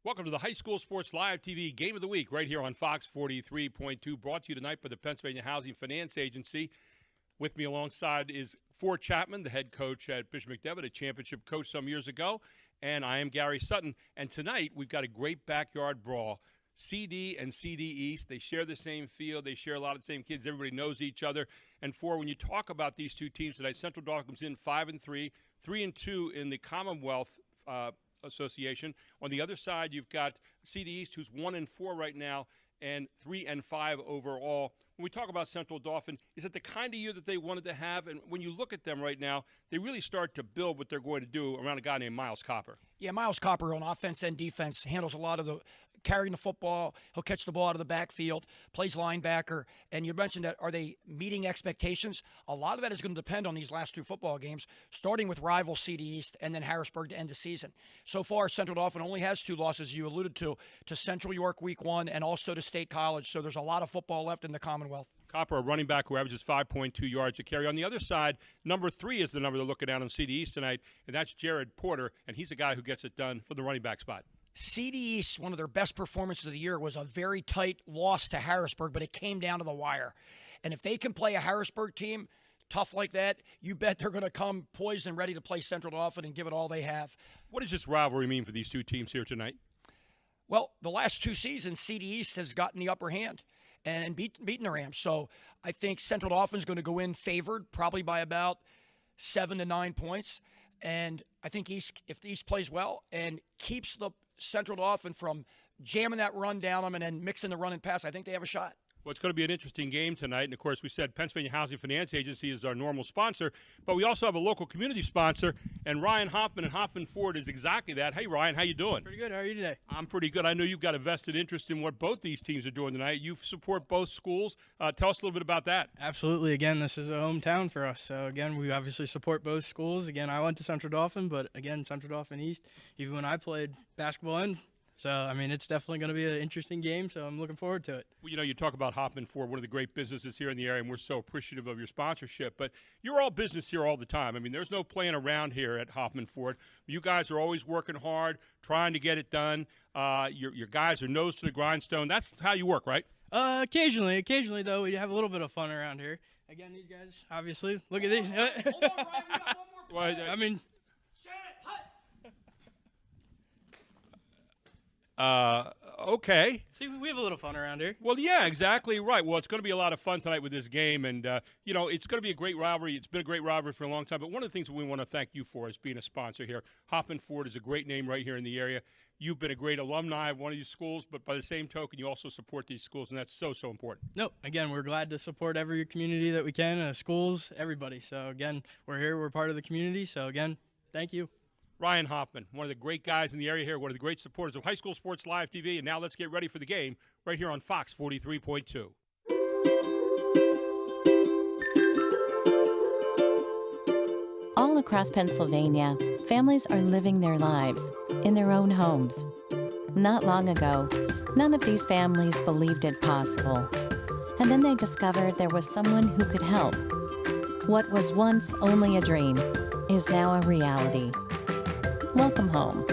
Welcome to the High School Sports Live TV Game of the Week right here on Fox 43.2, brought to you tonight by the Pennsylvania Housing Finance Agency. With me alongside is Ford Chapman, the head coach at Bishop McDevitt, a championship coach some years ago, and I am Gary Sutton. And tonight we've got a great backyard brawl. CD and CD East, they share the same field. They share a lot of the same kids. Everybody knows each other. And when you talk about these two teams tonight, Central Dauphin comes in 5-3, 3-2 in the Commonwealth Association. On the other side, you've got CD East, who's 1-4 right now, and 3-5 overall. When we talk about Central Dauphin, is it the kind of year that they wanted to have? And when you look at them right now, they really start to build what they're going to do around a guy named Miles Copper. Yeah, Miles Copper on offense and defense handles a lot of the carrying the football. He'll catch the ball out of the backfield, plays linebacker. And you mentioned that, are they meeting expectations? A lot of that is going to depend on these last two football games, starting with rival CD East and then Harrisburg to end the season. So far, Central Dauphin only has two losses, you alluded to Central York week 1 and also to State College. So there's a lot of football left in the Commonwealth. Copper, a running back who averages 5.2 yards a carry. On the other side, number 3 is the number they're looking at on CD East tonight, and that's Jared Porter, and he's the guy who gets it done for the running back spot. CD East, one of their best performances of the year, was a very tight loss to Harrisburg, but it came down to the wire. And if they can play a Harrisburg team tough like that, you bet they're going to come poised and ready to play Central Dauphin and give it all they have. What does this rivalry mean for these two teams here tonight? Well, the last 2 seasons, CD East has gotten the upper hand and beaten the Rams. So I think Central Dauphin is going to go in favored, probably by about 7 to 9 points. And I think if East plays well and keeps the Central Dauphin from jamming that run down them and then mixing the run and pass, I think they have a shot. Well, it's going to be an interesting game tonight. And, of course, we said Pennsylvania Housing Finance Agency is our normal sponsor, but we also have a local community sponsor, and Ryan Hoffman and Hoffman Ford is exactly that. Hey, Ryan, how you doing? Pretty good. How are you today? I'm pretty good. I know you've got a vested interest in what both these teams are doing tonight. You support both schools. Tell us a little bit about that. Absolutely. Again, this is a hometown for us. So, again, we obviously support both schools. Again, I went to Central Dauphin, but, again, Central Dauphin East, even when I played basketball and so, I mean, it's definitely going to be an interesting game, so I'm looking forward to it. Well, you know, you talk about Hoffman Ford, one of the great businesses here in the area, and we're so appreciative of your sponsorship. But you're all business here all the time. I mean, there's no playing around here at Hoffman Ford. You guys are always working hard, trying to get it done. Your guys are nose to the grindstone. That's how you work, right? Occasionally, though, we have a little bit of fun around here. Again, these guys, obviously, look at these. Hold on, Ryan, we got one more play. I mean, okay. See, we have a little fun around here. Well, yeah, exactly right. Well, it's going to be a lot of fun tonight with this game, and, you know, it's going to be a great rivalry. It's been a great rivalry for a long time, but one of the things we want to thank you for is being a sponsor here. Hoffman Ford is a great name right here in the area. You've been a great alumni of one of these schools, but by the same token, you also support these schools, and that's so, so important. No, again, we're glad to support every community that we can, schools, everybody. So, again, we're here. We're part of the community. So, again, thank you. Ryan Hoffman, one of the great guys in the area here, one of the great supporters of High School Sports Live TV. And now let's get ready for the game right here on Fox 43.2. All across Pennsylvania, families are living their lives in their own homes. Not long ago, none of these families believed it possible. And then they discovered there was someone who could help. What was once only a dream is now a reality. Welcome home.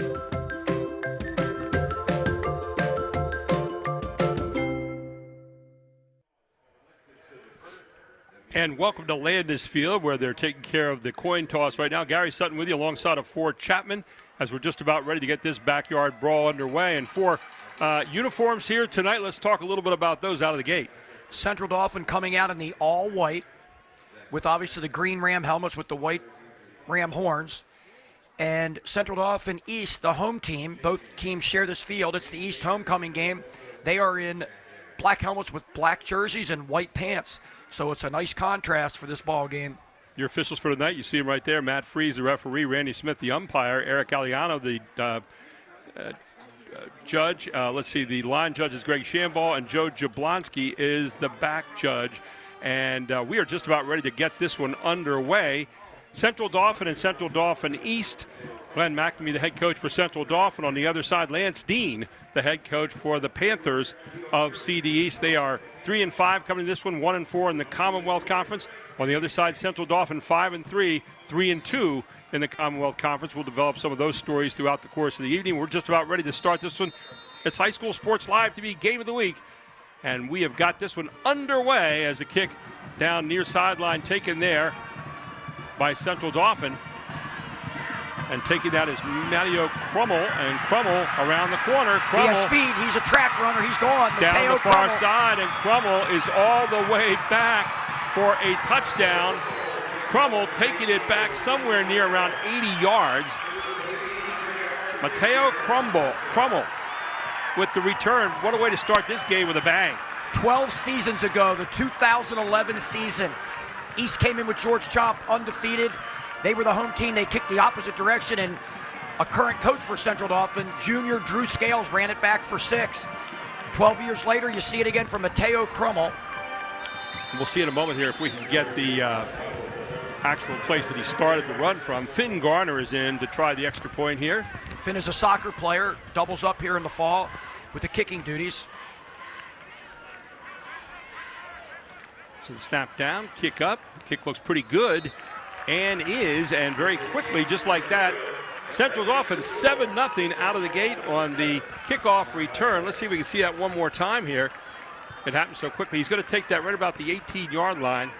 And welcome to Landis Field, where they're taking care of the coin toss right now. Gary Sutton with you alongside of Ford Chapman as we're just about ready to get this backyard brawl underway. And for uniforms here tonight, let's talk a little bit about those out of the gate. Central Dauphin coming out in the all-white with obviously the green Ram helmets with the white Ram horns. And Central Dauphin East, the home team, both teams share this field. It's the East homecoming game. They are in black helmets with black jerseys and white pants. So it's a nice contrast for this ball game. Your officials for tonight, you see them right there. Matt Freese, the referee. Randy Smith, the umpire. Eric Aliano, the judge. Let's see, the line judge is Greg Shambaugh, and Joe Jablonski is the back judge. And we are just about ready to get this one underway. Central Dauphin and Central Dauphin East. Glenn McNamee, the head coach for Central Dauphin. On the other side, Lance Dean, the head coach for the Panthers of CD East. They are 3-5 coming to this one, 1-4 in the Commonwealth Conference. On the other side, Central Dauphin 5-3, 3-2 in the Commonwealth Conference. We'll develop some of those stories throughout the course of the evening. We're just about ready to start this one. It's High School Sports Live TV Game of the Week. And we have got this one underway as a kick down near sideline taken there by Central Dauphin. And taking that is Matteo Crummel, and Crummel around the corner. Crummel, he has speed. He's a track runner. He's gone. Down Matteo the far Crummel. side, and Crummel is all the way back for a touchdown. Crummel taking it back somewhere near around 80 yards. Matteo Crummel with the return. What a way to start this game with a bang. 12 seasons ago, the 2011 season, East came in with George Chomp undefeated. They were the home team. They kicked the opposite direction, and a current coach for Central Dauphin, junior Drew Scales, ran it back for 6. 12 years later, you see it again from Matteo Crummel. We'll see in a moment here if we can get the actual place that he started the run from. Finn Garner is in to try the extra point here. Finn is a soccer player, doubles up here in the fall with the kicking duties. So the snap down, kick up. Kick looks pretty good. And very quickly, just like that, Central Dauphin 7-0 out of the gate on the kickoff return. Let's see if we can see that one more time here. It happened so quickly. He's going to take that right about the 18-yard line.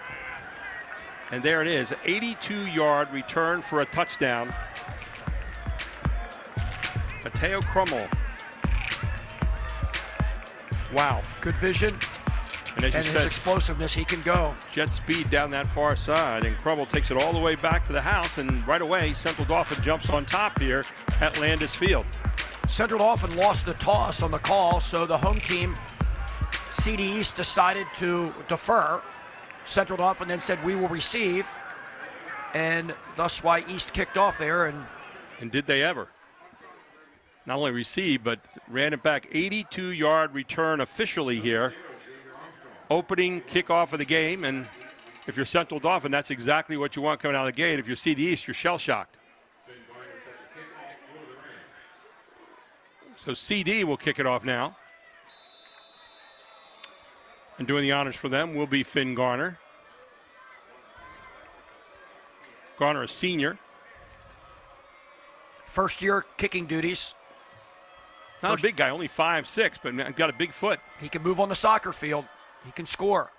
And there it is, 82-yard return for a touchdown. Matteo Crummel. Wow. Good vision. And as you his said, explosiveness, he can go. Jet speed down that far side, and Crummel takes it all the way back to the house, and right away, Central Dauphin jumps on top here at Landis Field. Central Dauphin lost the toss on the call, so the home team, CD East, decided to defer. Central Dauphin then said, we will receive, and thus why East kicked off there. And did they ever? Not only receive, but ran it back. 82-yard return officially here. Opening kickoff of the game, and if you're Central Dauphin, that's exactly what you want coming out of the gate. If you're CD East, you're shell-shocked. So CD will kick it off now. And doing the honors for them will be Finn Garner. Garner, a senior. First year kicking duties. Not a big guy, only 5'6", but got a big foot. He can move on the soccer field. He can score.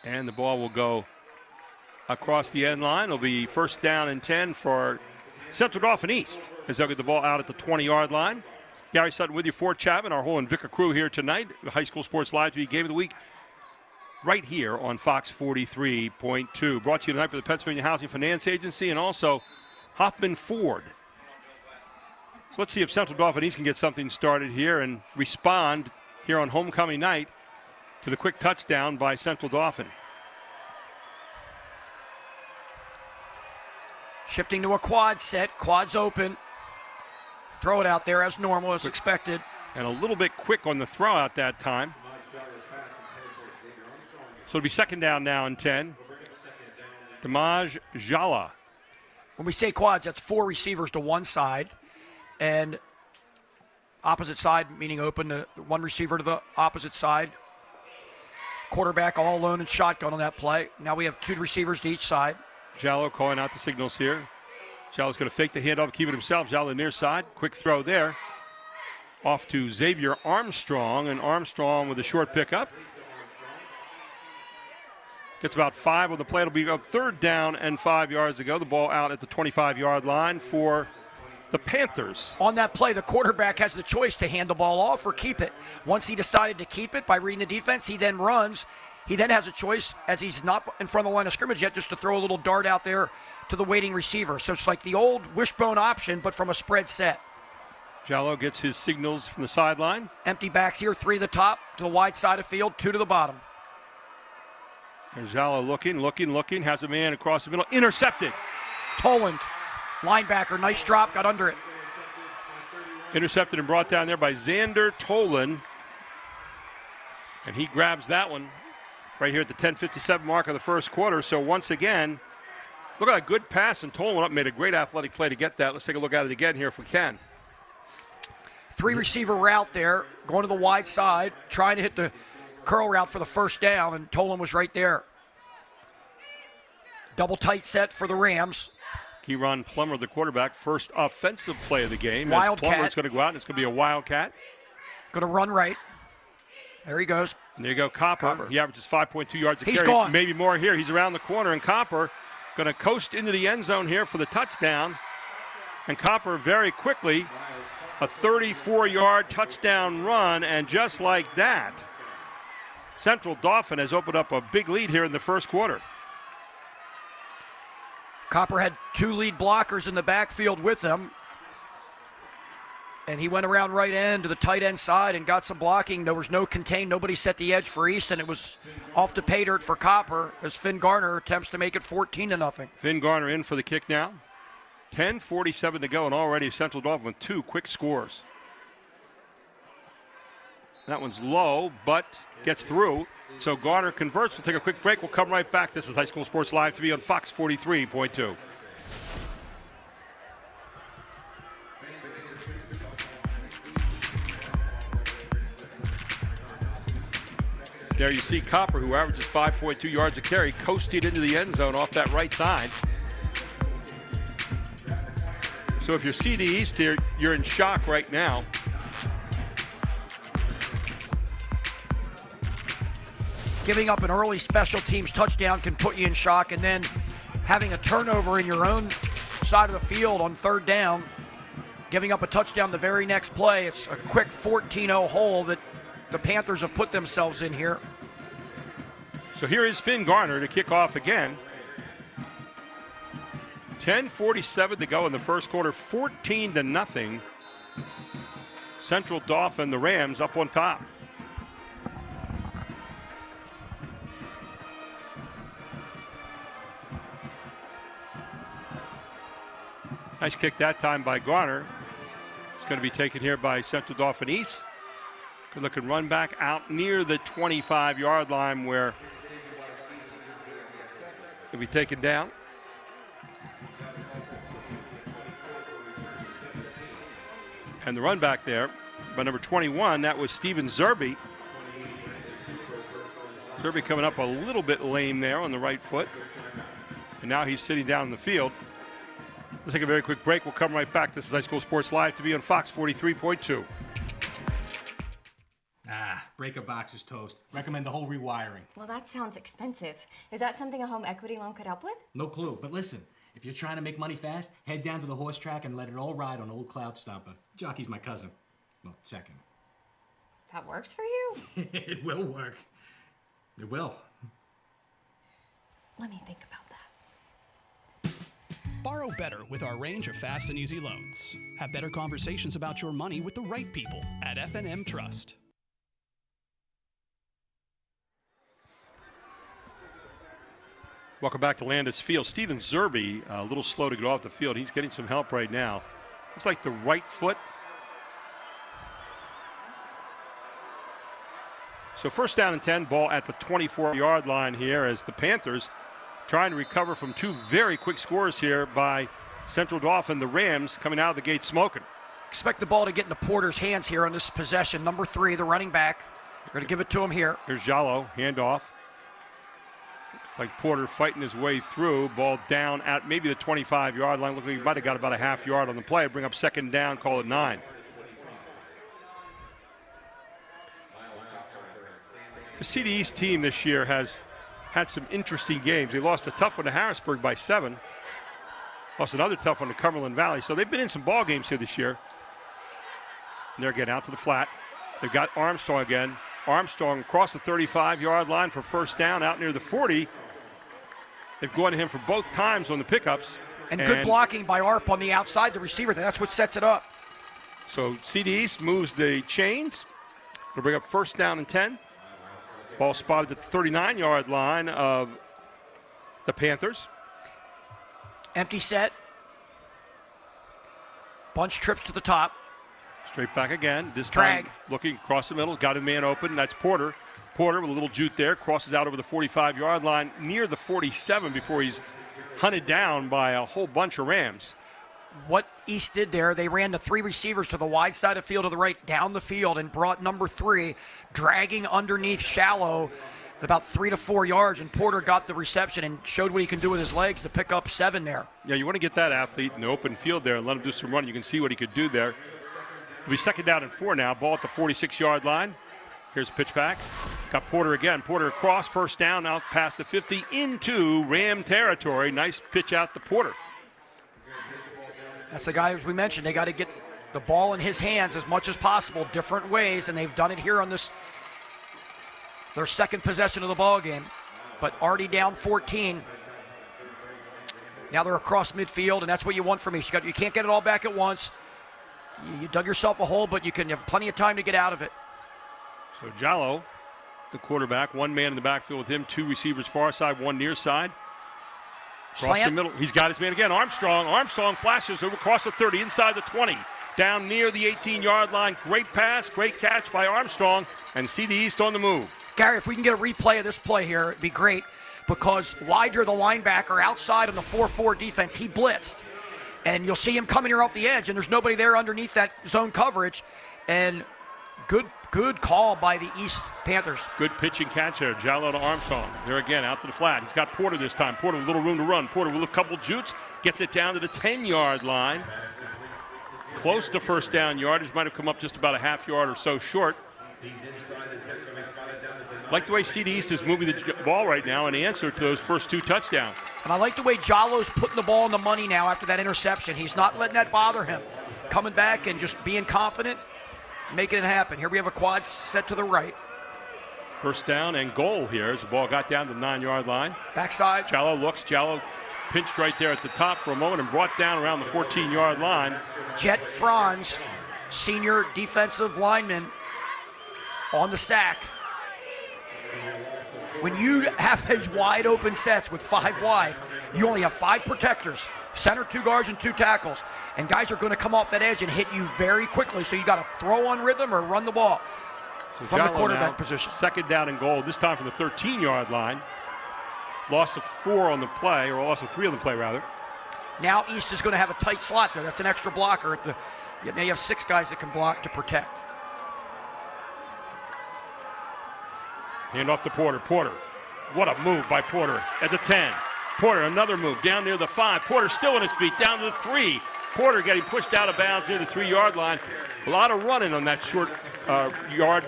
And the ball will go across the end line. It'll be first down and 10 for Central Dauphin East as they'll get the ball out at the 20-yard line. Gary Sutton with you, Fort Chapman, our whole Invicta crew here tonight. The High School Sports Live TV Game of the Week right here on Fox 43.2. Brought to you tonight by the Pennsylvania Housing Finance Agency and also Hoffman Ford. So let's see if Central Dauphin East can get something started here and respond here on homecoming night to the quick touchdown by Central Dauphin. Shifting to a quad set. Quad's open. Throw it out there as normal, as expected. And a little bit quick on the throw out that time. So it'll be second down now and 10. Damaj Jala. When we say quads, that's 4 receivers to one side. And opposite side, meaning open, to one receiver to the opposite side. Quarterback all alone in shotgun on that play. Now we have 2 receivers to each side. Jallo calling out the signals here. Jallo's going to fake the handoff, keep it himself. Jallo near side. Quick throw there. Off to Xavier Armstrong, and Armstrong with a short pickup. Gets about 5 on the play. It'll be up third down and 5 yards to go. The ball out at the 25-yard line for the Panthers. On that play, the quarterback has the choice to hand the ball off or keep it. Once he decided to keep it by reading the defense, he then runs. He then has a choice, as he's not in front of the line of scrimmage yet, just to throw a little dart out there to the waiting receiver. So it's like the old wishbone option, but from a spread set. Jallo gets his signals from the sideline. Empty backs here, 3 to the top, to the wide side of field, 2 to the bottom. There's Jallo looking, has a man across the middle, intercepted. Toland, linebacker, nice drop, got under it. Intercepted and brought down there by Xander Toland. And he grabs that one right here at the 10:57 mark of the first quarter. So once again, look at that good pass, and Toland went up and made a great athletic play to get that. Let's take a look at it again here if we can. 3 receiver route there, going to the wide side, trying to hit the curl route for the first down, and Toland was right there. Double tight set for the Rams. Kieran Plummer, the quarterback, first offensive play of the game. Wildcat. As Plummer's going to go out, and it's going to be a wildcat. Going to run right. There he goes. And there you go, Copper. He averages 5.2 yards a carry. He's gone. Maybe more here. He's around the corner, and Copper going to coast into the end zone here for the touchdown. And Copper very quickly, a 34-yard touchdown run, and just like that, Central Dauphin has opened up a big lead here in the first quarter. Copper had 2 lead blockers in the backfield with him. And he went around right end to the tight end side and got some blocking. There was no contain. Nobody set the edge for East, and it was off to pay dirt for Copper as Finn Garner attempts to make it 14-0. Finn Garner in for the kick now. 10:47 to go, and already Central Dauphin with 2 quick scores. That one's low, but gets through. So Garner converts. We'll take a quick break. We'll come right back. This is High School Sports Live TV on Fox 43.2. There you see Copper, who averages 5.2 yards a carry, coasted into the end zone off that right side. So if you're CD East here, you're in shock right now. Giving up an early special teams touchdown can put you in shock, and then having a turnover in your own side of the field on 3rd down, giving up a touchdown the very next play. It's a quick 14-0 hole that the Panthers have put themselves in here. So here is Finn Garner to kick off again. 10:47 to go in the first quarter, 14-0. Central Dauphin, the Rams, up on top. Nice kick that time by Garner. It's going to be taken here by Central Dauphin East. Good looking run back out near the 25-yard line where it'll be taken down. And the run back there by number 21, that was Steven Zerbe. Zerbe coming up a little bit lame there on the right foot. And now he's sitting down in the field. Let's take a very quick break. We'll come right back. This is High School Sports Live TV on Fox 43.2. Breaker box is toast. Recommend the whole rewiring. Well, that sounds expensive. Is that something a home equity loan could help with? No clue, but listen. If you're trying to make money fast, head down to the horse track and let it all ride on Old Cloud Stomper. Jockey's my cousin. Well, second. That works for you? It will work. It will. Let me think about that. Borrow better with our range of fast and easy loans. Have better conversations about your money with the right people at F&M Trust. Welcome back to Landis Field. Steven Zerbe, a little slow to get off the field. He's getting some help right now. Looks like the right foot. So first down and 10, ball at the 24-yard line here as the Panthers trying to recover from 2 very quick scores here by Central Dauphin. The Rams coming out of the gate smoking. Expect the ball to get into Porter's hands here on this possession. Number 3, the running back. We're going to give it to him here. Here's Jallo, handoff. Like Porter fighting his way through. Ball down at maybe the 25-yard line. Looking like he might have got about a half yard on the play. Bring up second down, call it 9. The CD East team this year has had some interesting games. They lost a tough one to Harrisburg by 7. Lost another tough one to Cumberland Valley. So they've been in some ball games here this year. And they're getting out to the flat. They've got Armstrong again. Armstrong across the 35-yard line for first down out near the 40. They've gone to him for both times on the pickups. And good blocking by Arp on the outside, the receiver. That's what sets it up. So CD East moves the chains. They'll bring up first down and 10. Ball spotted at the 39-yard line of the Panthers. Empty set. Bunch trips to the top. Straight back again. This Drag. time looking across the middle. Got a man open. That's Porter. Porter with a little jute there. Crosses out over the 45-yard line near the 47 before he's hunted down by a whole bunch of Rams. What East did there, they ran the 3 receivers to the wide side of the field to the right, down the field, and brought number 3 dragging underneath shallow about 3 to 4 yards, and Porter got the reception and showed what he can do with his legs to pick up 7 there. Yeah, you want to get that athlete in the open field there and let him do some running. You can see what he could do there. It'll be second down and 4 now. Ball at the 46-yard line. Here's a pitch back. Got Porter again. Porter across, first down, out past the 50 into Ram territory. Nice pitch out to Porter. That's the guy, as we mentioned, they got to get the ball in his hands as much as possible, different ways, and they've done it here on this, their second possession of the ball game. But already down 14. Now they're across midfield, and that's what you want from me. You can't get it all back at once. You dug yourself a hole, but you have plenty of time to get out of it. So Jallo, the quarterback, one man in the backfield with him, 2 receivers far side, 1 near side. Across the middle, he's got his man again. Armstrong flashes over across the 30, inside the 20, down near the 18-yard line. Great pass, great catch by Armstrong, and CD East on the move. Gary, if we can get a replay of this play here, it'd be great, because Wider, the linebacker, outside on the 4-4 defense, he blitzed. And you'll see him coming here off the edge, and there's nobody there underneath that zone coverage. And good call by the East Panthers. Good pitch and catch there. Jallo to Armstrong. There again, out to the flat. He's got Porter this time. Porter with a little room to run. Porter with a couple jutes. Gets it down to the 10-yard line. Close to first down yardage. Might have come up just about a half yard or so short. Like the way CD East is moving the ball right now in answer to those first 2 touchdowns. And I like the way Jallo's putting the ball in the money now after that interception. He's not letting that bother him. Coming back and just being confident, making it happen. Here we have a quad set to the right. First down and goal here as the ball got down to the 9-yard line. Backside. Jallo pinched right there at the top for a moment and brought down around the 14-yard line. Jet Franz, senior defensive lineman, on the sack. When you have these wide open sets with 5 wide, you only have 5 protectors, center, 2 guards, and 2 tackles. And guys are going to come off that edge and hit you very quickly. So you got to throw on rhythm or run the ball from the quarterback position. Second down and goal, this time from the 13-yard line. Loss of 4 on the play, or loss of 3 on the play, rather. Now East is going to have a tight slot there. That's an extra blocker. Now you have 6 guys that can block to protect. Hand off to Porter. Porter, what a move by Porter at the 10. Porter, another move down near the 5. Porter still on his feet, down to the 3. Porter getting pushed out of bounds near the 3-yard line. A lot of running on that short yard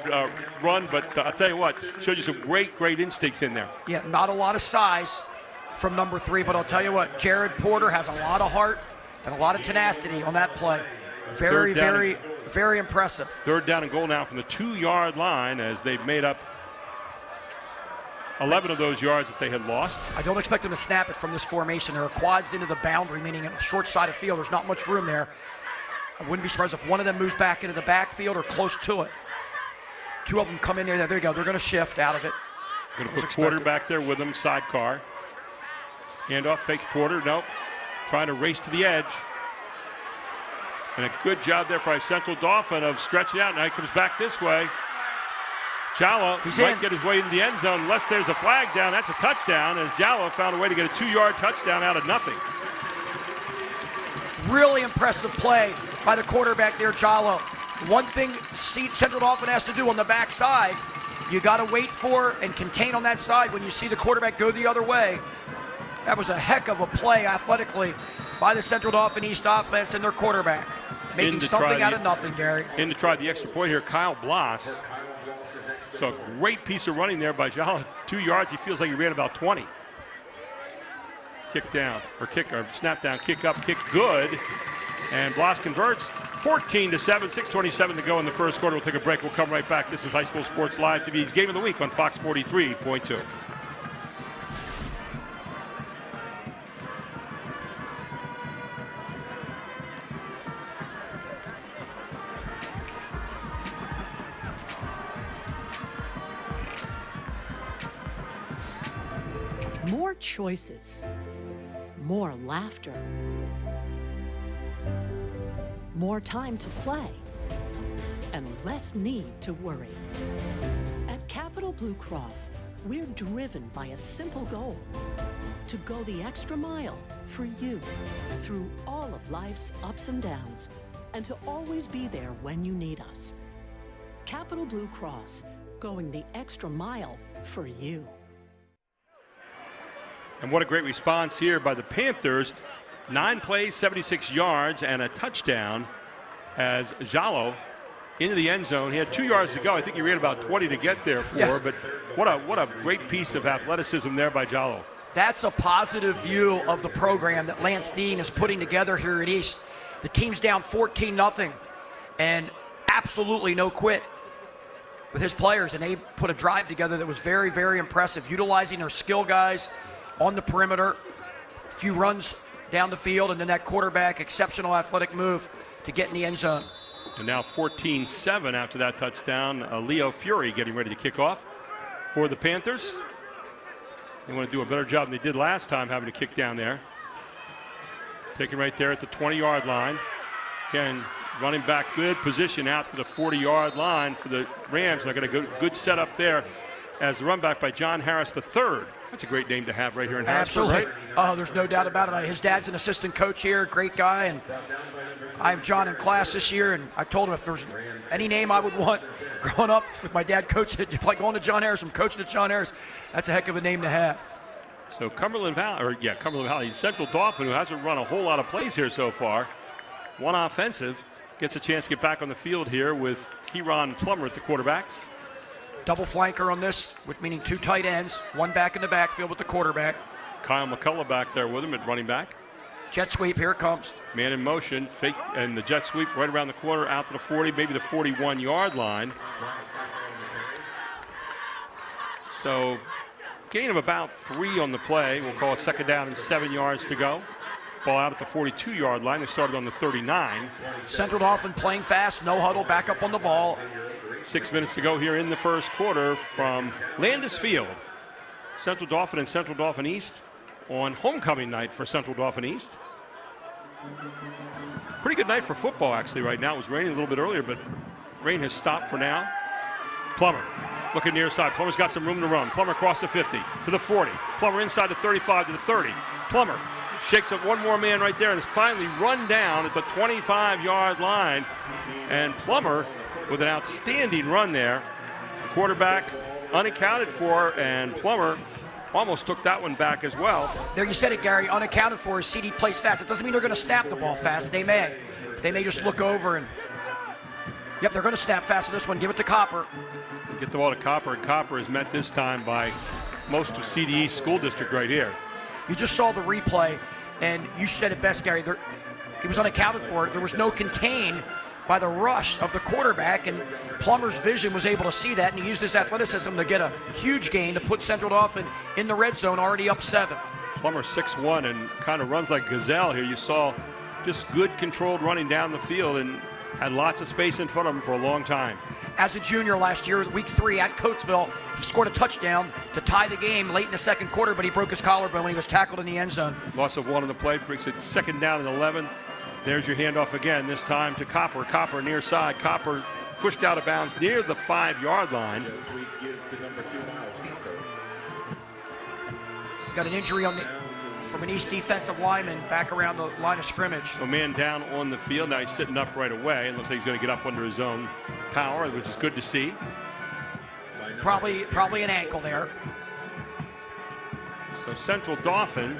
run, but I'll tell you what, showed you some great instincts in there. Yeah, not a lot of size from number 3, but I'll tell you what, Jared Porter has a lot of heart and a lot of tenacity on that play. Very impressive. Third down and goal now from the 2-yard line as they've made up 11 of those yards that they had lost. I don't expect them to snap it from this formation. There are quads into the boundary, meaning a short side of field. There's not much room there. I wouldn't be surprised if one of them moves back into the backfield or close to it. 2 of them come in there. There you go. They're going to shift out of it. Going to put Porter back there with them, sidecar. Handoff, fakes Porter. Nope. Trying to race to the edge. And a good job there by Central Dauphin of stretching out. Now he comes back this way. Jallo might get his way into the end zone unless there's a flag down. That's a touchdown, as Jallo found a way to get a 2-yard touchdown out of nothing. Really impressive play by the quarterback there, Jallo. One thing Central Dauphin has to do on the backside, you got to wait for and contain on that side when you see the quarterback go the other way. That was a heck of a play athletically by the Central Dauphin East offense and their quarterback. Making something out of nothing, Gary. In to try the extra point here, Kyle Bloss. So a great piece of running there by Jallo. 2 yards, he feels like he ran about 20. Kick down, or snap down, kick up, kick good. And Bloss converts. 14-7, 6:27 to go in the first quarter. We'll take a break. We'll come right back. This is High School Sports Live TV's Game of the Week on Fox 43.2. More choices. More laughter. More time to play. And less need to worry. At Capital Blue Cross, we're driven by a simple goal: to go the extra mile for you through all of life's ups and downs, and to always be there when you need us. Capital Blue Cross, going the extra mile for you. And what a great response here by the Panthers. 9 plays, 76 yards, and a touchdown as Jallo into the end zone. He had 2 yards to go. I think he ran about 20 to get there for, yes. But what a great piece of athleticism there by Jallo. That's a positive view of the program that Lance Dean is putting together here at East. The team's down 14-0, and absolutely no quit with his players, and they put a drive together that was very, very impressive, utilizing their skill guys on the perimeter, a few runs down the field, and then that quarterback, exceptional athletic move to get in the end zone. And now 14-7 after that touchdown. Leo Fury getting ready to kick off for the Panthers. They want to do a better job than they did last time, having to kick down there. Taken right there at the 20-yard line. Again, running back, good position out to the 40-yard line for the Rams. They're going to go good setup there as the run back by John Harris III. That's a great name to have right here in Harrisburg, Absolutely. right? Oh, there's no doubt about it. His dad's an assistant coach here, great guy, and I have John in class this year, and I told him if there's any name I would want growing up, if my dad coached it, like going to John Harris, I'm coaching at John Harris, that's a heck of a name to have. So Cumberland Valley, Central Dauphin, who hasn't run a whole lot of plays here so far. One offensive, gets a chance to get back on the field here with Kieran Plummer at the quarterback. Double flanker on this, which meaning 2 tight ends, one back in the backfield with the quarterback. Kyle McCullough back there with him at running back. Jet sweep, here it comes. Man in motion, fake, and the jet sweep right around the corner, out to the 40, maybe the 41-yard line. So, gain of about 3 on the play. We'll call it second down and 7 yards to go. Ball out at the 42-yard line. They started on the 39. Central Dauphin playing fast, no huddle, back up on the ball. 6 minutes to go here in the first quarter from Landis Field. Central Dauphin and Central Dauphin East on homecoming night for Central Dauphin East. Pretty good night for football, actually, right now. It was raining a little bit earlier, but rain has stopped for now. Plummer looking near side. Plummer's got some room to run. Plummer across the 50 to the 40. Plummer inside the 35 to the 30. Plummer shakes up one more man right there and is finally run down at the 25-yard line. And Plummer with an outstanding run there. The quarterback unaccounted for, and Plummer almost took that one back as well. There you said it, Gary, unaccounted for. His CD plays fast. It doesn't mean they're going to snap the ball fast. They may. They may just look over and, yep, they're going to snap fast in this one. Give it to Copper. Get the ball to Copper, and Copper is met this time by most of CDE school district right here. You just saw the replay, and you said it best, Gary. He was unaccounted for. There was no contain by the rush of the quarterback, and Plummer's vision was able to see that, and he used his athleticism to get a huge gain to put Central Dauphin in the red zone, already up 7. Plummer 6'1" and kind of runs like gazelle here. You saw just good controlled running down the field and had lots of space in front of him for a long time. As a junior last year, week 3 at Coatesville, he scored a touchdown to tie the game late in the second quarter, but he broke his collarbone when he was tackled in the end zone. Loss of 1 on the play, brings it second down and 11. There's your handoff again, this time to Copper. Copper near side. Copper pushed out of bounds near the 5-yard line. Got an injury from an East defensive lineman back around the line of scrimmage. A man down on the field. Now he's sitting up right away. It looks like he's going to get up under his own power, which is good to see. Probably an ankle there. So Central Dauphin.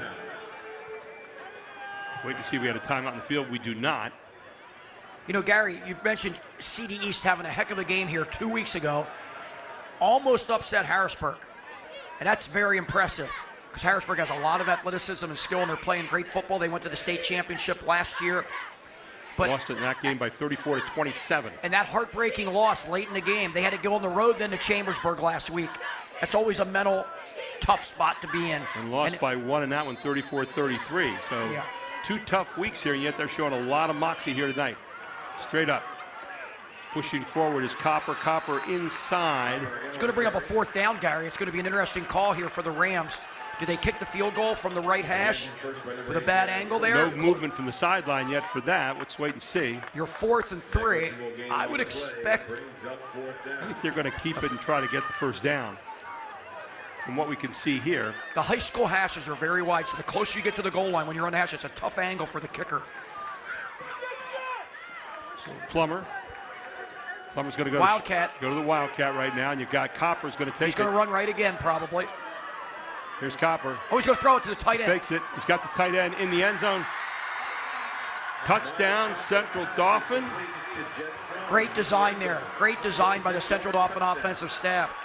Wait to see if we had a timeout in the field. We do not. You know, Gary, you mentioned CD East having a heck of a game here 2 weeks ago. Almost upset Harrisburg. And that's very impressive because Harrisburg has a lot of athleticism and skill, and they're playing great football. They went to the state championship last year. But lost it in that game by 34-27. And that heartbreaking loss late in the game. They had to go on the road then to Chambersburg last week. That's always a mental tough spot to be in. And lost by 1 in that one, 34-33. So yeah. 2 tough weeks here, and yet they're showing a lot of moxie here tonight. Straight up. Pushing forward is Copper. Copper inside. It's going to bring up a 4th down, Gary. It's going to be an interesting call here for the Rams Did they kick the field goal from the right hash with a bad angle there? No movement from the sideline yet for that. Let's wait and see. You're 4th and 3. I would expect. I think they're going to keep it and try to get the first down. From what we can see here. The high school hashes are very wide, so the closer you get to the goal line when you're on the hash, it's a tough angle for the kicker. So Plummer's going to go Wildcat. Go to the Wildcat right now, and you've got Copper's going to take it. He's going to run right again, probably. Here's Copper. Oh, he's going to throw it to the tight end. Fakes it. He's got the tight end in the end zone. Touchdown, Central Dauphin. Great design there. Great design by the Central Dauphin offensive staff.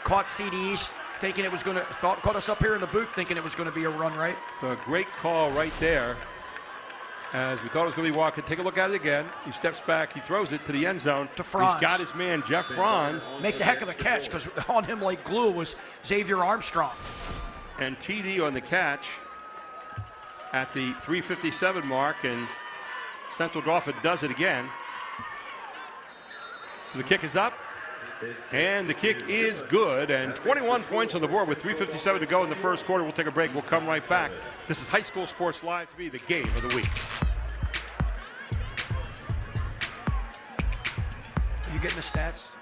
Caught CD East thinking it was going to, caught us up here in the booth thinking it was going to be a run, right? So a great call right there. As we thought it was going to be walking. Take a look at it again. He steps back. He throws it to the end zone. To Franz. He's got his man, Jeff Franz. Makes a heck of a catch because on him like glue was Xavier Armstrong. And TD on the catch at the 3:57 mark. And Central Dauphin does it again. So the kick is up. And the kick is good, and 21 points on the board with 3:57 to go in the first quarter. We'll take a break. We'll come right back. This is High School Sports Live TV, the game of the week. Are you getting the stats?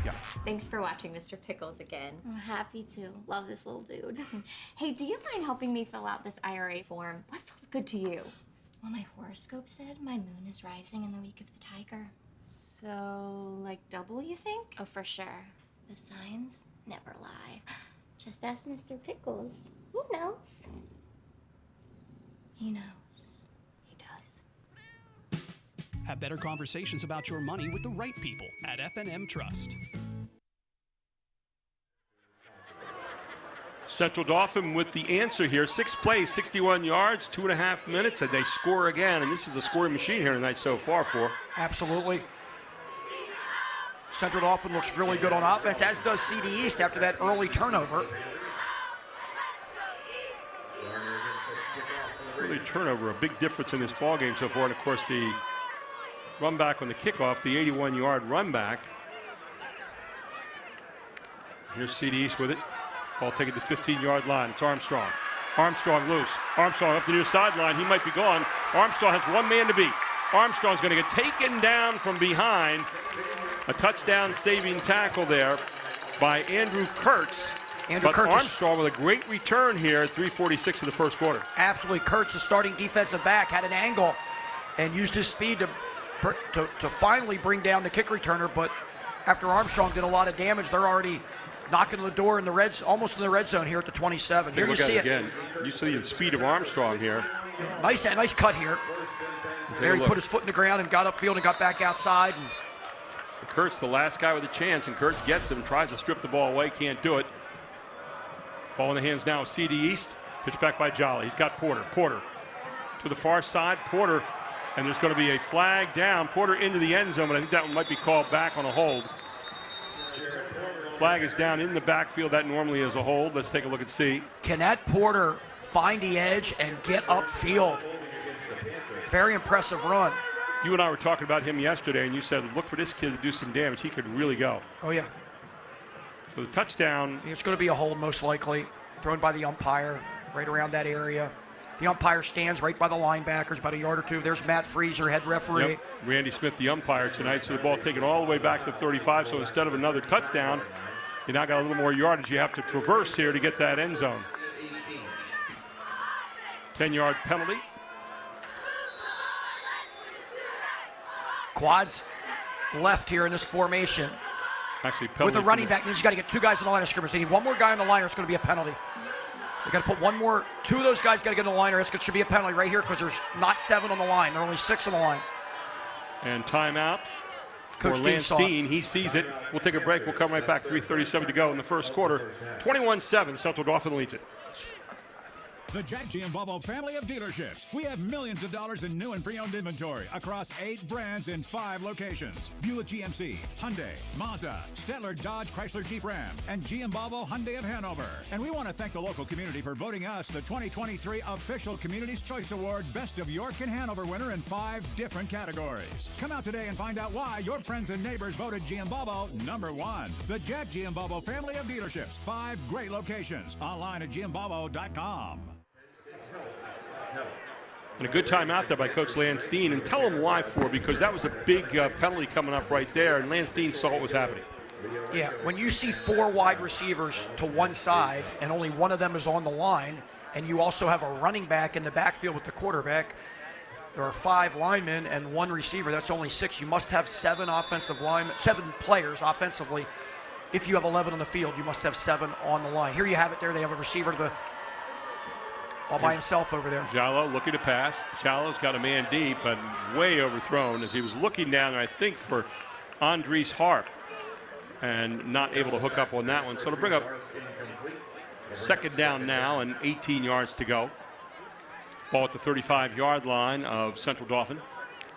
Yeah. Thanks for watching, Mr. Pickles, again. I'm happy to. Love this little dude. Hey, do you mind helping me fill out this IRA form? What feels good to you? Well, my horoscope said my moon is rising in the week of the tiger. So, like double, you think? Oh, for sure. The signs never lie. Just ask Mr. Pickles. He knows. He knows. He does. Have better conversations about your money with the right people at F&M Trust. Central Dauphin with the answer here. 6 plays, 61 yards, 2.5 minutes, and they score again. And this is a scoring machine here tonight so far for. Absolutely. Central Dauphin looks really good on offense, as does CD East after that early turnover. Early turnover, a big difference in this ball game so far. And, of course, the run back on the kickoff, the 81-yard run back. Here's CD East with it. Ball taken to the 15-yard line. It's Armstrong. Armstrong loose. Armstrong up the near sideline. He might be gone. Armstrong has one man to beat. Armstrong's going to get taken down from behind. A touchdown saving tackle there by Andrew Kurtz. But Armstrong with a great return here at 3:46 of the first quarter. Absolutely. Kurtz, the starting defensive back, had an angle and used his speed to finally bring down the kick returner. But after Armstrong did a lot of damage, they're already knocking on the door in the almost in the red zone here at the 27. Here you see it again. You see the speed of Armstrong here. Nice cut here. There he put his foot in the ground and got upfield and got back outside. And Kurtz, the last guy with a chance, and Kurtz gets him, tries to strip the ball away, can't do it. Ball in the hands now of CD East. Pitch back by Jolly. He's got Porter. Porter to the far side. Porter, and there's going to be a flag down. Porter into the end zone, but I think that one might be called back on a hold. Flag is down in the backfield. That normally is a hold. Let's take a look and see. Can that Porter find the edge and get upfield? Very impressive run. You and I were talking about him yesterday, and you said, look for this kid to do some damage. He could really go. Oh, yeah. So the touchdown. It's going to be a hold, most likely, thrown by the umpire right around that area. The umpire stands right by the linebackers, about a yard or two. There's Matt Freezer, head referee. Yep. Randy Smith, the umpire tonight. So the ball taken all the way back to 35. So instead of another touchdown, you now got a little more yardage you have to traverse here to get to that end zone. 10-yard penalty. Quads left here in this formation. Actually, penalty with a running back means you got to get two guys on the line of scrimmage. They need one more guy on the line or it's going to be a penalty. You got to put one more, two of those guys got to get on the line or it should be a penalty right here because there's not 7 on the line. There are only 6 on the line. And timeout for Coach Lance Dean. He sees it. We'll take a break. We'll come right back. 3:37 to go in the first quarter. 21-7. Central Dauphin leads it. The Jack Giambalvo family of dealerships. We have millions of dollars in new and pre-owned inventory across 8 brands in 5 locations. Buick GMC, Hyundai, Mazda, Stettler Dodge Chrysler Jeep Ram, and Giambalvo Hyundai of Hanover. And we want to thank the local community for voting us the 2023 official Community's Choice Award Best of York and Hanover winner in 5 different categories. Come out today and find out why your friends and neighbors voted Giambalvo #1. The Jack Giambalvo family of dealerships. 5 great locations. Online at giambalvo.com. And a good time out there by Coach Landstein. And tell him why for, because that was a big penalty coming up right there, and Landstein saw what was happening. Yeah, when you see 4 wide receivers to one side and only one of them is on the line, and you also have a running back in the backfield with the quarterback, there are 5 linemen and 1 receiver. That's only 6. You must have 7 players offensively. If you have 11 on the field, you must have 7 on the line. Here you have it there. They have a receiver all by himself over there. Jallo looking to pass. Jallo's got a man deep, but way overthrown as he was looking down, I think, for Andres Harp, and not able to hook up on that one. So to bring up second down now and 18 yards to go. Ball at the 35-yard line of Central Dauphin.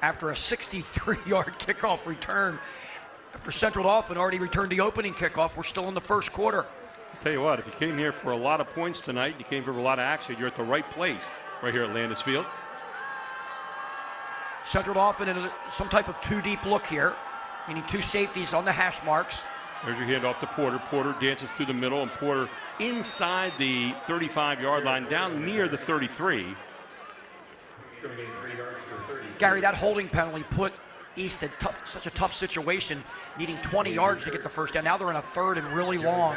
After a 63-yard kickoff return, after Central Dauphin already returned the opening kickoff, we're still in the first quarter. I'll tell you what, if you came here for a lot of points tonight, you came for a lot of action, you're at the right place right here at Landis Field. Central Dauphin in some type of 2-deep look here, meaning 2 safeties on the hash marks. There's your handoff to Porter. Porter dances through the middle, and Porter inside the 35-yard line, down near the 33. Gary, that holding penalty put East in such a tough situation, needing 20 yards to get the first down. Now they're in a 3rd and really long,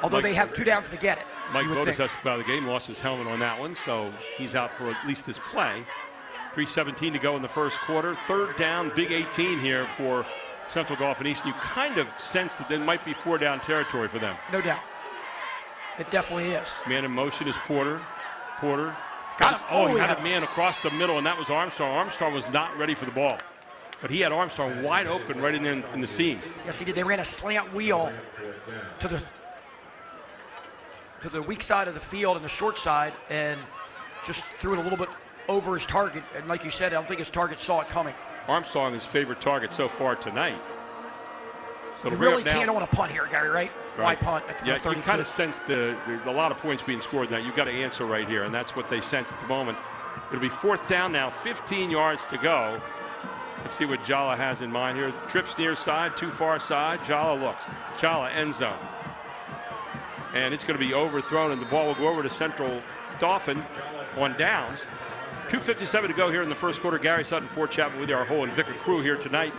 although they have 2 downs to get it. Mike Bodas asked about the game, lost his helmet on that one, so he's out for at least this play. 3:17 to go in the first quarter. 3rd down, big 18 here for Central Dauphin East. You kind of sense that there might be 4-down territory for them. No doubt. It definitely is. Man in motion is Porter. Porter. Got him. He had a man across the middle, and that was Armstrong. Armstrong was not ready for the ball. But he had Armstrong wide open right in there in the seam. Yes, he did. They ran a slant wheel to the weak side of the field and the short side, and just threw it a little bit over his target. And like you said, I don't think his target saw it coming. Armstrong, his favorite target so far tonight. So you really can't want to punt here, Gary, right? Why punt at the 32? You kind of sense there's a lot of points being scored now. You've got to answer right here, and that's what they sense at the moment. It'll be 4th down now, 15 yards to go. Let's see what Jala has in mind here. Trips near side, too far side. Jala looks. Jala end zone. And it's going to be overthrown, and the ball will go over to Central Dauphin on downs. 2:57 to go here in the first quarter. Gary Sutton, Fort Chapman with our whole Invicta crew here tonight,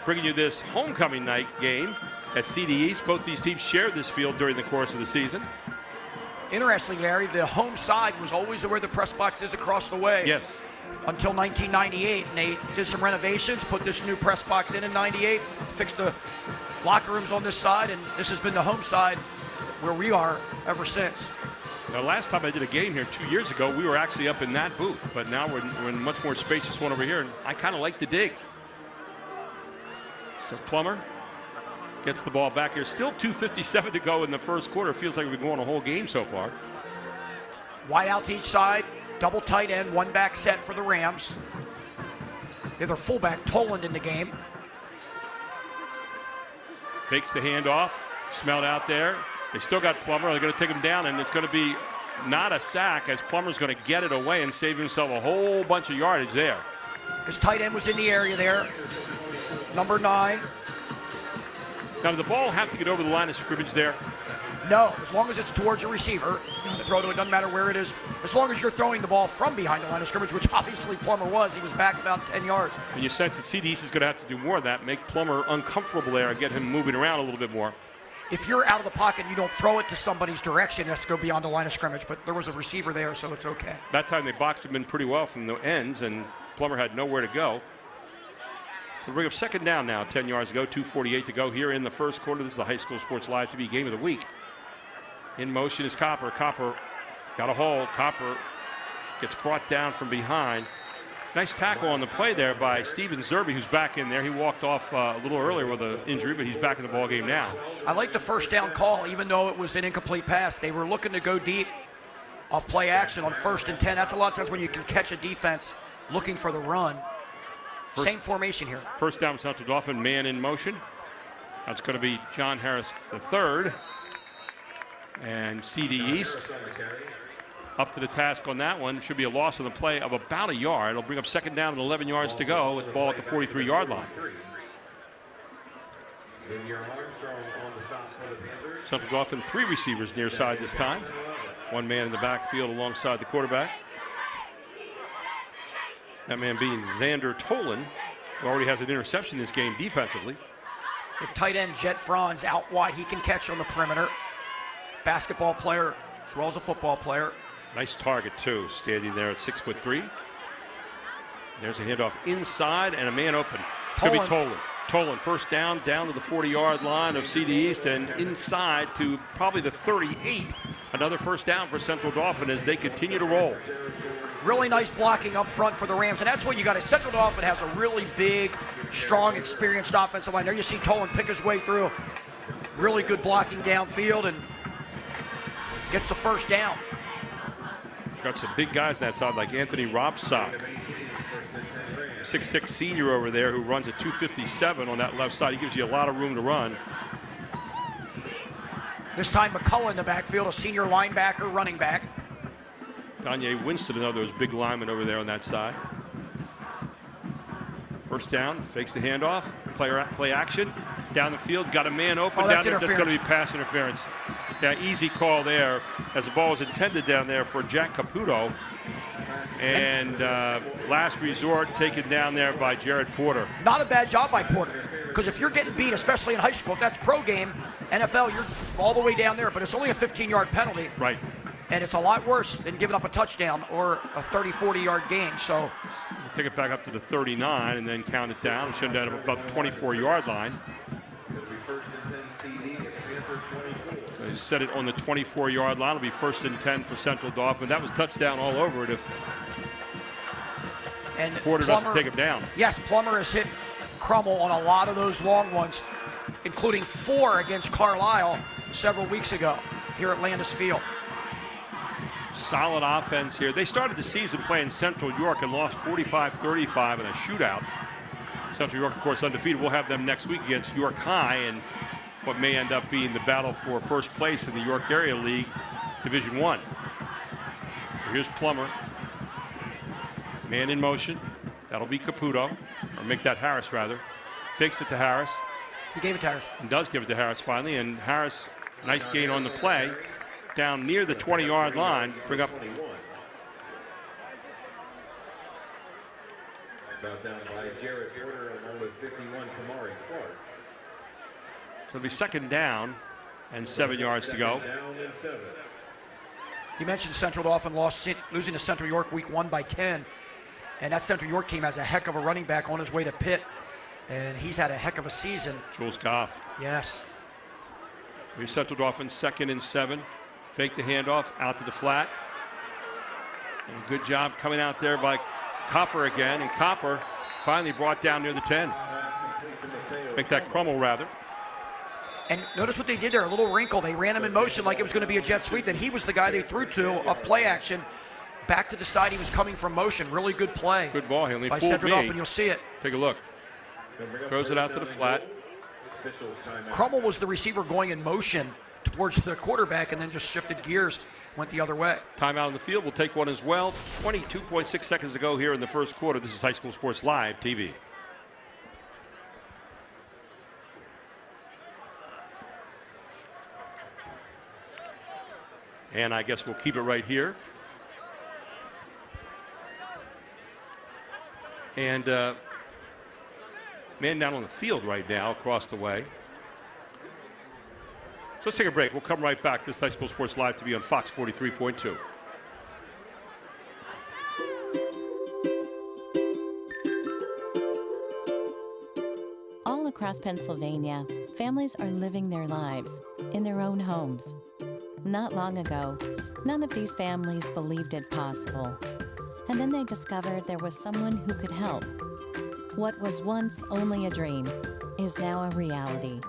bringing you this homecoming night game at CD East. Both these teams shared this field during the course of the season. Interestingly, Larry, the home side was always where the press box is across the way. Yes. Until 1998, and they did some renovations, put this new press box in 98, fixed the locker rooms on this side, and this has been the home side where we are ever since. Now, last time I did a game here 2 years ago, we were actually up in that booth, but now we're in a much more spacious one over here, and I kind of like the digs. So Plummer gets the ball back here. Still 2:57 to go in the first quarter. Feels like we've been going a whole game so far. Wide out to each side. Double tight end, 1 back set for the Rams. They have their fullback, Toland, in the game. Fakes the handoff. Smelled out there. They still got Plummer. They're going to take him down, and it's going to be not a sack as Plummer's going to get it away and save himself a whole bunch of yardage there. His tight end was in the area there. Number 9. Now, does the ball have to get over the line of scrimmage there? No, as long as it's towards a receiver. The throw to it doesn't matter where it is. As long as you're throwing the ball from behind the line of scrimmage, which obviously Plummer was. He was back about 10 yards. And you sense that CD East is going to have to do more of that, make Plummer uncomfortable there and get him moving around a little bit more. If you're out of the pocket and you don't throw it to somebody's direction, that's to go beyond the line of scrimmage. But there was a receiver there, so it's okay. That time they boxed him in pretty well from the ends, and Plummer had nowhere to go. So we'll bring up second down now, 10 yards to go, 2:48 to go here in the first quarter. This is the High School Sports Live TV Game of the Week. In motion is Copper. Copper got a hole. Copper gets brought down from behind. Nice tackle on the play there by Steven Zerby, who's back in there. He walked off a little earlier with an injury, but he's back in the ball game now. I like the first down call, even though it was an incomplete pass. They were looking to go deep off play action on 1st and 10. That's a lot of times when you can catch a defense looking for the run. Same formation here. First down, Central Dauphin, man in motion. That's going to be John Harris III. And CD East up to the task on that one. Should be a loss on the play of about a yard. It'll bring up second down and 11 yards to go with the ball at the 43-yard line. Central Dauphin, 3 receivers near side this time. 1 man in the backfield alongside the quarterback. That man being Xander Tolan, who already has an interception in this game defensively. If tight end Jet Franz out wide, he can catch on the perimeter. Basketball player as well as a football player. Nice target, too, standing there at 6'3". There's a handoff inside and a man open. It's going to be Tolan. Tolan, first down to the 40-yard line of CD East and inside to probably the 38. Another first down for Central Dauphin as they continue to roll. Really nice blocking up front for the Rams, and that's what you got. Central Dauphin has a really big, strong, experienced offensive line. There you see Tolan pick his way through. Really good blocking downfield and gets the first down. Got some big guys on that side like Anthony Robsock. 6'6" senior over there who runs a 257 on that left side. He gives you a lot of room to run. This time McCullough in the backfield, a senior linebacker, running back. Danye Winston, another of those big linemen over there on that side. First down, fakes the handoff, play action, down the field, got a man open down there. That's going to be pass interference. Yeah, easy call there as the ball was intended down there for Jack Caputo. And last resort taken down there by Jared Porter. Not a bad job by Porter, because if you're getting beat, especially in high school, if that's pro game, NFL, you're all the way down there, but it's only a 15-yard penalty. Right. And it's a lot worse than giving up a touchdown or a 30, 40-yard gain. So we'll take it back up to the 39 and then count it down. It should end up about the 24-yard line. So he set it on the 24-yard line. It'll be 1st and 10 for Central Dauphin. That was touchdown all over it if Porter doesn't take him down. Yes, Plummer has hit Crummell on a lot of those long ones, including 4 against Carlisle several weeks ago here at Landis Field. Solid offense here. They started the season playing Central York and lost 45-35 in a shootout. Central York, of course, undefeated. We'll have them next week against York High and what may end up being the battle for first place in the York Area League Division I. So here's Plummer. Man in motion. That'll be Caputo, or make that Harris, rather. Fakes it to Harris. He gave it to Harris. And does give it to Harris finally. And Harris, nice gain on the play. Down near the 20-yard line. Bring up. Brought down by Jared Porter and number 51, Kamari Clark. So it'll be second down and 7 yards to go. You mentioned Central Dauphin losing to Central York week 1 by 10. And that Central York team has a heck of a running back on his way to Pitt. And he's had a heck of a season. Jules Goff. Yes. Here's Central Dauphin, 2nd and 7. Fake the handoff out to the flat. And good job coming out there by Copper again. And Copper finally brought down near the 10. Make that Crummell, rather. And notice what they did there, a little wrinkle. They ran him in motion like it was going to be a jet sweep. Then he was the guy they threw to off play action. Back to the side, he was coming from motion. Really good play. Good ball handling. By Central Dauphin, you'll see it. Take a look. Throws it out to the flat. Crummell was the receiver going in motion towards the quarterback and then just shifted gears, went the other way. Timeout on the field. We'll take one as well. 22.6 seconds to go here in the first quarter. This is High School Sports Live TV. And I guess we'll keep it right here. And man down on the field right now across the way. So let's take a break. We'll come right back. This is High School Sports Live TV on Fox 43.2. All across Pennsylvania, families are living their lives in their own homes. Not long ago, none of these families believed it possible. And then they discovered there was someone who could help. What was once only a dream is now a reality.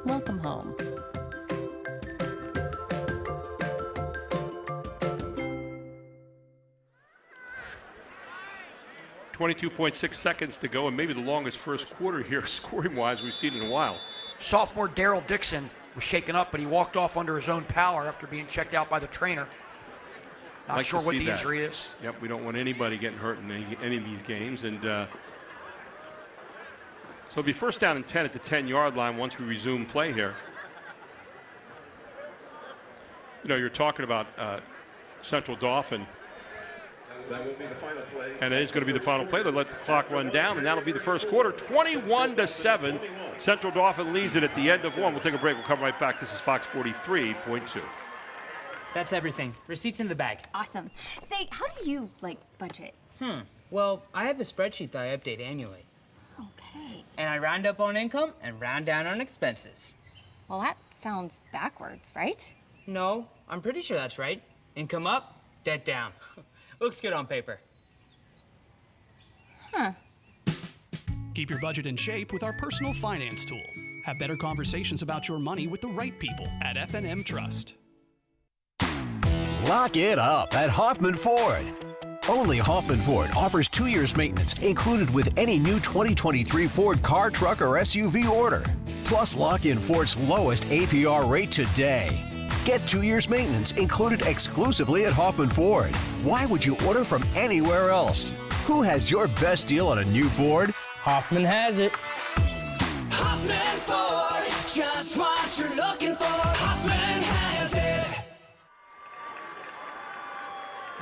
Welcome home. 22.6 seconds to go, and maybe the longest first quarter here, scoring-wise, we've seen in a while. Sophomore Daryl Dixon was shaken up, but he walked off under his own power after being checked out by the trainer. Not sure what the injury is. Yep, we don't want anybody getting hurt in any of these games. And so it'll be first down and 10 at the 10-yard line once we resume play here. You know, you're talking about Central Dauphin. That will be the final play. And it is going to be the final play. They'll let the clock run down, and that'll be the first quarter. 21-7. Central Dauphin leads it at the end of one. We'll take a break. We'll come right back. This is Fox 43.2. That's everything. Receipts in the bag. Awesome. Say, how do you, budget? Well, I have a spreadsheet that I update annually. Okay. And I round up on income and round down on expenses. Well, that sounds backwards, right? No, I'm pretty sure that's right. Income up, debt down. Looks good on paper. Huh. Keep your budget in shape with our personal finance tool. Have better conversations about your money with the right people at F&M Trust. Lock it up at Hoffman Ford. Only Hoffman Ford offers 2 years maintenance included with any new 2023 Ford car, truck, or SUV order. Plus, lock in Ford's lowest APR rate today. Get 2 years maintenance included exclusively at Hoffman Ford. Why would you order from anywhere else? Who has your best deal on a new Ford? Hoffman has it. Hoffman Ford, just what you're looking for. Hoffman has it.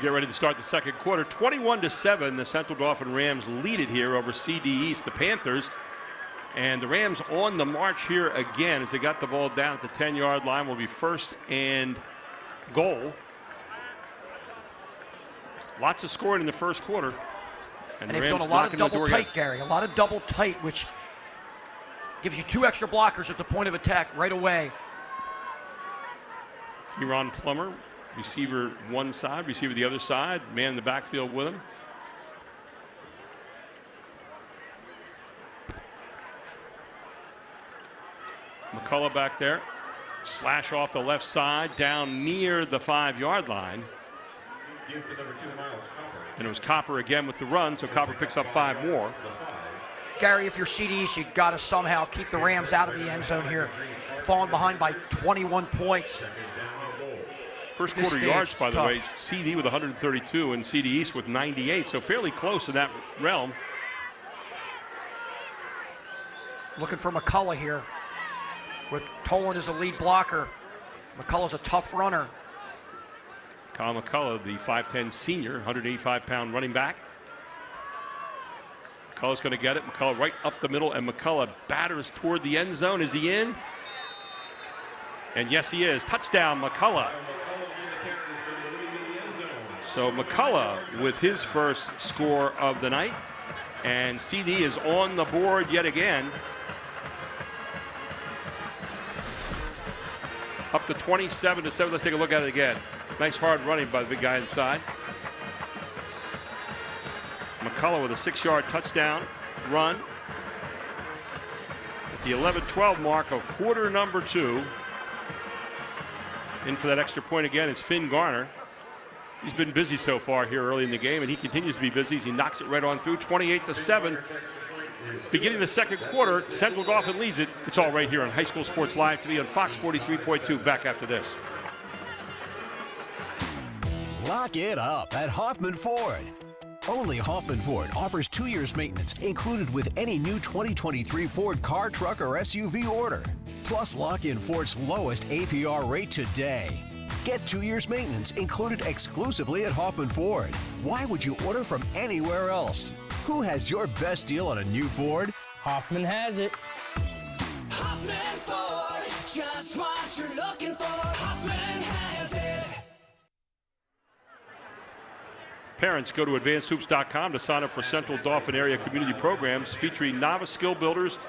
Get ready to start the second quarter. 21-7, the Central Dauphin Rams lead it here over CD East, the Panthers. And the Rams on the march here again as they got the ball down at the 10-yard line. Will be first and goal. Lots of scoring in the first quarter. And they've done a lot of double tight, Gary. A lot of double tight, which gives you 2 extra blockers at the point of attack right away. Kieran Plummer, receiver one side, receiver the other side, man in the backfield with him. McCullough back there. Slash off the left side down near the 5-yard line. And it was Copper again with the run, so Copper picks up 5 more. Gary, if you're CDs, you've got to somehow keep the Rams out of the end zone here. Falling behind by 21 points. First quarter yards, by the way, CD with 132 and CD East with 98, so fairly close in that realm. Looking for McCullough here with Tolan as a lead blocker. McCullough's a tough runner. Kyle McCullough, the 5'10 senior, 185-pound running back. McCullough's going to get it. McCullough right up the middle, and McCullough batters toward the end zone. Is he in? And yes, he is. Touchdown, McCullough. So McCullough with his first score of the night. And CD is on the board yet again. Up to 27-7. Let's take a look at it again. Nice hard running by the big guy inside. McCullough with a 6-yard touchdown run. At the 11-12 mark of quarter number 2. In for that extra point again is Finn Garner. He's been busy so far here early in the game, and he continues to be busy as he knocks it right on through. 28-7. Beginning the second quarter, Central Dauphin leads it. It's all right here on High School Sports Live TV on Fox 43.2. Back after this. Lock it up at Hoffman Ford. Only Hoffman Ford offers 2 years maintenance included with any new 2023 Ford car, truck, or SUV order. Plus, lock in Ford's lowest APR rate today. Get 2 years maintenance included exclusively at Hoffman Ford. Why would you order from anywhere else? Who has your best deal on a new Ford? Hoffman has it. Hoffman Ford, just what you're looking for. Hoffman has it. Parents, go to advancedhoops.com to sign up for Central Dauphin area community programs featuring novice skill builders,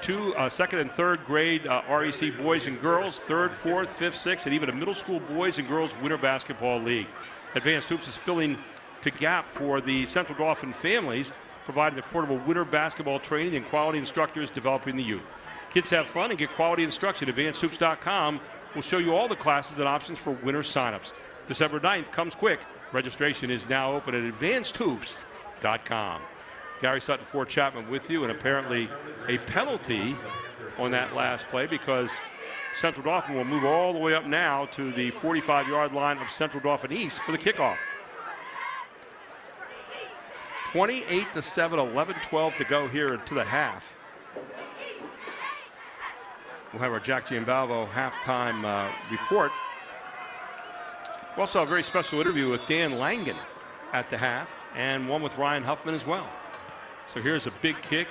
2nd and 3rd grade REC boys and girls, 3rd, 4th, 5th, 6th, and even a middle school boys and girls winter basketball league. Advanced Hoops is filling the gap for the Central Dauphin families, providing affordable winter basketball training and quality instructors developing the youth. Kids have fun and get quality instruction. AdvancedHoops.com will show you all the classes and options for winter signups. December 9th comes quick. Registration is now open at AdvancedHoops.com. PostgameSports.com. Gary Sutton, Fort Chapman with you, and apparently a penalty on that last play because Central Dauphin will move all the way up now to the 45-yard line of Central Dauphin East for the kickoff. 28-7, 11-12 to go here into the half. We'll have our Jack Giambalvo halftime report. We also have a very special interview with Dan Langen at the half and one with Ryan Huffman as well. So here's a big kick.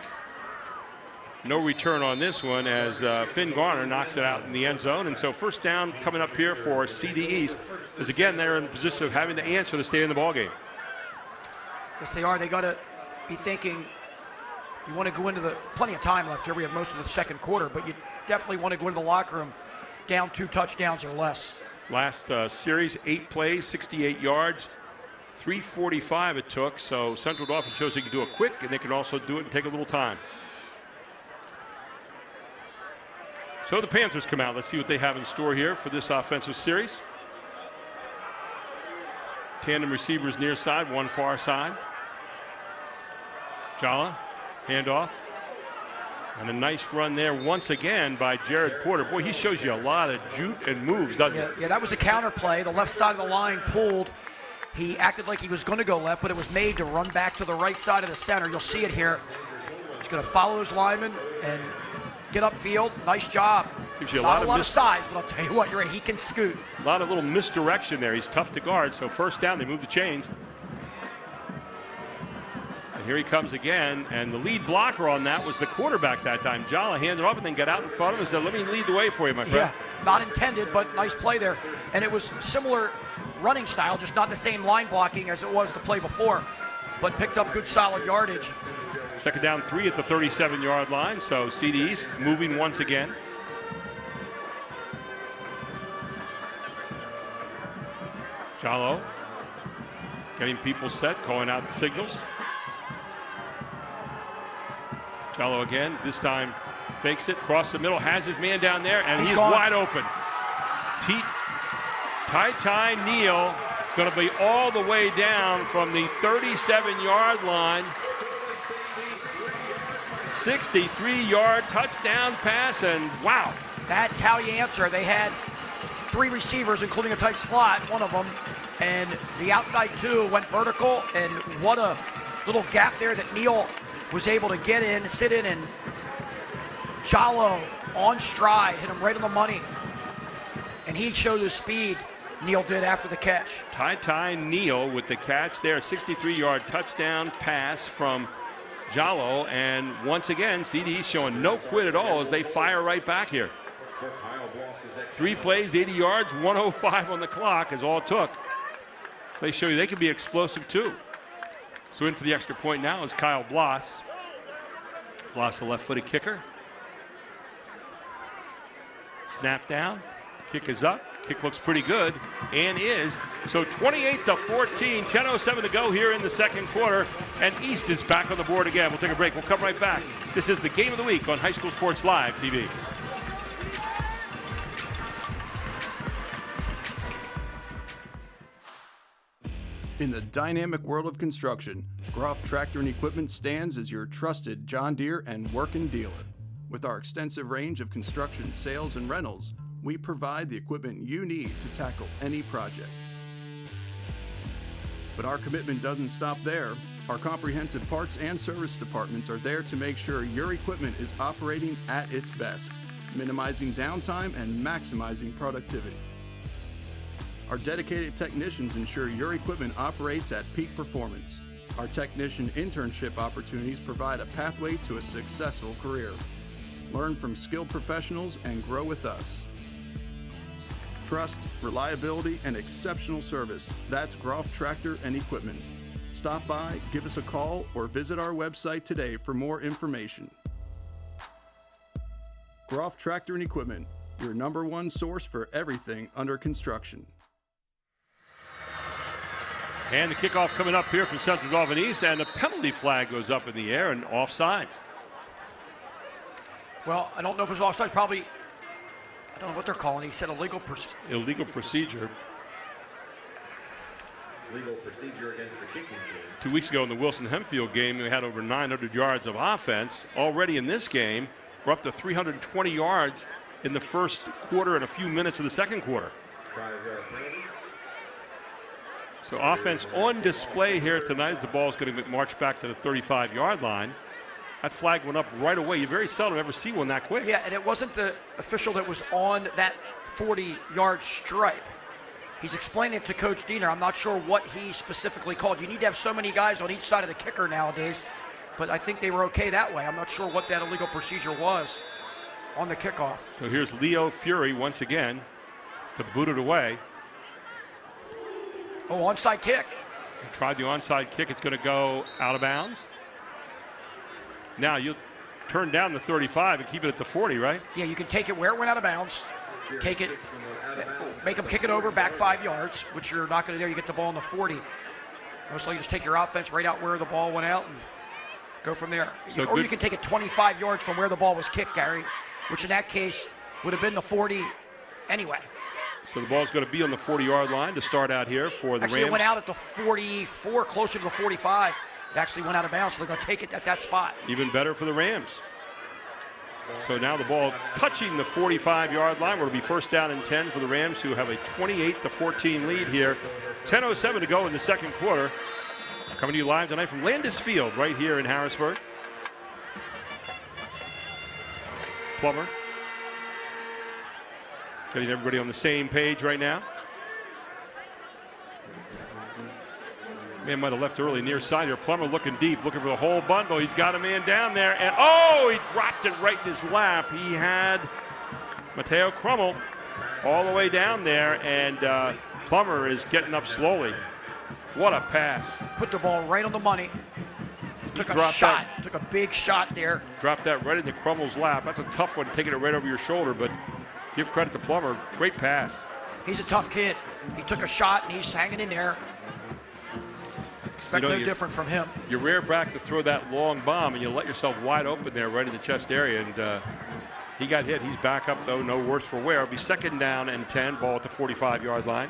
No return on this one as Finn Garner knocks it out in the end zone. And so first down coming up here for CD East is, again, they're in the position of having to answer to stay in the ballgame. Yes, they are. They got to be thinking you want to go into the plenty of time left here. We have most of the second quarter, but you definitely want to go into the locker room down 2 touchdowns or less. Last series, 8 plays, 68 yards, 3:45 it took. So Central Dauphin shows they can do it quick, and they can also do it and take a little time. So the Panthers come out. Let's see what they have in store here for this offensive series. Tandem receivers near side, one far side. Jala, handoff. And a nice run there once again by Jared Porter. Boy, he shows you a lot of juke and moves, doesn't he? Yeah, that was a counter play. The left side of the line pulled. He acted like he was going to go left, but it was made to run back to the right side of the center. You'll see it here. He's going to follow his lineman and get upfield. Nice job. Gives you Not a lot of size, but I'll tell you what, you're right. He can scoot. A lot of little misdirection there. He's tough to guard, so first down, they move the chains. And here he comes again, and the lead blocker on that was the quarterback that time. Jala handed off and then got out in front of him and said, let me lead the way for you, my friend. Yeah, not intended, but nice play there. And it was similar running style, just not the same line blocking as it was the play before, but picked up good solid yardage. Second down 3 at the 37-yard line, so CD East moving once again. Jalo getting people set, calling out the signals. Jalo again, this time fakes it, across the middle, has his man down there, and he's wide open. Ty Neal going to be all the way down from the 37-yard line. 63-yard touchdown pass, and wow. That's how you answer. They had 3 receivers, including a tight slot, one of them, and the outside 2 went vertical, and what a little gap there that Neal was able to get in, sit in, and Jalo on stride, hit him right on the money. And he showed his speed, Neal did, after the catch. Ty Neal with the catch there, 63-yard touchdown pass from Jalo, and once again, CD showing no quit at all as they fire right back here. 3 plays, 80 yards, 1:05 on the clock is all it took. They show you they can be explosive too. So in for the extra point now is Kyle Bloss. Bloss, the left-footed kicker. Snap down, kick is up. Kick looks pretty good, and is. So 28-14, 10:07 to go here in the second quarter, and East is back on the board again. We'll take a break. We'll come right back. This is the Game of the Week on High School Sports Live TV. In the dynamic world of construction, Groff Tractor and Equipment stands as your trusted John Deere and Workin' dealer. With our extensive range of construction sales and rentals, we provide the equipment you need to tackle any project. But our commitment doesn't stop there. Our comprehensive parts and service departments are there to make sure your equipment is operating at its best, minimizing downtime and maximizing productivity. Our dedicated technicians ensure your equipment operates at peak performance. Our technician internship opportunities provide a pathway to a successful career. Learn from skilled professionals and grow with us. Trust, reliability, and exceptional service. That's Groff Tractor and Equipment. Stop by, give us a call, or visit our website today for more information. Groff Tractor and Equipment, your #1 source for everything under construction. And the kickoff coming up here from Central Dauphin East, and a penalty flag goes up in the air and offsides. Well, I don't know if it's offside. Probably, I don't know what they're calling. He said illegal procedure. legal procedure against the kicking team. 2 weeks ago in the Wilson-Hempfield game, we had over 900 yards of offense. Already in this game, we're up to 320 yards in the first quarter and a few minutes of the second quarter. So offense on display here tonight as the ball is going to march back to the 35-yard line. That flag went up right away. You very seldom ever see one that quick. Yeah, and it wasn't the official that was on that 40-yard stripe. He's explaining it to Coach Diener. I'm not sure what he specifically called. You need to have so many guys on each side of the kicker nowadays, but I think they were okay that way. I'm not sure what that illegal procedure was on the kickoff. So here's Leo Fury once again to boot it away. Oh, onside kick. He tried the onside kick. It's going to go out of bounds. Now you turn down the 35 and keep it at the 40, right? Yeah, you can take it where it went out of bounds. Take it, make them kick it over back 5 yards, which you're not going to do. You get the ball on the 40. Most likely just take your offense right out where the ball went out and go from there. So or you can take it 25 yards from where the ball was kicked, Gary, which in that case would have been the 40 anyway. So the ball's going to be on the 40-yard line to start out here for the Actually, Rams. It went out at the 44, closer to the 45. It actually went out of bounds, so they're going to take it at that spot. Even better for the Rams. So now the ball touching the 45-yard line. It'll be first down and 10 for the Rams, who have a 28-14 lead here. 10:07 to go in the second quarter. Coming to you live tonight from Landis Field right here in Harrisburg. Plummer. Getting everybody on the same page right now. Man might have left early near side here. Plummer looking deep, looking for the whole bundle. He's got a man down there, and oh, he dropped it right in his lap. He had Mateo Crummel all the way down there, and Plummer is getting up slowly. What a pass. Put the ball right on the money. Took a shot, took a big shot there. Dropped that right into Crummel's lap. That's a tough one, taking it right over your shoulder, but give credit to Plummer. Great pass. He's a tough kid. He took a shot, and he's hanging in there. Expect no different from him. You rear back to throw that long bomb, and you let yourself wide open there right in the chest area, and he got hit. He's back up, though, no worse for wear. It'll be second down and 10, ball at the 45-yard line.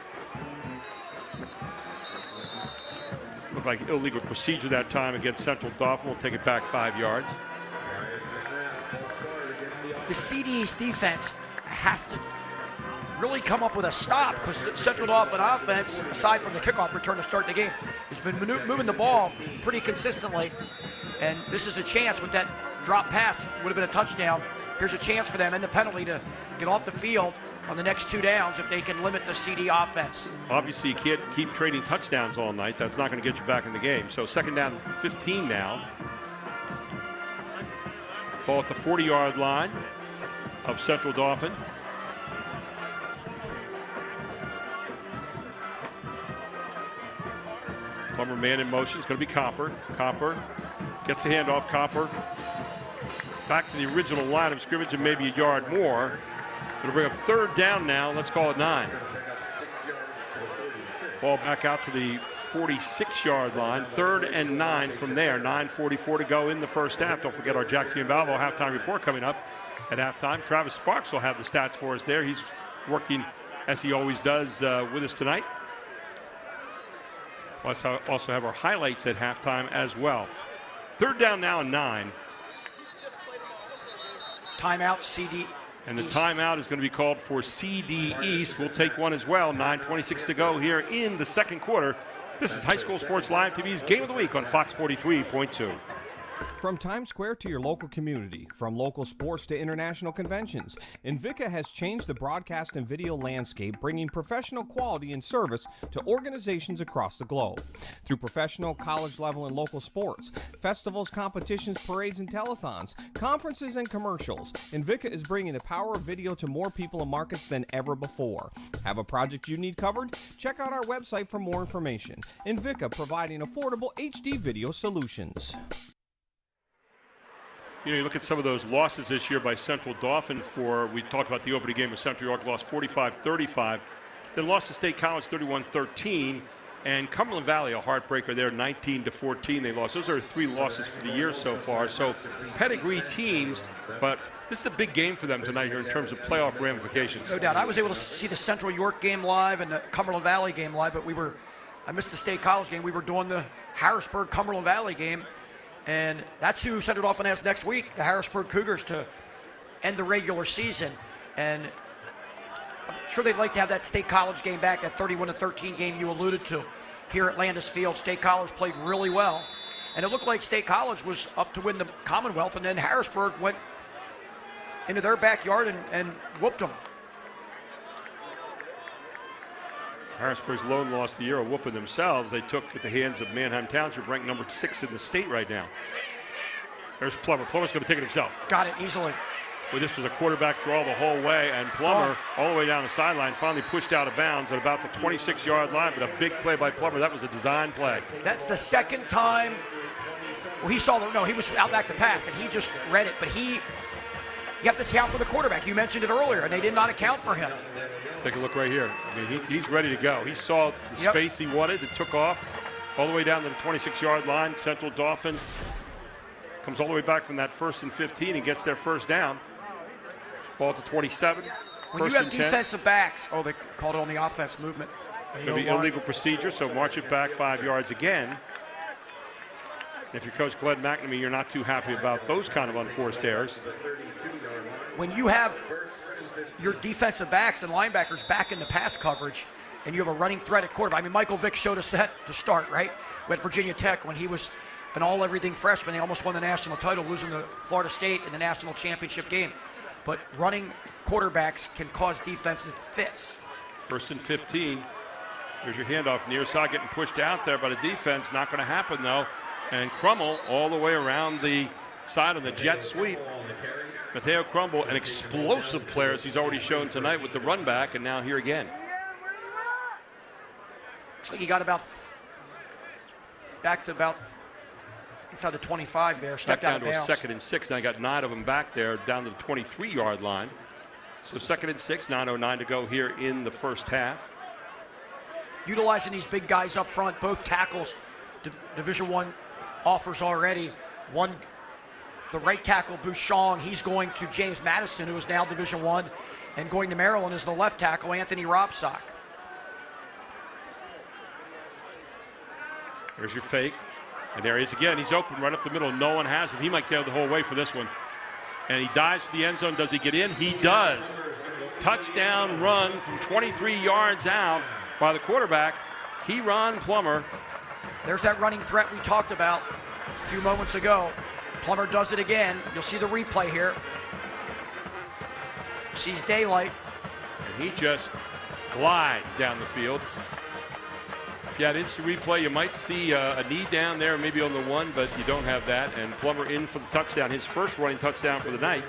Looked like illegal procedure that time against Central Dauphin. We'll take it back 5 yards. The CD's defense has to really come up with a stop, because the Central Dauphin offense, aside from the kickoff return to start the game, has been moving the ball pretty consistently. And this is a chance with that drop pass, would have been a touchdown. Here's a chance for them in the penalty to get off the field on the next 2 downs if they can limit the CD offense. Obviously, you can't keep trading touchdowns all night. That's not going to get you back in the game. So second down, 15 now. Ball at the 40-yard line of Central Dauphin. Plummer man in motion. It's going to be Copper. Copper gets the handoff. Copper back to the original line of scrimmage and maybe a yard more. It'll bring up third down now. Let's call it 9. Ball back out to the 46-yard line. 3rd and 9 from there. 9:44 to go in the first half. Don't forget our Jack Giambalvo halftime report coming up at halftime. Travis Sparks will have the stats for us there. He's working, as he always does, with us tonight. Let's also have our highlights at halftime as well. 3rd down now and 9. Timeout, CD. And the timeout is going to be called for CD East. We'll take one as well. 9:26 to go here in the second quarter. This is High School Sports Live TV's Game of the Week on Fox 43.2. From Times Square to your local community, from local sports to international conventions, Invika has changed the broadcast and video landscape, bringing professional quality and service to organizations across the globe. Through professional, college level, and local sports, festivals, competitions, parades, and telethons, conferences, and commercials, Invika is bringing the power of video to more people and markets than ever before. Have a project you need covered? Check out our website for more information. Invika, providing affordable HD video solutions. You know, you look at some of those losses this year by Central Dauphin we talked about the opening game with Central York, lost 45-35. Then lost to State College 31-13. And Cumberland Valley, a heartbreaker there, 19-14 they lost. Those are 3 losses for the year so far. So pedigree teams, but this is a big game for them tonight here in terms of playoff ramifications. No doubt. I was able to see the Central York game live and the Cumberland Valley game live, but we were I missed the State College game. We were doing the Harrisburg-Cumberland Valley game, and that's who Central Dauphin has next week, the Harrisburg Cougars, to end the regular season. And I'm sure they'd like to have that State College game back, that 31-13 game you alluded to here at Landis Field. State College played really well, and it looked like State College was up to win the Commonwealth, and then Harrisburg went into their backyard and whooped them. Harrisburg's lone loss of the year, whooping themselves. They took at the hands of Manheim Township, ranked number 6 in the state right now. There's Plummer. Plummer's going to take it himself. Got it easily. Well, this was a quarterback draw the whole way, and Plummer, all the way down the sideline, finally pushed out of bounds at about the 26-yard line, but a big play by Plummer. That was a design play. That's the second time. Well, he saw he was out back to pass, and he just read it, but you have to account for the quarterback. You mentioned it earlier, and they did not account for him. Take a look right here. I mean, he's ready to go. He saw the space he wanted. It took off all the way down to the 26-yard line. Central Dauphin comes all the way back from that 1st and 15 and gets their first down. Ball to 27. When you have defensive backs, they called it on the offense movement. It'll be illegal procedure, so march it back 5 yards again. And if you're Coach Glenn McNamee, you're not too happy about those kind of unforced errors. When you have your defensive backs and linebackers back in the pass coverage, and you have a running threat at quarterback. I mean, Michael Vick showed us that to start, right? With Virginia Tech when he was an all-everything freshman. They almost won the national title, losing to Florida State in the national championship game. But running quarterbacks can cause defenses fits. 1st and 15. Here's your handoff. Near side getting pushed out there by the defense. Not going to happen, though. And Crummel all the way around the side on the jet sweep. Mateo Crumble, an explosive player, as he's already shown tonight with the run back, and now here again. Looks like he got back to about inside the 25 there. Stepped down out to of bounds. a 2nd and 6. Now I got 9 of them back there, down to the 23-yard line. So 2nd and 6, 9:09 to go here in the first half. Utilizing these big guys up front, both tackles, Division I offers already. The right tackle, Bouchon, he's going to James Madison, who is now Division I, and going to Maryland is the left tackle, Anthony Robsock. There's your fake. And there he is again. He's open right up the middle. No one has him. He might go the whole way for this one. And he dives for the end zone. Does he get in? He does. Touchdown run from 23 yards out by the quarterback, Kieron Plummer. There's that running threat we talked about a few moments ago. Plummer does it again. You'll see the replay here. Sees daylight. And he just glides down the field. If you had instant replay, you might see a knee down there, maybe on the 1, but you don't have that. And Plummer in for the touchdown, his first running touchdown for the night.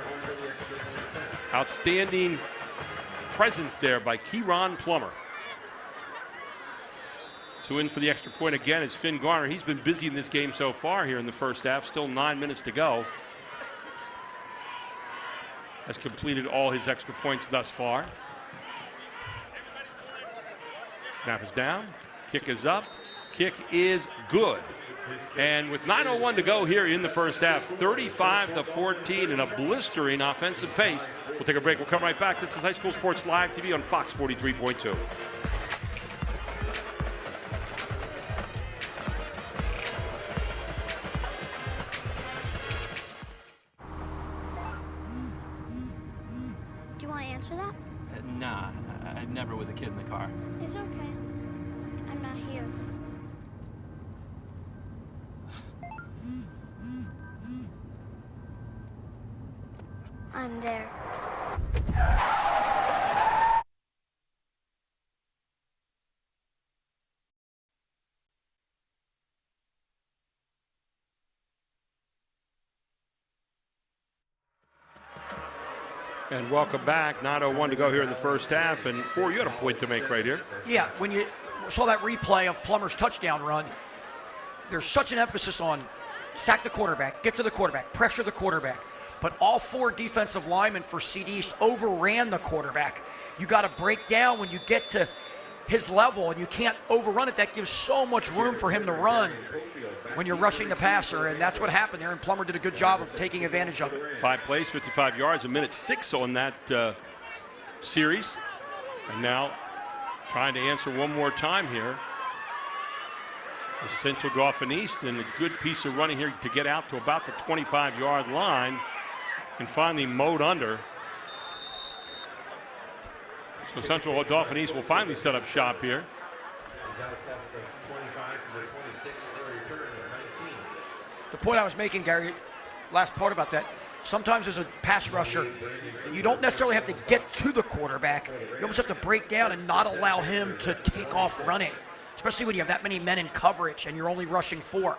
Outstanding presence there by Kieron Plummer. So in for the extra point again is Finn Garner. He's been busy in this game so far here in the first half. Still 9 minutes to go. Has completed all his extra points thus far. Snap is down. Kick is up. Kick is good. And with 9:01 to go here in the first half, 35-14 in a blistering offensive pace. We'll take a break. We'll come right back. This is High School Sports Live TV on Fox 43.2. Do you want to answer that? Nah, I'd never with a kid in the car. It's okay. I'm not here. I'm there. And welcome back. 9:01 to go here in the first half. And Four, you had a point to make right here. Yeah, when you saw that replay of Plummer's touchdown run, there's such an emphasis on sack the quarterback, get to the quarterback, pressure the quarterback. But all 4 defensive linemen for CD East overran the quarterback. You got to break down when you get to his level, and you can't overrun it. That gives so much room for him to run when you're rushing the passer, and that's what happened there, and Plummer did a good job of taking advantage of it. 5 plays, 55 yards, a minute 6 on that series. And now trying to answer one more time here The Central Dauphin East, and a good piece of running here to get out to about the 25-yard line and finally mowed under. So Central Dauphin East will finally set up shop here. The point I was making, Gary, last part about that, sometimes as a pass rusher, you don't necessarily have to get to the quarterback. You almost have to break down and not allow him to take off running, especially when you have that many men in coverage and you're only rushing 4.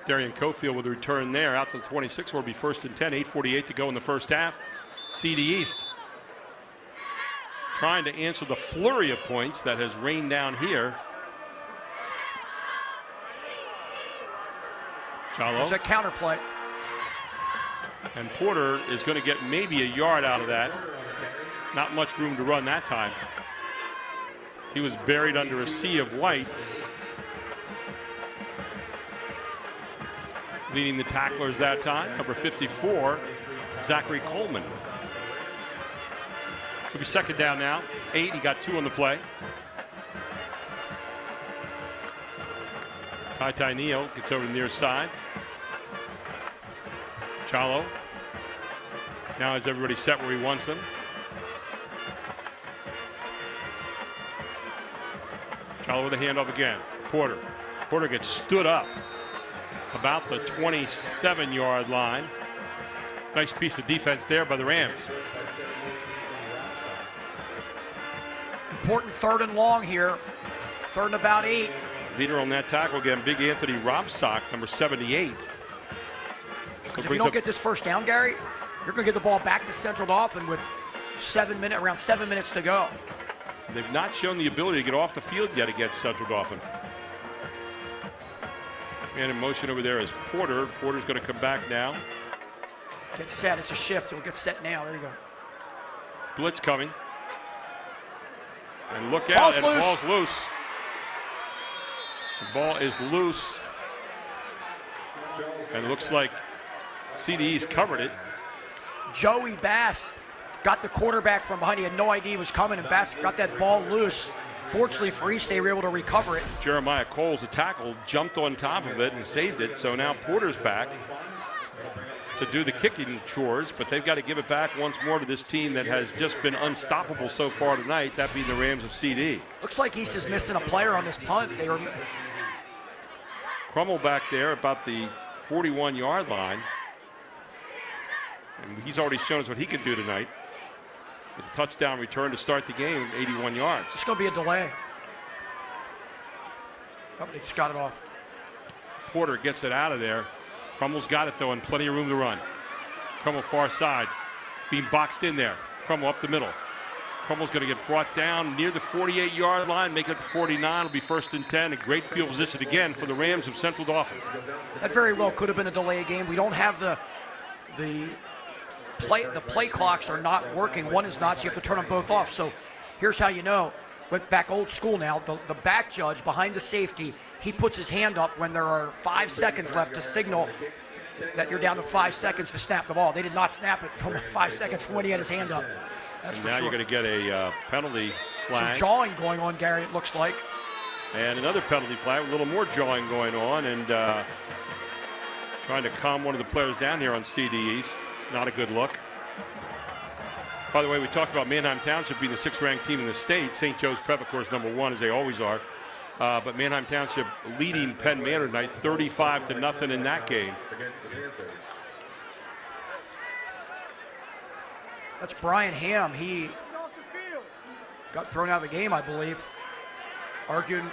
Darian Cofield with a return there out to the 26, will be 1st and 10, 8:48 to go in the first half. CD East trying to answer the flurry of points that has rained down here. Chalo. There's a counterplay. And Porter is going to get maybe a yard out of that. Not much room to run that time. He was buried under a sea of white. Leading the tacklers that time, number 54, Zachary Coleman. It'll be 2nd down now. 8, he got 2 on the play. Tai Neal gets over to the near side. Chalo. Now has everybody set where he wants them. Chalo with a handoff again. Porter. Porter gets stood up about the 27-yard line. Nice piece of defense there by the Rams. Important 3rd and long here. 3rd and about 8. Leader on that tackle again, Big Anthony Robsock, number 78. If you don't get this first down, Gary, you're going to get the ball back to Central Dauphin with around 7 minutes to go. They've not shown the ability to get off the field yet against Central Dauphin. Man in motion over there is Porter. Porter's going to come back now. Get set. It's a shift. It'll get set now. There you go. Blitz coming. And look out. And the ball's loose. The ball is loose. And it looks like CDE's covered it. Joey Bass got the quarterback from behind. He had no idea he was coming, and Bass got that ball loose. Fortunately for East, they were able to recover it. Jeremiah Coles, the tackle, jumped on top of it and saved it. So now Porter's back to do the kicking chores, but they've got to give it back once more to this team that has just been unstoppable so far tonight, that being the Rams of CD. Looks like East is missing a player on this punt. Crummell back there about the 41-yard line. And he's already shown us what he can do tonight. With a touchdown return to start the game, 81 yards. It's going to be a delay. Oh, they just got it off. Porter gets it out of there. Crummell's got it, though, and plenty of room to run. Crummell far side, being boxed in there. Crummell up the middle. Crummell's going to get brought down near the 48-yard line, make it to 49. It'll be 1st and 10. A great field position again for the Rams of Central Dauphin. That very well could have been a delay game. We don't have the play clocks are not working. One is not, so you have to turn them both off. So here's how you know. Went back old school now. The back judge behind the safety, he puts his hand up when there are 5 seconds left to signal that you're down to 5 seconds to snap the ball. They did not snap it from 5 seconds from when he had his hand up. That's and now you're going to get a penalty flag. Some jawing going on, Gary, it looks like. And another penalty flag, a little more jawing going on, and trying to calm one of the players down here on CD East. Not a good look. By the way, we talked about Manheim Township being the 6th-ranked team in the state. St. Joe's Prep, of course, #1, as they always are. But Manheim Township leading Penn Manor tonight, 35-0 in that game. That's Brian Ham. He got thrown out of the game, I believe. Arguing,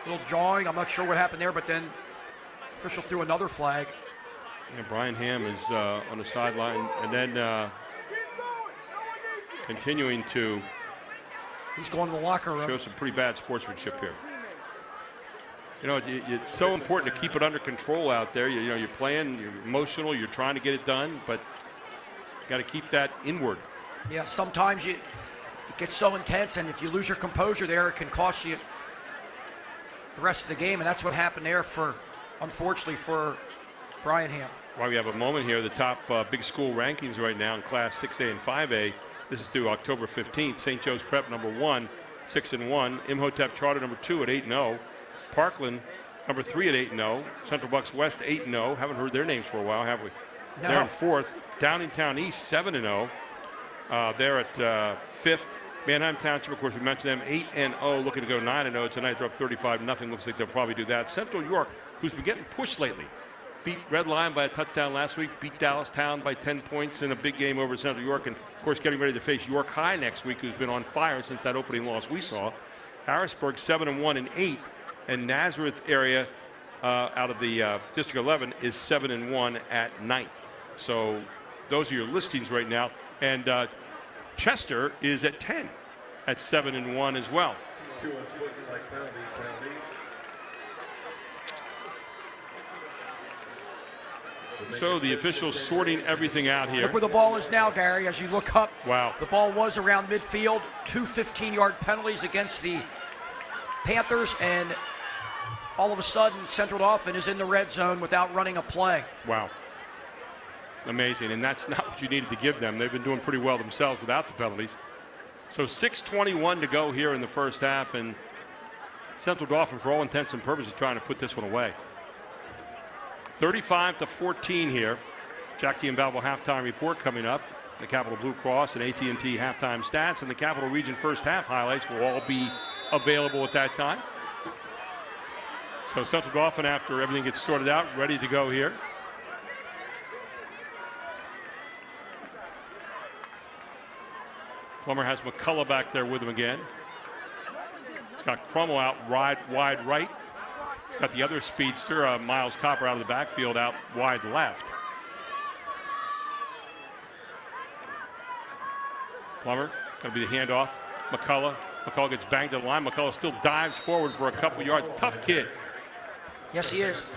a little jawing. I'm not sure what happened there, but then official threw another flag. Yeah, Brian Ham is on the sideline, and then continuing to. He's going to the locker room. Show some pretty bad sportsmanship here. You know, it's so important to keep it under control out there. You know, you're playing, you're emotional, you're trying to get it done, but got to keep that inward. Yeah, sometimes it gets so intense, and if you lose your composure there, it can cost you the rest of the game, and that's what happened there unfortunately, for Brian Ham. While we have a moment here, the top big school rankings right now in Class 6A and 5A. This is through October 15th. St. Joe's Prep #1, 6-1. Imhotep Charter #2 at 8-0. Parkland number 3 at 8-0. Central Bucks West 8-0. Haven't heard their names for a while, have we? No. They're in 4th. Downingtown East 7-0. They're at 5th. Manheim Township, of course, we mentioned them 8-0, looking to go 9-0 tonight. They're up 35-0. Looks like they'll probably do that. Central York, who's been getting pushed lately, beat Red Lion by a touchdown last week. Beat Dallas Town by 10 points in a big game over Central York, and of course, getting ready to face York High next week, who's been on fire since that opening loss we saw. Harrisburg 7-1 in 8th, and Nazareth area out of the District 11 is 7-1 at 9th. So those are your listings right now, and Chester is at 10 at 7-1 as well. So the officials sorting everything out here. Look where the ball is now, Gary, as you look up. Wow. The ball was around midfield. 2 15-yard penalties against the Panthers, and all of a sudden, Central Dauphin is in the red zone without running a play. Wow. Amazing, and that's not what you needed to give them. They've been doing pretty well themselves without the penalties. So 6:21 to go here in the first half, and Central Dauphin, for all intents and purposes, trying to put this one away. 35-14 here. Jack T. and Valvo halftime report coming up. The Capital Blue Cross and AT&T halftime stats, and the Capital Region first half highlights will all be available at that time. So Central Dauphin, after everything gets sorted out, ready to go here. Plummer has McCullough back there with him again. He's got Crummell out wide right. He's got the other speedster, Miles Copper, out of the backfield, out wide left. Plummer, going to be the handoff. McCullough gets banged at the line. McCullough still dives forward for a couple yards. Tough kid. Yes, he is.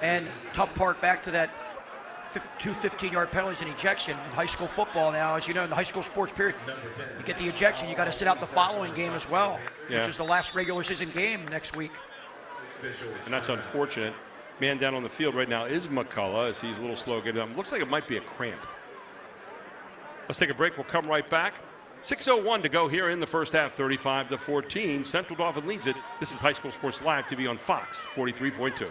And tough part back to that 2 15-yard penalties and ejection in high school football now. As you know, in the high school sports period, you get the ejection, you got to sit out the following game as well, which is the last regular season game next week. And that's unfortunate. Man down on the field right now is McCullough, as he's a little slow getting up. Looks like it might be a cramp. Let's take a break. We'll come right back. 6:01 to go here in the first half, 35-14. Central Dauphin leads it. This is High School Sports Live TV on Fox 43.2.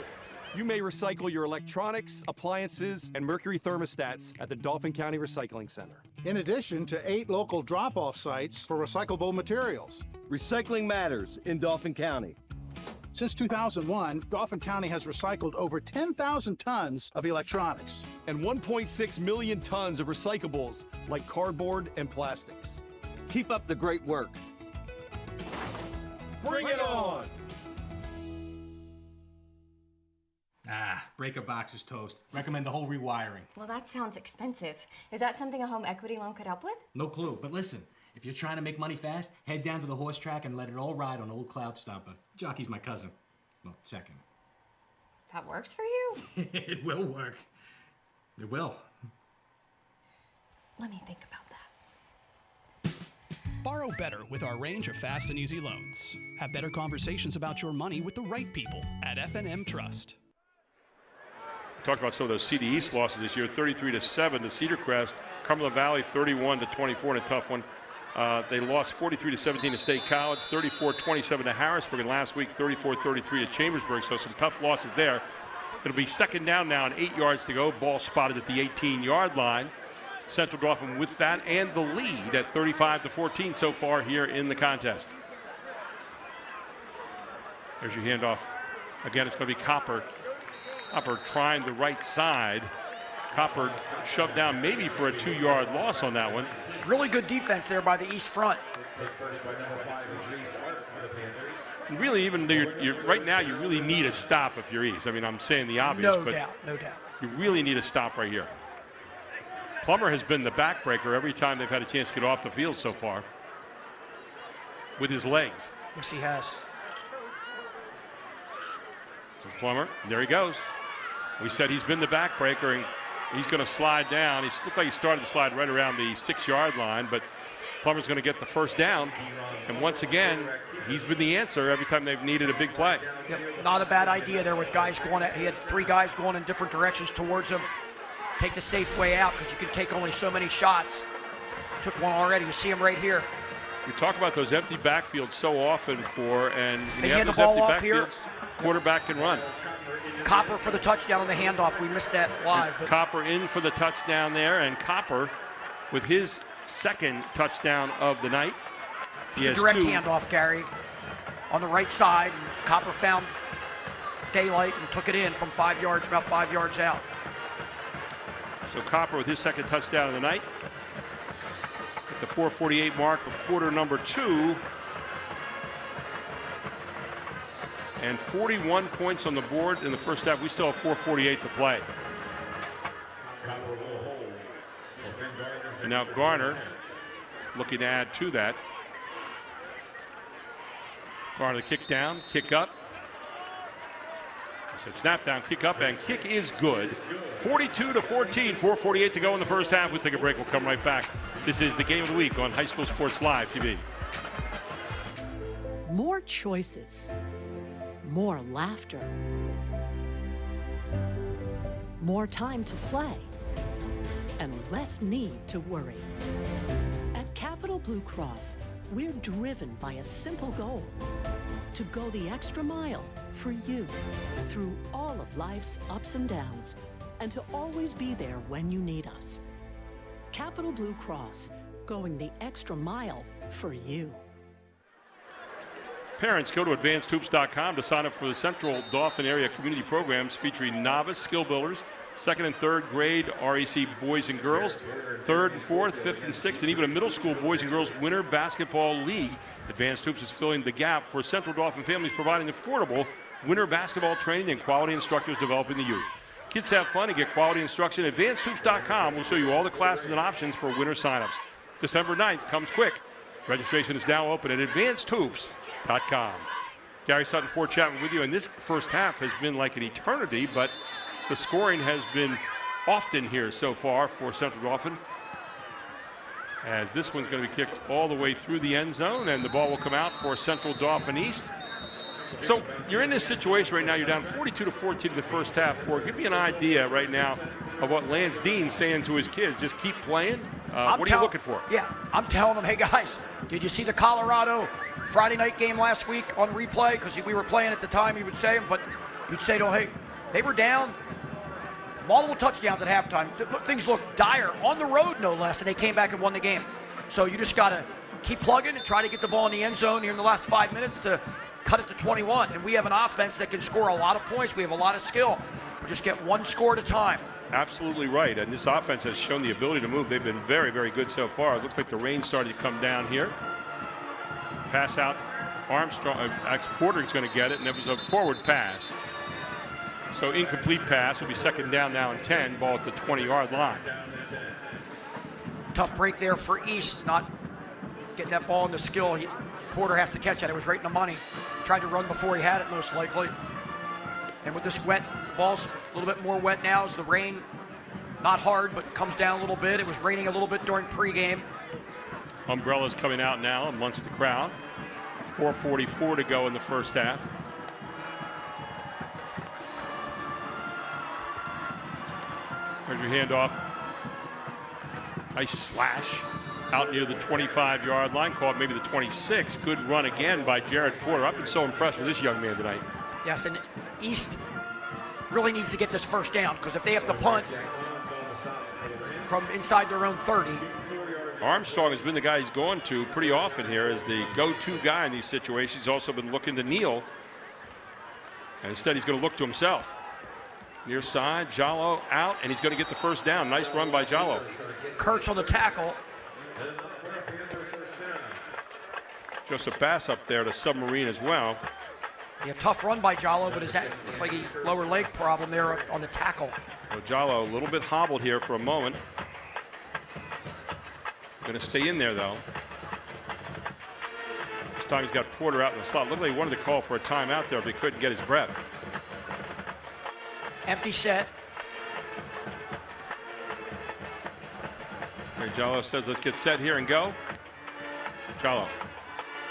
You may recycle your electronics, appliances, and mercury thermostats at the Dauphin County Recycling Center. In addition to 8 local drop-off sites for recyclable materials. Recycling matters in Dauphin County. Since 2001, Dauphin County has recycled over 10,000 tons of electronics. And 1.6 million tons of recyclables like cardboard and plastics. Keep up the great work. Bring it on! Breaker box is toast. Recommend the whole rewiring. Well, that sounds expensive. Is that something a home equity loan could help with? No clue, but listen. If you're trying to make money fast, head down to the horse track and let it all ride on old Cloud Stomper. Jockey's my cousin. Well, second. That works for you? It will work. It will. Let me think about that. Borrow better with our range of fast and easy loans. Have better conversations about your money with the right people at F&M Trust. Talked about some of those CD East losses this year. 33-7 to Cedar Crest. Cumberland Valley 31-24 in a tough one. They lost 43-17 to State College, 34-27 to Harrisburg, and last week 34-33 to Chambersburg. So some tough losses there. It'll be second down now and 8 yards to go. Ball spotted at the 18-yard line. Central Dauphin with that and the lead at 35-14 so far here in the contest. There's your handoff. Again, it's going to be Copper. Copper trying the right side. Copper shoved down maybe for a 2-yard loss on that one. Really good defense there by the East front. And really, even right now, you really need a stop if you're East. I mean, I'm saying the obvious, No doubt. You really need a stop right here. Plummer has been the backbreaker every time they've had a chance to get off the field so far with his legs. Yes, he has. So Plummer, there he goes. We said he's been the backbreaker, and he's going to slide down. He looked like he started to slide right around the 6-yard line, but Plummer's going to get the first down. And once again, he's been the answer every time they've needed a big play. Yep, not a bad idea there with guys going. He had 3 guys going in different directions towards him. Take the safe way out because you can take only so many shots. Took one already. You see him right here. We talk about those empty backfields so often and when They you have hand the those ball empty off here. backfields, quarterback can run. Copper for the touchdown on the handoff. We missed that live. But Copper in for the touchdown there, and Copper with his second touchdown of the night. He has direct 2. handoff, Gary, on the right side. And Copper found daylight and took it in from 5 yards, about 5 yards out. So Copper with his second touchdown of the night. At the 4:48 mark of quarter number 2. And 41 points on the board in the first half. We still have 4:48 to play. And now Garner looking to add to that. Garner kick down, kick up. I said snap down, kick up, and kick is good. 42-14, 4:48 to go in the first half. We'll take a break. We'll come right back. This is the Game of the Week on High School Sports Live TV. More choices. More laughter. More time to play. And less need to worry. At Capital Blue Cross, we're driven by a simple goal: to go the extra mile for you through all of life's ups and downs, and to always be there when you need us. Capital Blue Cross, going the extra mile for you. Parents, go to advancedhoops.com to sign up for the Central Dauphin area community programs featuring novice skill builders, 2nd and 3rd grade REC boys and girls, 3rd and 4th, 5th and 6th, and even a middle school boys and girls winter basketball league. Advanced Hoops is filling the gap for Central Dauphin families, providing affordable winter basketball training and quality instructors developing the youth. Kids have fun and get quality instruction. AdvancedHoops.com will show you all the classes and options for winter signups. December 9th comes quick. Registration is now open at AdvancedHoops.com. Gary Sutton, Fort Chapman with you, and this first half has been like an eternity, but the scoring has been often here so far for Central Dauphin, as this one's going to be kicked all the way through the end zone, and the ball will come out for Central Dauphin East. So you're in this situation right now. You're down 42-14 in the first half. Give me an idea right now of what Lance Dean's saying to his kids. Just keep playing. What are you looking for? Yeah, I'm telling them, hey guys, did you see the Colorado Friday night game last week on replay? Because we were playing at the time, he would say, but you'd say, oh, hey, they were down multiple touchdowns at halftime. Things looked dire on the road, no less, and they came back and won the game. So you just got to keep plugging and try to get the ball in the end zone here in the last 5 minutes to cut it to 21. And we have an offense that can score a lot of points. We have a lot of skill. We just get one score at a time. Absolutely right. And this offense has shown the ability to move. They've been very, very good so far. It looks like the rain started to come down here. Pass out. Armstrong, Porter's going to get it, and it was a forward pass. So incomplete pass. Will be second down now and 10. Ball at the 20-yard line. Tough break there for East. Not getting that ball in the skill. Porter has to catch that. It was right in the money. Tried to run before he had it, most likely. And with this wet, ball's a little bit more wet now as the rain, not hard, but comes down a little bit. It was raining a little bit during pregame. Umbrellas coming out now amongst the crowd. 4:44 to go in the first half. There's your handoff. Nice slash out near the 25-yard line. Caught maybe the 26. Good run again by Jared Porter. I've been so impressed with this young man tonight. Yes, and East really needs to get this first down, because if they have to punt from inside their own 30. Armstrong has been the guy he's gone to pretty often here as the go-to guy in these situations. He's also been looking to kneel, and instead he's going to look to himself. Near side, Jallo out, and he's going to get the first down. Nice run by Jallo. Kurtz on the tackle. Joseph Bass up there to submarine as well. Yeah, tough run by Jallo, but is that like a lower leg problem there on the tackle? Well, Jallo a little bit hobbled here for a moment. Going to stay in there, though. This time he's got Porter out in the slot. Looked like he wanted to call for a timeout there if he couldn't get his breath. Empty set. Okay, Jallo says, let's get set here and go. Jallo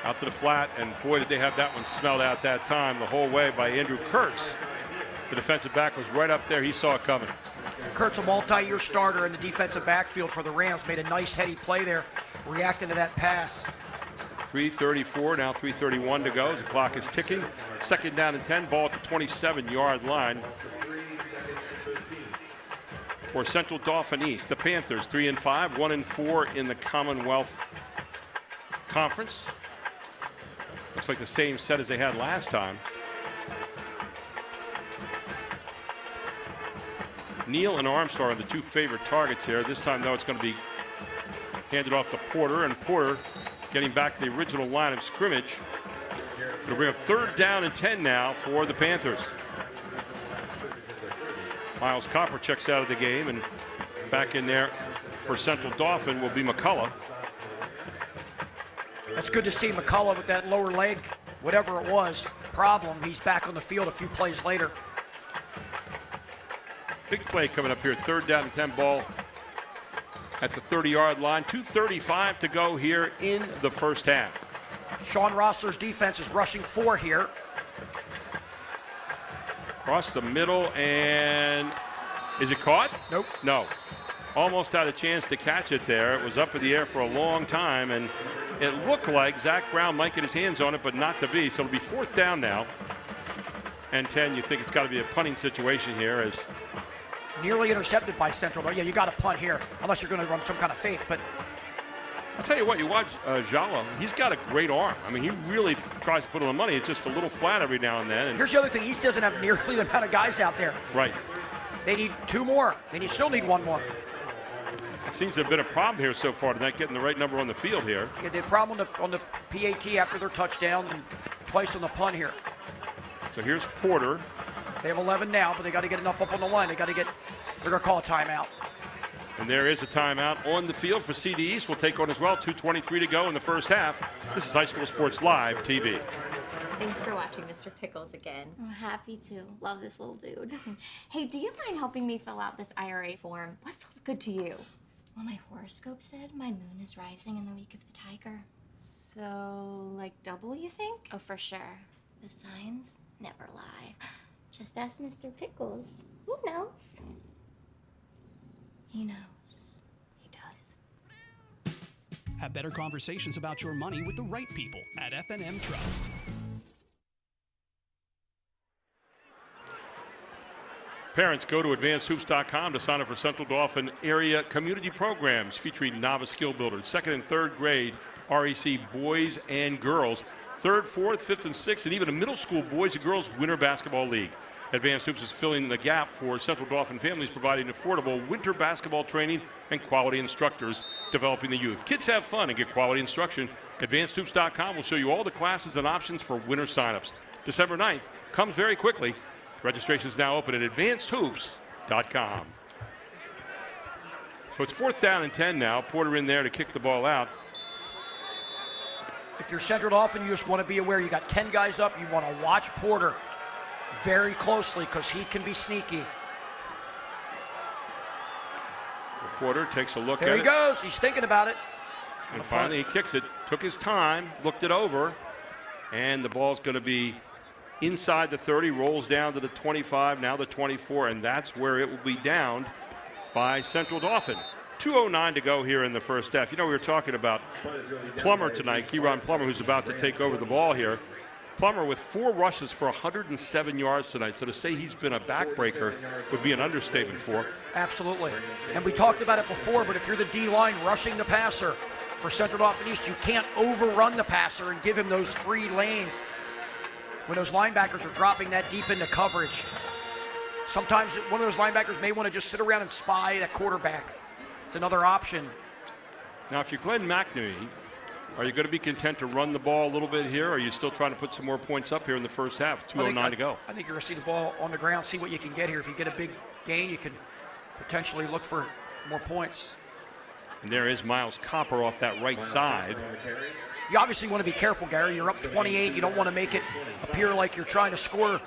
out to the flat, and boy, did they have that one smelled out that time the whole way by Andrew Kurtz. The defensive back was right up there. He saw it coming. Kurtz, a multi-year starter in the defensive backfield for the Rams, made a nice heady play there, reacting to that pass. 3:34, now 3:31 to go as the clock is ticking. 2nd down and 10, ball at the 27-yard line for Central Dauphin East. The Panthers 3-5, 1-4 in the Commonwealth Conference. Looks like the same set as they had last time. Neal and Armstrong are the two favorite targets here. This time, though, it's going to be handed off to Porter, and Porter getting back to the original line of scrimmage. It'll bring up 3rd down and 10 now for the Panthers. Miles Copper checks out of the game, and back in there for Central Dauphin will be McCullough. That's good to see McCullough with that lower leg, whatever it was, problem. He's back on the field a few plays later. Big play coming up here. 3rd down and 10, ball at the 30-yard line. 2:35 to go here in the first half. Sean Rossler's defense is rushing 4 here. Across the middle, and is it caught? Nope. No. Almost had a chance to catch it there. It was up in the air for a long time, and it looked like Zach Brown might get his hands on it, but not to be. So it'll be 4th down now. And 10, you think it's got to be a punting situation here as nearly intercepted by Central. Yeah, you got to punt here, unless you're going to run some kind of fake. But I'll tell you what, you watch Jala, he's got a great arm. I mean, he really tries to put on the money. It's just a little flat every now and then. And here's the other thing. East doesn't have nearly the amount of guys out there. Right. They need 2 more. They still need 1 more. It seems to have been a problem here so far tonight, getting the right number on the field here. Yeah, they had a problem on the PAT after their touchdown and twice on the punt here. So here's Porter. They have 11 now, but they got to get enough up on the line. They're going to call a timeout. And there is a timeout on the field for CD East. We'll take on as well. 2:23 to go in the first half. This is High School Sports Live TV. Thanks for watching, Mr. Pickles, again. I'm happy to. Love this little dude. Hey, do you mind helping me fill out this IRA form? What feels good to you? Well, my horoscope said my moon is rising in the week of the tiger. So, like double, you think? Oh, for sure. The signs never lie. Just ask Mr. Pickles. He knows. He knows. He does. Have better conversations about your money with the right people at F&M Trust. Parents, go to advancedhoops.com to sign up for Central Dauphin area community programs featuring novice skill builders, 2nd and 3rd grade REC boys and girls, 3rd, 4th, 5th, and 6th, and even a middle school boys and girls winter basketball league. Advanced Hoops is filling the gap for Central Dauphin families, providing affordable winter basketball training and quality instructors developing the youth. Kids have fun and get quality instruction. AdvancedHoops.com will show you all the classes and options for winter signups. December 9th comes very quickly. Registration is now open at AdvancedHoops.com. So it's 4th down and 10 now. Porter in there to kick the ball out. If you're Central Dauphin, you just want to be aware you got 10 guys up. You want to watch Porter very closely because he can be sneaky. Porter takes a look at it. There he goes. He's thinking about it. And finally he kicks it. Took his time, looked it over, and the ball's going to be inside the 30, rolls down to the 25, now the 24, and that's where it will be downed by Central Dauphin. 2:09 to go here in the first half. You know, we were talking about Plummer tonight, Kieron Plummer, who's about to take over the ball here. Plummer with 4 rushes for 107 yards tonight. So to say he's been a backbreaker would be an understatement for him. Absolutely. And we talked about it before, but if you're the D-line rushing the passer for Central Dauphin East, you can't overrun the passer and give him those free lanes when those linebackers are dropping that deep into coverage. Sometimes one of those linebackers may want to just sit around and spy that quarterback. It's another option. Now, if you're Glenn McNamee, are you going to be content to run the ball a little bit here, or are you still trying to put some more points up here in the first half? 2:09 to go. I think you're going to see the ball on the ground, see what you can get here. If you get a big gain, you can potentially look for more points. And there is Miles Copper off that right side. You obviously want to be careful, Gary. You're up 28. You don't want to make it appear like you're trying to score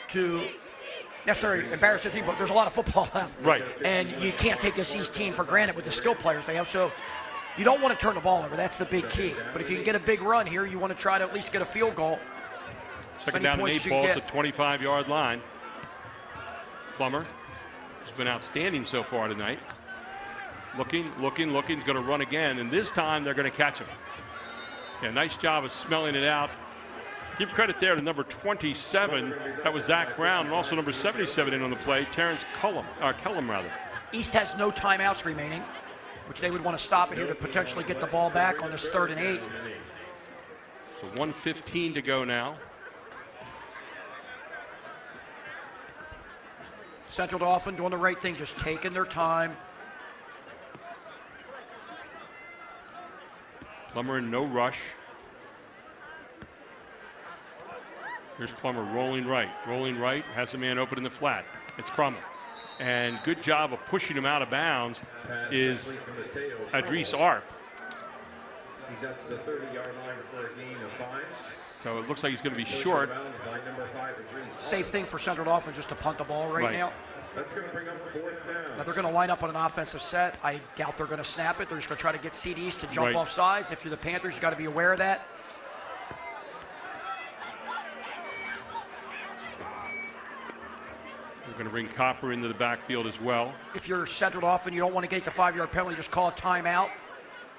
to necessarily embarrass the team, but there's a lot of football left. Right. And you can't take this East team for granted with the skill players they have. So you don't want to turn the ball over. That's the big key. But if you can get a big run here, you want to try to at least get a field goal. 2nd down and 8, ball at the 25-yard line. Plummer has been outstanding so far tonight. Looking, going to run again, and this time they're going to catch him. Yeah, nice job of smelling it out. Give credit there to number 27. That was Zach Brown, and also number 77 in on the play, Terrence Kellum. East has no timeouts remaining, which they would want to stop it here to potentially get the ball back on this 3rd and 8. So 1:15 to go now. Central Dauphin doing the right thing, just taking their time. Plummer in no rush. Here's Plummer rolling right, has a man open in the flat. It's Crummel. And good job of pushing him out of bounds is Adris Arp. He's at the 30-yard line for a gain of 5. So it looks like he's going to be short. Safe thing for Central Dauphin just to punt the ball right now. That's going to bring up 4th down. Now they're going to line up on an offensive set. I doubt they're going to snap it. They're just going to try to get CDs to jump off sides. If you're the Panthers, you got to be aware of that. We're going to bring Copper into the backfield as well. If you're Central Dauphin, you don't want to get the 5-yard penalty, just call a timeout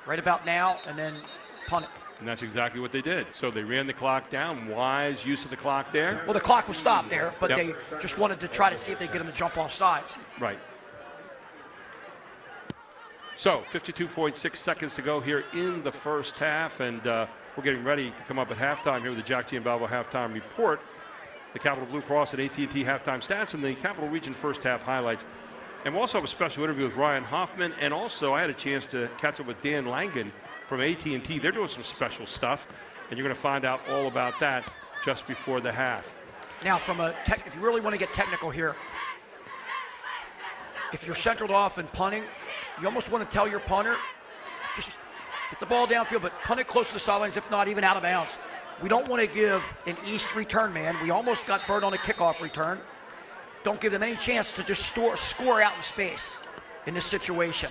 right about now and then punt it. And that's exactly what they did. So they ran the clock down. Wise use of the clock there. Well, the clock was stopped there, but they just wanted to try to see if they could get him to jump off sides. Right. So 52.6 seconds to go here in the first half, and we're getting ready to come up at halftime here with the Jack T. and Balbo halftime report, the Capital Blue Cross and AT&T halftime stats, and the Capital Region first half highlights. And we'll also have a special interview with Ryan Hoffman, and also I had a chance to catch up with Dan Langen from AT&T. They're doing some special stuff, and you're going to find out all about that just before the half. Now, if you really want to get technical here, if you're Central Dauphin punting, you almost want to tell your punter, just get the ball downfield, but punt it close to the sidelines, if not even out of bounds. We don't want to give an East return man. We almost got burned on a kickoff return. Don't give them any chance to just score out in space in this situation.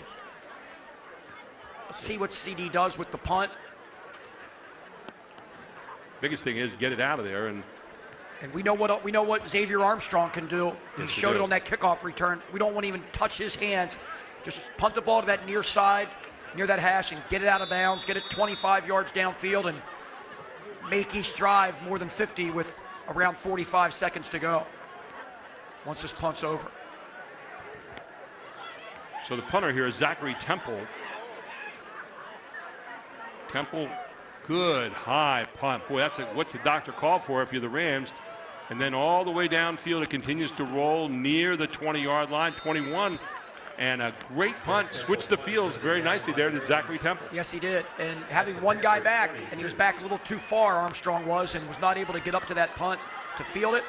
Let's see what CD does with the punt. Biggest thing is get it out of there, and we know what Xavier Armstrong can do. He showed it on that kickoff return. We don't want to even touch his hands. Just punt the ball to that near side, near that hash, and get it out of bounds. Get it 25 yards downfield, and make East drive more than 50 with around 45 seconds to go. Once this punt's over. So the punter here is Zachary Temple. Temple, good high punt. Boy, that's what the doctor called for if you're the Rams. And then all the way downfield, it continues to roll near the 20-yard line, 21. And a great punt, switched the fields very nicely there to Zachary Temple. Yes, he did. And having one guy back, and he was back a little too far, Armstrong was, and was not able to get up to that punt to field it.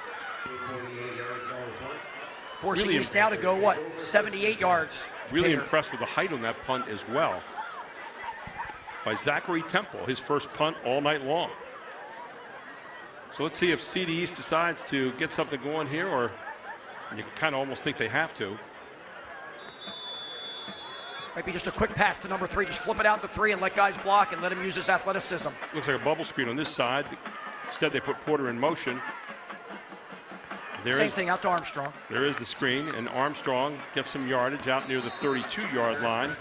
Forcing East now to go, 78 yards. Really impressed with the height on that punt as well by Zachary Temple, his first punt all night long. So let's see if CD East decides to get something going here, or you kind of almost think they have to. Might be just a quick pass to number 3. Just flip it out to 3 and let guys block and let him use his athleticism. Looks like a bubble screen on this side. Instead, they put Porter in motion. Same thing out to Armstrong. There is the screen, and Armstrong gets some yardage out near the 32-yard line.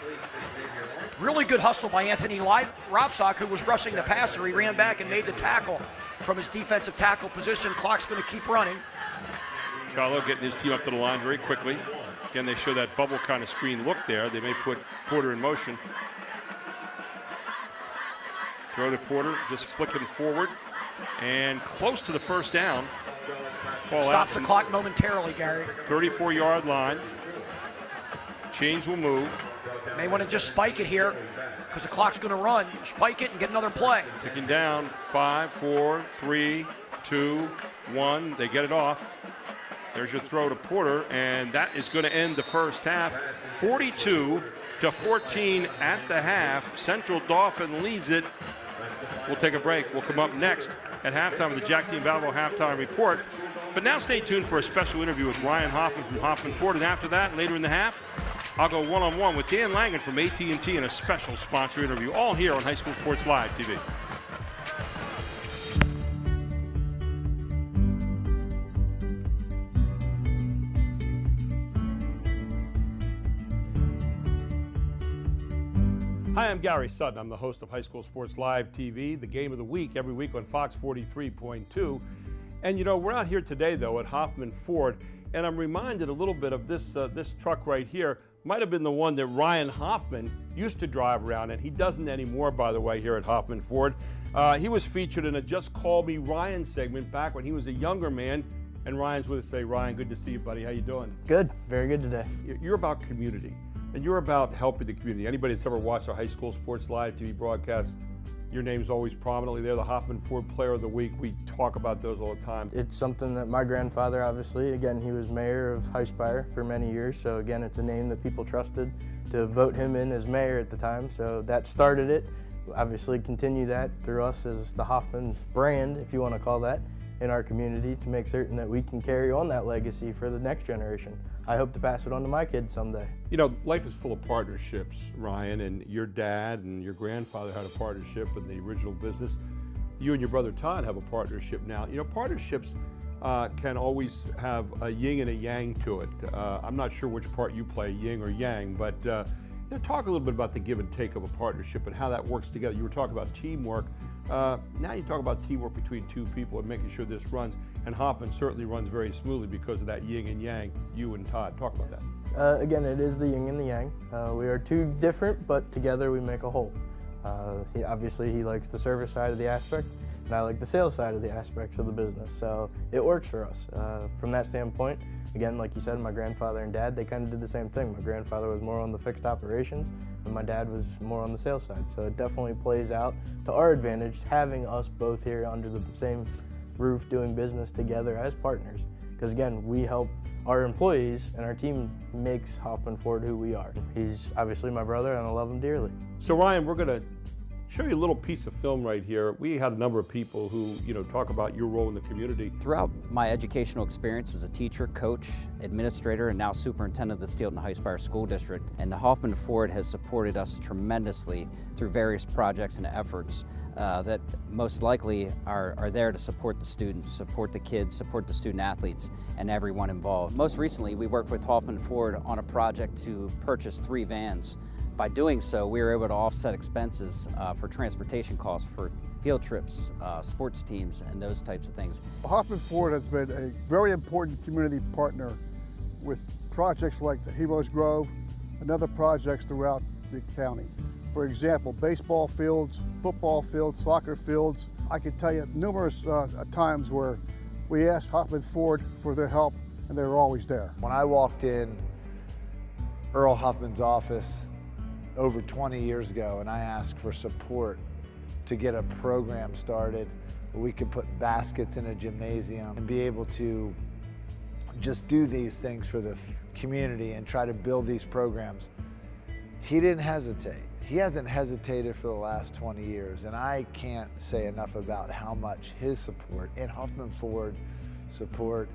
Really good hustle by Anthony Robsock, who was rushing the passer. He ran back and made the tackle from his defensive tackle position. Clock's going to keep running. Charlo getting his team up to the line very quickly. Again, they show that bubble kind of screen look there. They may put Porter in motion. Throw to Porter, just flicking forward. And close to the first down. Ball stops the clock momentarily, Gary. 34-yard line. Chains will move. May want to just spike it here because the clock's going to run. Spike it and get another play. Ticking down. 5, 4, 3, 2, 1. They get it off. There's your throw to Porter, and that is going to end the first half. 42-14 at the half. Central Dauphin leads it. We'll take a break. We'll come up next at halftime with the Jack T. and Balbo halftime report. But now stay tuned for a special interview with Ryan Hoffman from Hoffman Ford. And after that, later in the half, I'll go one-on-one with Dan Langen from AT&T in a special sponsor interview, all here on High School Sports Live TV. Hi, Hi, I'm Gary Sutton. I'm the host of High School Sports Live TV, the game of the week, every week on Fox 43.2. And you know, we're out here today, though, at Hoffman Ford, and I'm reminded a little bit of this truck right here. Might have been the one that Ryan Hoffman used to drive around, and he doesn't anymore, by the way, here at Hoffman Ford. He was featured in a Just Call Me Ryan segment back when he was a younger man. And Ryan's with us today. Ryan, good to see you, buddy. How you doing? Good. Very good today. You're about community, and you're about helping the community. Anybody that's ever watched our High School Sports Live TV broadcast, your name's always prominently there. The Hoffman Ford Player of the Week. We talk about those all the time. It's something that my grandfather, obviously, again, he was mayor of Highspire for many years. So again, it's a name that people trusted to vote him in as mayor at the time. So that started it. Obviously continue that through us as the Hoffman brand, if you want to call that, in our community to make certain that we can carry on that legacy for the next generation. I hope to pass it on to my kids someday. You know, life is full of partnerships, Ryan, and your dad and your grandfather had a partnership in the original business. You and your brother Todd have a partnership now. You know, partnerships can always have a yin and a yang to it. I'm not sure which part you play, yin or yang, but you know, talk a little bit about the give and take of a partnership and how that works together. You were talking about teamwork. Now you talk about teamwork between two people and making sure this runs, and Hoffman certainly runs very smoothly because of that yin and yang, you and Todd. Talk about that. Again, it is the yin and the yang. We are two different, but together we make a whole. He likes the service side of the aspect, and I like the sales side of the aspects of the business, so it works for us. From that standpoint, again, like you said, my grandfather and dad, they kind of did the same thing. My grandfather was more on the fixed operations, and my dad was more on the sales side. So it definitely plays out to our advantage, having us both here under the same roof doing business together as partners. Because again, we help our employees, and our team makes Hoffman Ford who we are. He's obviously my brother, and I love him dearly. So Ryan, we're gonna show you a little piece of film right here. We had a number of people who, you know, talk about your role in the community. Throughout my educational experience as a teacher, coach, administrator, and now superintendent of the Steelton Highspire School District, and the Hoffman Ford has supported us tremendously through various projects and efforts that most likely are there to support the students, support the kids, support the student athletes, and everyone involved. Most recently, we worked with Hoffman Ford on a project to purchase 3 vans. By doing so, we were able to offset expenses for transportation costs for field trips, sports teams, and those types of things. Hoffman Ford has been a very important community partner with projects like the Heroes Grove and other projects throughout the county. For example, baseball fields, football fields, soccer fields. I can tell you numerous times where we asked Hoffman Ford for their help, and they were always there. When I walked in Earl Huffman's office over 20 years ago, and I asked for support to get a program started where we could put baskets in a gymnasium and be able to just do these things for the community and try to build these programs. He didn't hesitate. He hasn't hesitated for the last 20 years, and I can't say enough about how much his support and Hoffman Ford support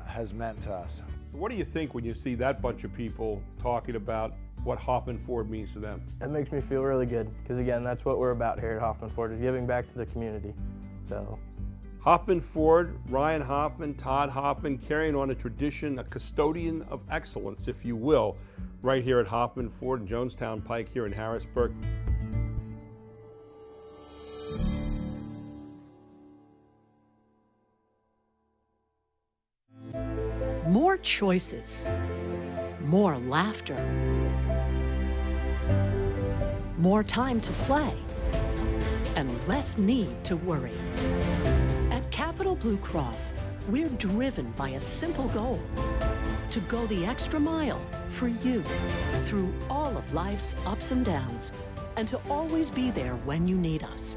has meant to us. What do you think when you see that bunch of people talking about what Hoffman Ford means to them? It makes me feel really good, because again, that's what we're about here at Hoffman Ford, is giving back to the community. So, Hoffman Ford, Ryan Hoffman, Todd Hoffman, carrying on a tradition, a custodian of excellence, if you will, right here at Hoffman Ford and Jonestown Pike here in Harrisburg. More choices, more laughter, more time to play, and less need to worry. At Capital Blue Cross, we're driven by a simple goal: to go the extra mile for you through all of life's ups and downs, and to always be there when you need us.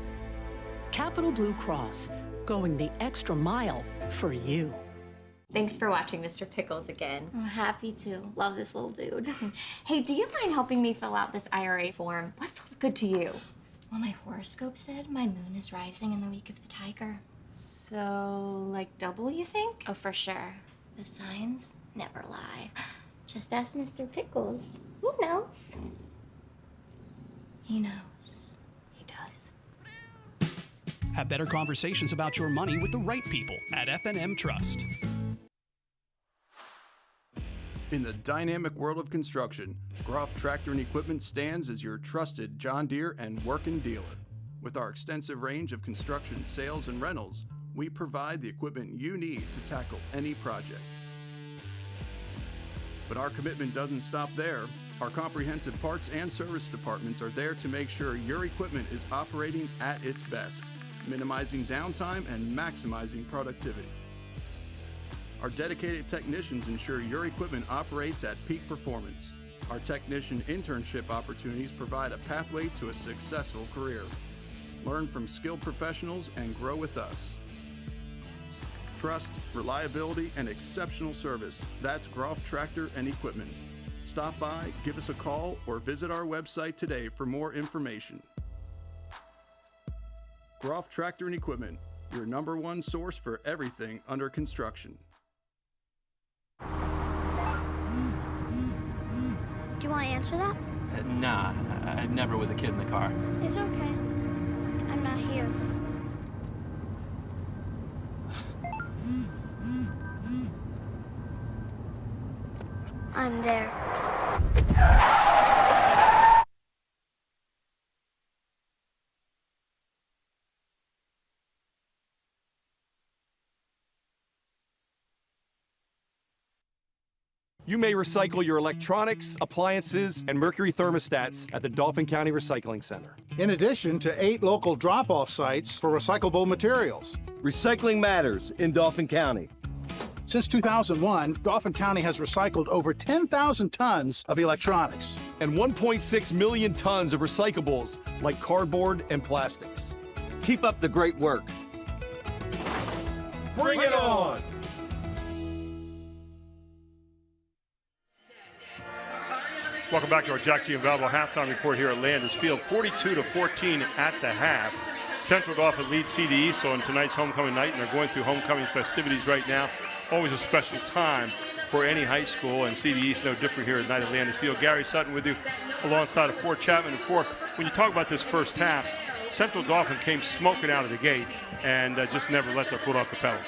Capital Blue Cross, going the extra mile for you. Thanks for watching Mr. Pickles again. I'm happy to. Love this little dude. Hey, do you mind helping me fill out this IRA form? What feels good to you? Well, my horoscope said my moon is rising in the week of the tiger. So, like double, you think? Oh, for sure. The signs never lie. Just ask Mr. Pickles. He knows. He knows. He does. Have better conversations about your money with the right people at F&M Trust. In the dynamic world of construction, Groff Tractor and Equipment stands as your trusted John Deere and working dealer. With our extensive range of construction sales and rentals, we provide the equipment you need to tackle any project. But our commitment doesn't stop there. Our comprehensive parts and service departments are there to make sure your equipment is operating at its best, minimizing downtime and maximizing productivity. Our dedicated technicians ensure your equipment operates at peak performance. Our technician internship opportunities provide a pathway to a successful career. Learn from skilled professionals and grow with us. Trust, reliability, and exceptional service. That's Groff Tractor and Equipment. Stop by, give us a call, or visit our website today for more information. Groff Tractor and Equipment, your #1 source for everything under construction. Do you want to answer that? Nah, I'd never with a kid in the car. It's okay. I'm not here. I'm there. You may recycle your electronics, appliances, and mercury thermostats at the Dauphin County Recycling Center. In addition to 8 local drop-off sites for recyclable materials. Recycling matters in Dauphin County. Since 2001, Dauphin County has recycled over 10,000 tons of electronics. And 1.6 million tons of recyclables like cardboard and plastics. Keep up the great work. Bring it on! Welcome back to our Jack G. and Valvo halftime report here at Landers Field. 42-14 at the half. Central Dauphin leads CD East on tonight's homecoming night, and they're going through homecoming festivities right now. Always a special time for any high school, and CD East no different here tonight at Landers Field. Gary Sutton with you alongside of Fort Chapman. And Fort, when you talk about this first half, Central Dauphin came smoking out of the gate and just never let their foot off the pedal.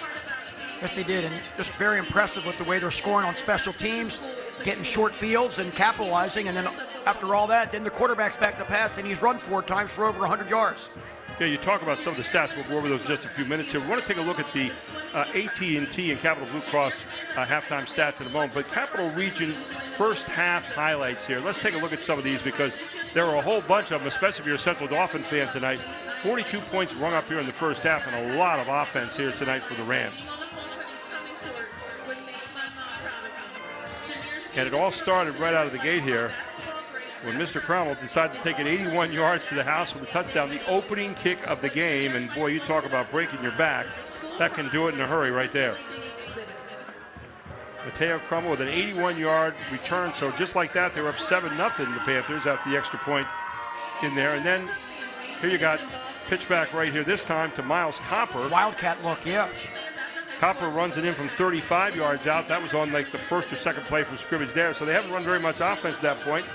Yes, they did, and just very impressive with the way they're scoring on special teams, getting short fields and capitalizing, and then after all that, then the quarterback's back to pass, and he's run 4 times for over 100 yards. Yeah, you talk about some of the stats. We'll go over those in just a few minutes here. We want to take a look at the AT&T and Capital Blue Cross halftime stats in a moment, but Capital Region first half highlights here. Let's take a look at some of these because there were a whole bunch of them, especially if you're a Central Dauphin fan tonight. 42 points rung up here in the first half and a lot of offense here tonight for the Rams. And it all started right out of the gate here when Mr. Cromwell decided to take it 81 yards to the house with a touchdown, the opening kick of the game. And boy, you talk about breaking your back. That can do it in a hurry right there. Mateo Cromwell with an 81-yard return. So just like that, they were up 7-0, the Panthers, after the extra point in there. And then here you got pitch back right here, this time to Miles Copper. Wildcat look, yeah. Copper runs it in from 35 yards out. That was on like the first or second play from scrimmage there. So they haven't run very much offense at that point.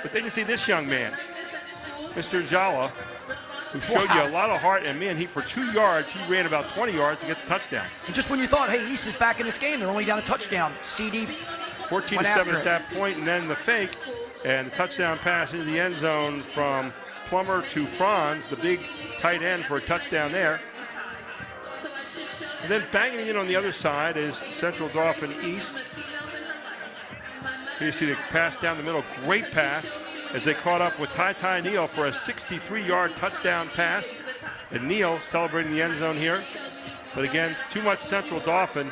But then you see this young man, Mr. Jala, who showed you a lot of heart. And man, for 2 yards, he ran about 20 yards to get the touchdown. And just when you thought, hey, East is back in this game, they're only down a touchdown. CD 14-7 at that point, and then the fake and the touchdown pass into the end zone from Plummer to Franz, the big tight end, for a touchdown there. And then banging in on the other side is Central Dauphin East. Here you see the pass down the middle, great pass as they caught up with Ty Neal for a 63-yard touchdown pass. And Neal celebrating the end zone here. But again, too much Central Dauphin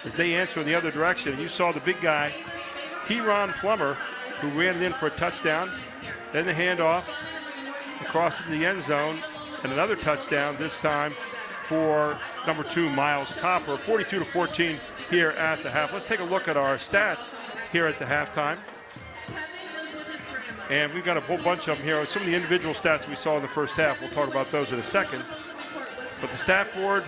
as they answer in the other direction. And you saw the big guy, T-Ron Plummer, who ran it in for a touchdown. Then the handoff across into the end zone and another touchdown, this time for number 2, Miles Copper. 42-14 here at the half. Let's take a look at our stats here at the halftime. And we've got a whole bunch of them here. Some of the individual stats we saw in the first half, we'll talk about those in a second. But the stat board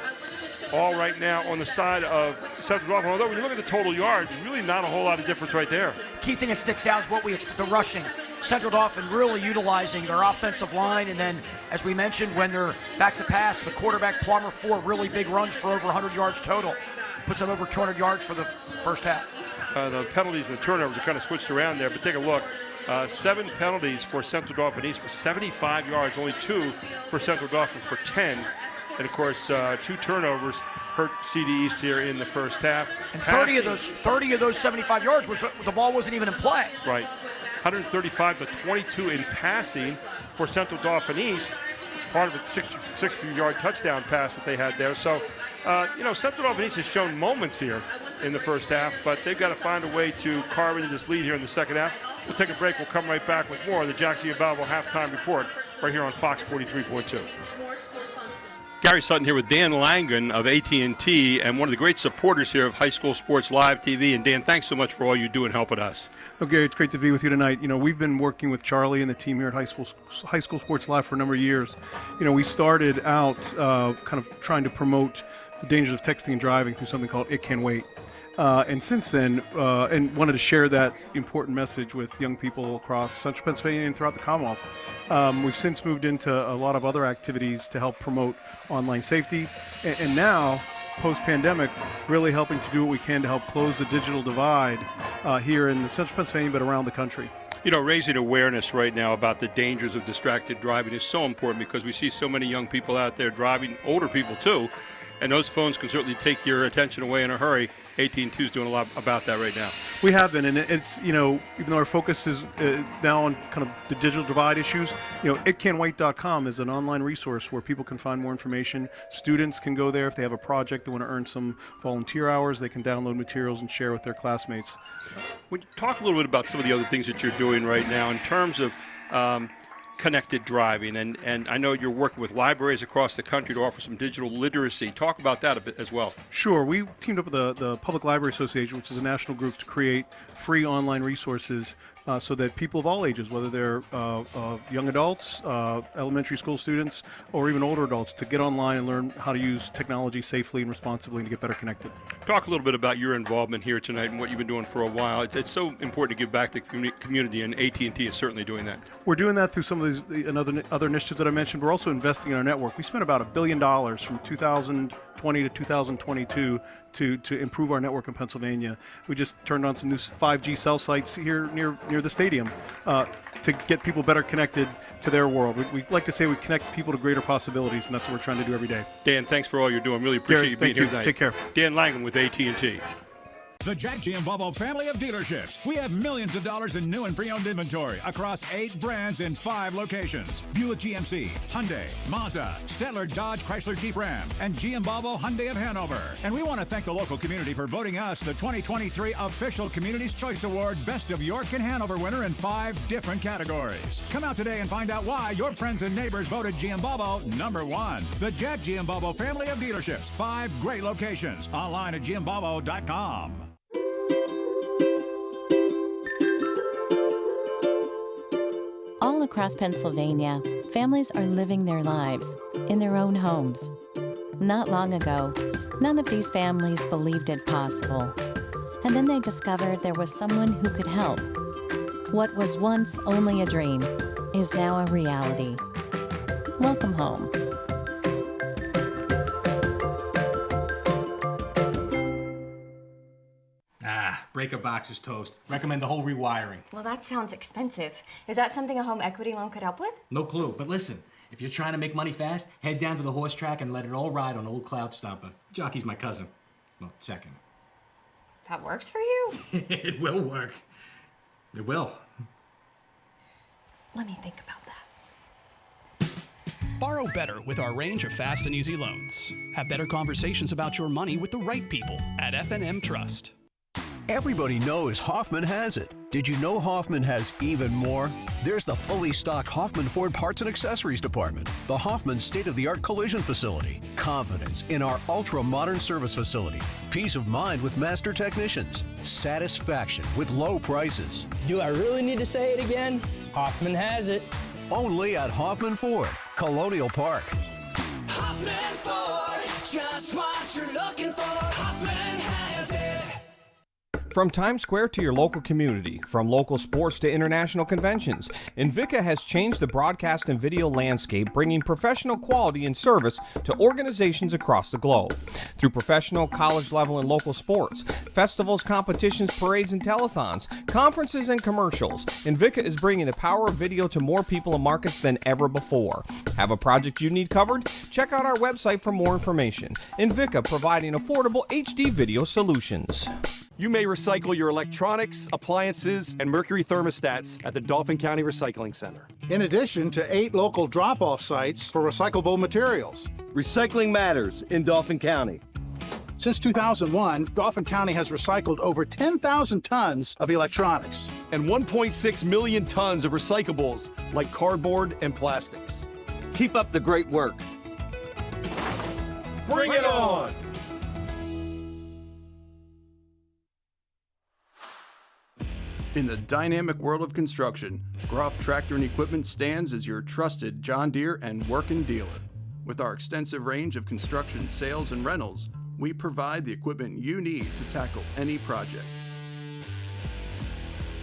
all right now on the side of Central Dauphin. Although when you look at the total yards, really not a whole lot of difference right there. Key thing that sticks out is what we expect, the rushing. Central Dauphin really utilizing their offensive line, and then, as we mentioned, when they're back to pass, the quarterback Plummer, 4 really big runs for over 100 yards total. Puts them over 200 yards for the first half. the penalties and the turnovers are kind of switched around there, but take a look. 7 penalties for Central Dauphin East for 75 yards, only 2 for Central Dauphin for 10. And, of course, 2 turnovers hurt CD East here in the first half. And 30 of those 75 yards was the ball wasn't even in play. Right. 135 to 22 in passing for Central Dauphin East. Part of it, 63-yard touchdown pass that they had there. So, Central Dauphin East has shown moments here in the first half, but they've got to find a way to carve into this lead here in the second half. We'll take a break. We'll come right back with more of the Jack Giambalvo halftime report right here on Fox 43.2. Gary Sutton here with Dan Langan of AT&T and one of the great supporters here of High School Sports Live TV. And Dan, thanks so much for all you do in helping us. Oh, Gary, it's great to be with you tonight. We've been working with Charlie and the team here at High School Sports Live for a number of years. We started out kind of trying to promote the dangers of texting and driving through something called It Can Wait. And since then, and wanted to share that important message with young people across Central Pennsylvania and throughout the Commonwealth. We've since moved into a lot of other activities to help promote online safety. And now, post-pandemic, really helping to do what we can to help close the digital divide here in Central Pennsylvania, but around the country. Raising awareness right now about the dangers of distracted driving is so important because we see so many young people out there driving, older people too, and those phones can certainly take your attention away in a hurry. AT&T is doing a lot about that right now. We have been, and it's, even though our focus is now on kind of the digital divide issues, itcanwait.com is an online resource where people can find more information. Students can go there if they have a project, they want to earn some volunteer hours, they can download materials and share with their classmates. Would you talk a little bit about some of the other things that you're doing right now in terms of connected driving, and I know you're working with libraries across the country to offer some digital literacy. Talk about that a bit as well. Sure. We teamed up with the Public Library Association, which is a national group, to create free online resources so that people of all ages, whether they're young adults, elementary school students, or even older adults, to get online and learn how to use technology safely and responsibly and to get better connected. Talk a little bit about your involvement here tonight and what you've been doing for a while. It's so important to give back to the community, and AT&T is certainly doing that. We're doing that through some of these other initiatives that I mentioned. We're also investing in our network. We spent about $1 billion from 2020 to 2022 to improve our network in Pennsylvania. We just turned on some new 5G cell sites here near the stadium to get people better connected to their world. We like to say we connect people to greater possibilities, and that's what we're trying to do every day. Dan, thanks for all you're doing. Really appreciate you being here tonight. Take care. Dan Langan with AT&T. The Jack Giambalvo family of dealerships. We have millions of dollars in new and pre-owned inventory across 8 brands in 5 locations. Buick GMC, Hyundai, Mazda, Stettler Dodge Chrysler Jeep Ram, and Giambalvo Hyundai of Hanover. And we want to thank the local community for voting us the 2023 official Community's Choice Award Best of York and Hanover winner in 5 different categories. Come out today and find out why your friends and neighbors voted Giambalvo #1. The Jack Giambalvo family of dealerships. 5 great locations. Online at giambalvo.com. All across Pennsylvania, families are living their lives in their own homes. Not long ago, none of these families believed it possible. And then they discovered there was someone who could help. What was once only a dream is now a reality. Welcome home. Breaker boxes toast. Recommend the whole rewiring. Well, that sounds expensive. Is that something a home equity loan could help with? No clue, but listen, if you're trying to make money fast, head down to the horse track and let it all ride on old Cloud Stomper. Jockey's my cousin. Well, second. That works for you? It will work. It will. Let me think about that. Borrow better with our range of fast and easy loans. Have better conversations about your money with the right people at F&M Trust. Everybody knows Hoffman has it. Did you know Hoffman has even more? There's the fully stocked Hoffman Ford Parts and Accessories Department, the Hoffman state-of-the-art collision facility, confidence in our ultra-modern service facility, peace of mind with master technicians, satisfaction with low prices. Do I really need to say it again? Hoffman has it. Only at Hoffman Ford, Colonial Park. Hoffman Ford, just what you're looking for. Hoffman has it. From Times Square to your local community, from local sports to international conventions, Invika has changed the broadcast and video landscape, bringing professional quality and service to organizations across the globe. Through professional, college level, and local sports, festivals, competitions, parades, and telethons, conferences, and commercials, Invika is bringing the power of video to more people and markets than ever before. Have a project you need covered? Check out our website for more information. Invika, providing affordable HD video solutions. You may recycle your electronics, appliances, and mercury thermostats at the Dauphin County Recycling Center. In addition to 8 local drop-off sites for recyclable materials. Recycling matters in Dauphin County. Since 2001, Dauphin County has recycled over 10,000 tons of electronics. And 1.6 million tons of recyclables like cardboard and plastics. Keep up the great work. Bring it on! In the dynamic world of construction, Groff Tractor and Equipment stands as your trusted John Deere and working dealer. With our extensive range of construction sales and rentals, we provide the equipment you need to tackle any project.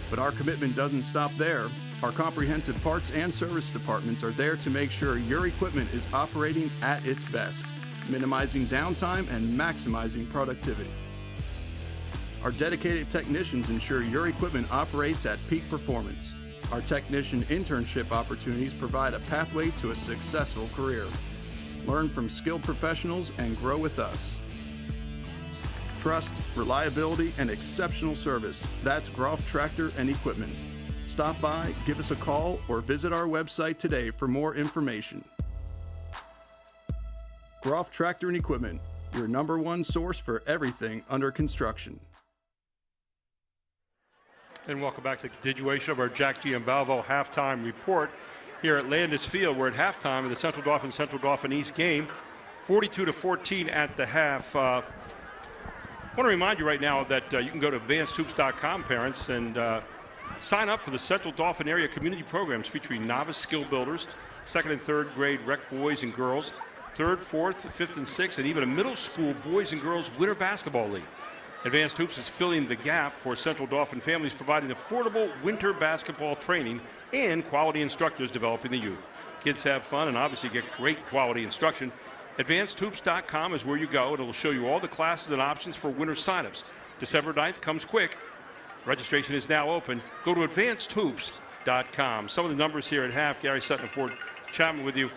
But our commitment doesn't stop there. Our comprehensive parts and service departments are there to make sure your equipment is operating at its best, minimizing downtime and maximizing productivity. Our dedicated technicians ensure your equipment operates at peak performance. Our technician internship opportunities provide a pathway to a successful career. Learn from skilled professionals and grow with us. Trust, reliability, and exceptional service. That's Groff Tractor and Equipment. Stop by, give us a call, or visit our website today for more information. Groff Tractor and Equipment, your #1 source for everything under construction. And welcome back to the continuation of our Jack Giambalvo halftime report here at Landis Field. We're at halftime of the Central Dauphin East game, 42-14 at the half. I want to remind you right now that you can go to advancedhoops.com, parents, and sign up for the Central Dauphin area community programs featuring novice skill builders, 2nd and 3rd grade rec boys and girls, 3rd, 4th, 5th, and 6th, and even a middle school boys and girls winter basketball league. Advanced Hoops is filling the gap for Central Dauphin families, providing affordable winter basketball training and quality instructors developing the youth. Kids have fun and obviously get great quality instruction. AdvancedHoops.com is where you go, and it'll show you all the classes and options for winter signups. December 9th comes quick. Registration is now open. Go to AdvancedHoops.com. Some of the numbers here at half. Gary Sutton and Ford Chapman with you.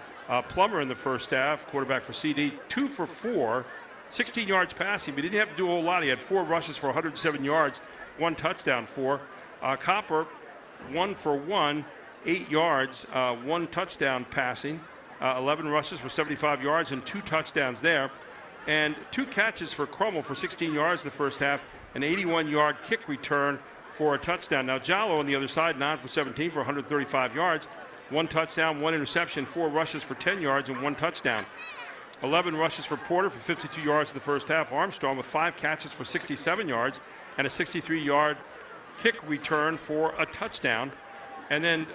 Plummer in the first half, quarterback for CD, 2 for 4. 16 yards passing, but he didn't have to do a whole lot. He had 4 rushes for 107 yards, 1 touchdown for. Copper, 1 for 1, 8 yards, 1 touchdown passing, 11 rushes for 75 yards and 2 touchdowns there. And 2 catches for Crummell for 16 yards in the first half, an 81-yard kick return for a touchdown. Now Jallo on the other side, 9 for 17 for 135 yards, 1 touchdown, 1 interception, 4 rushes for 10 yards and 1 touchdown. 11 rushes for Porter for 52 yards in the first half. Armstrong with 5 catches for 67 yards and a 63-yard kick return for a touchdown. And then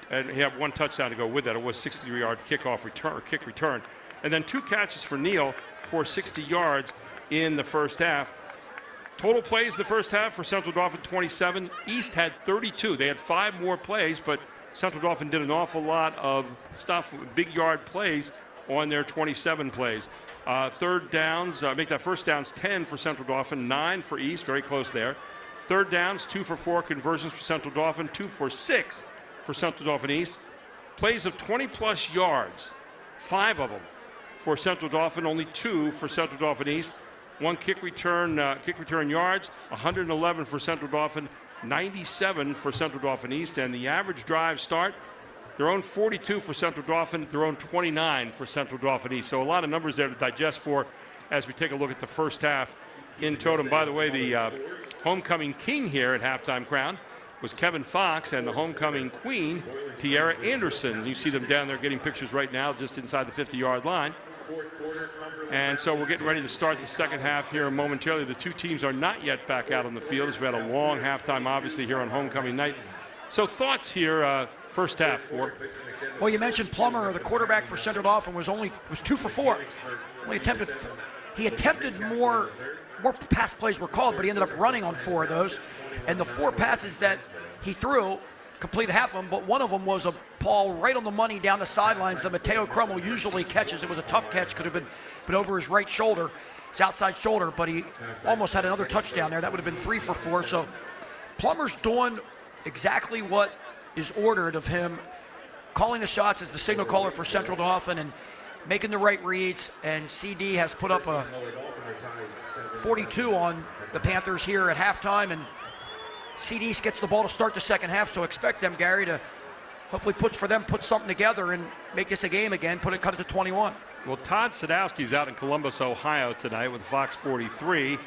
and he had 1 touchdown to go with that. It was 63-yard kickoff return or kick return. And then 2 catches for Neal for 60 yards in the first half. Total plays in the first half for Central Dauphin, 27. East had 32. They had 5 more plays, but Central Dauphin did an awful lot of stuff, big yard plays on their 27 plays. Third downs, make that first downs 10 for Central Dauphin, 9 for East, very close there. Third downs, 2 for 4 conversions for Central Dauphin, 2 for 6 for Central Dauphin East. Plays of 20-plus yards, 5 of them for Central Dauphin, only 2 for Central Dauphin East. 1 kick return yards, 111 for Central Dauphin, 97 for Central Dauphin East, and the average drive start, their own 42 for Central Dauphin, their own 29 for Central Dauphin East. So a lot of numbers there to digest for as we take a look at the first half in totem. By the way, the homecoming king here at halftime crown was Kevin Fox, and the homecoming queen, Tiara Anderson. You see them down there getting pictures right now just inside the 50-yard line. And so we're getting ready to start the second half here momentarily. The 2 teams are not yet back out on the field as we had a long halftime, obviously, here on homecoming night. So thoughts here, first half, Ford? Well, you mentioned Plummer, the quarterback for Central Dauphin, was 2 for 4. Only attempted he attempted more pass plays were called, but he ended up running on 4 of those. And the 4 passes that he threw, completed half of them, but one of them was a ball right on the money down the sidelines that Mateo Crummel usually catches. It was a tough catch, could have been over his right shoulder, his outside shoulder, but he almost had another touchdown there. That would have been 3 for 4. So Plummer's doing exactly what is ordered of him, calling the shots as the signal caller for Central Dauphin and making the right reads. And CD has put up a 42 on the Panthers here at halftime, and CD gets the ball to start the second half, so expect them, Gary, to hopefully put something together and make this a game again, cut it to 21. Well, Todd Sadowski's out in Columbus, Ohio tonight with Fox 43,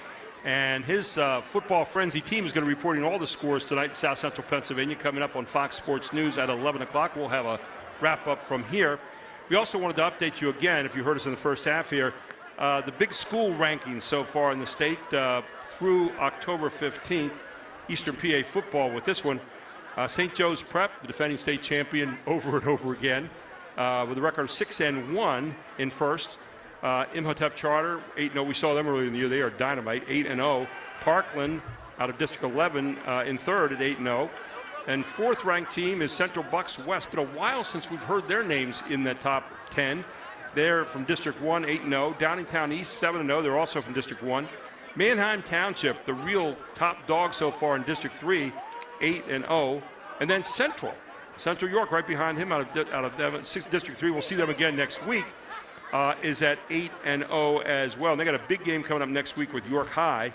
and his football frenzy team is going to be reporting all the scores tonight in South Central Pennsylvania. Coming up on Fox Sports News at 11 o'clock. We'll have a wrap-up from here. We also wanted to update you again, if you heard us in the first half here, the big school rankings so far in the state through October 15th. Eastern PA football with this one. St. Joe's Prep, the defending state champion over and over again, with a record of 6-1 in first. Imhotep Charter, 8-0. We saw them earlier in the year. They are dynamite, 8-0. Parkland out of District 11 in third at 8-0. And fourth-ranked team is Central Bucks West. Been a while since we've heard their names in the top 10. They're from District 1, 8-0. Downingtown East, 7-0. They're also from District 1. Manheim Township, the real top dog so far in District 3, 8-0. And then Central York right behind him out of District 3. We'll see them again next week, is at 8-0 as well. And they got a big game coming up next week with York High,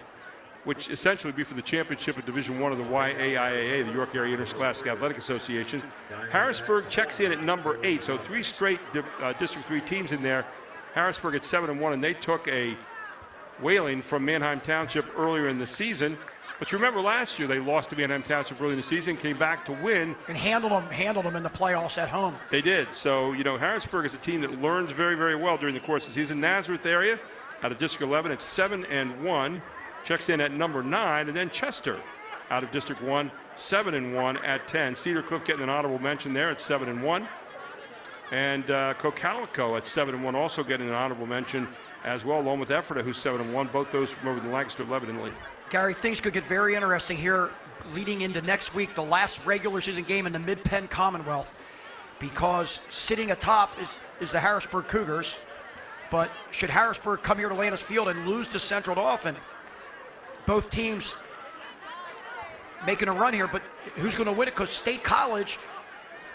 which essentially would be for the championship of Division I of the YAIAA, the York Area Interscholastic Athletic Association. Harrisburg checks in at number 8, so 3 straight District 3 teams in there. Harrisburg at 7-1, and they took a whaling from Manheim Township earlier in the season. But you remember last year they lost to Manheim Township early in the season, came back to win. And handled them in the playoffs at home. They did. So, Harrisburg is a team that learns very, very well during the course of the season. Nazareth area out of District 11 at 7-1, checks in at number 9. And then Chester out of District 1, 7-1 at 10. Cedar Cliff getting an honorable mention there at 7-1. And Cocalico at 7-1 also getting an honorable mention as well, along with Ephrata, who's 7-1. Both those from over the Lancaster Lebanon League. Gary, things could get very interesting here leading into next week, the last regular season game in the Mid-Penn Commonwealth, because sitting atop is the Harrisburg Cougars. But should Harrisburg come here to Landis Field and lose to Central Dauphin, both teams making a run here, but who's going to win it? Because State College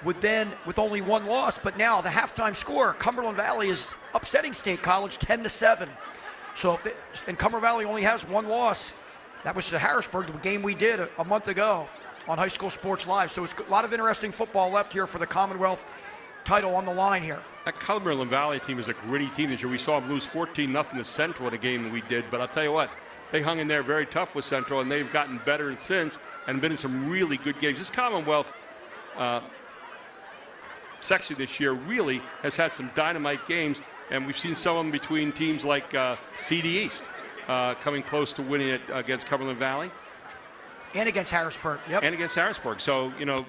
would then, with only 1 loss, but now the halftime score, Cumberland Valley is upsetting State College 10-7. So and Cumberland Valley only has 1 loss. That was the Harrisburg, the game we did a month ago on High School Sports Live. So it's a lot of interesting football left here for the Commonwealth title on the line here. That Cumberland Valley team is a gritty team this year. We saw them lose 14-0 to Central in a game that we did, but I'll tell you what, they hung in there very tough with Central, and they've gotten better since and been in some really good games. This Commonwealth section this year really has had some dynamite games, and we've seen some of them between teams like CD East coming close to winning it against Cumberland Valley. And against Harrisburg, yep. And against Harrisburg. So, a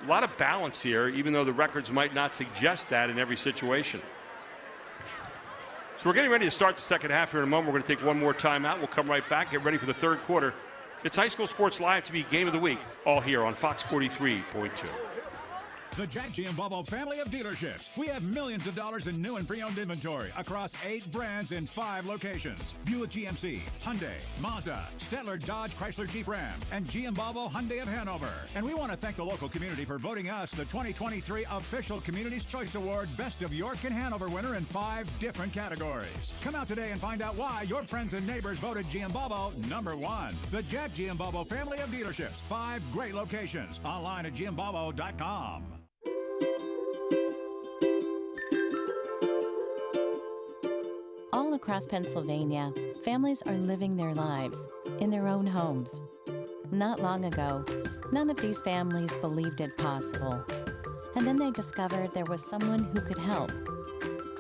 lot of balance here, even though the records might not suggest that in every situation. So we're getting ready to start the second half here in a moment. We're going to take one more timeout. We'll come right back, get ready for the third quarter. It's High School Sports Live TV Game of the Week, all here on Fox 43.2. The Jack Giambalvo family of dealerships. We have millions of dollars in new and pre-owned inventory across 8 brands in 5 locations. Buick GMC, Hyundai, Mazda, Stettler Dodge Chrysler Jeep Ram, and Giambalvo Hyundai of Hanover. And we want to thank the local community for voting us the 2023 official Community's Choice Award Best of York and Hanover winner in 5 different categories. Come out today and find out why your friends and neighbors voted Giambalvo #1. The Jack Giambalvo family of dealerships. 5 great locations. Online at giambalvo.com. All across Pennsylvania, families are living their lives in their own homes. Not long ago, none of these families believed it possible. And then they discovered there was someone who could help.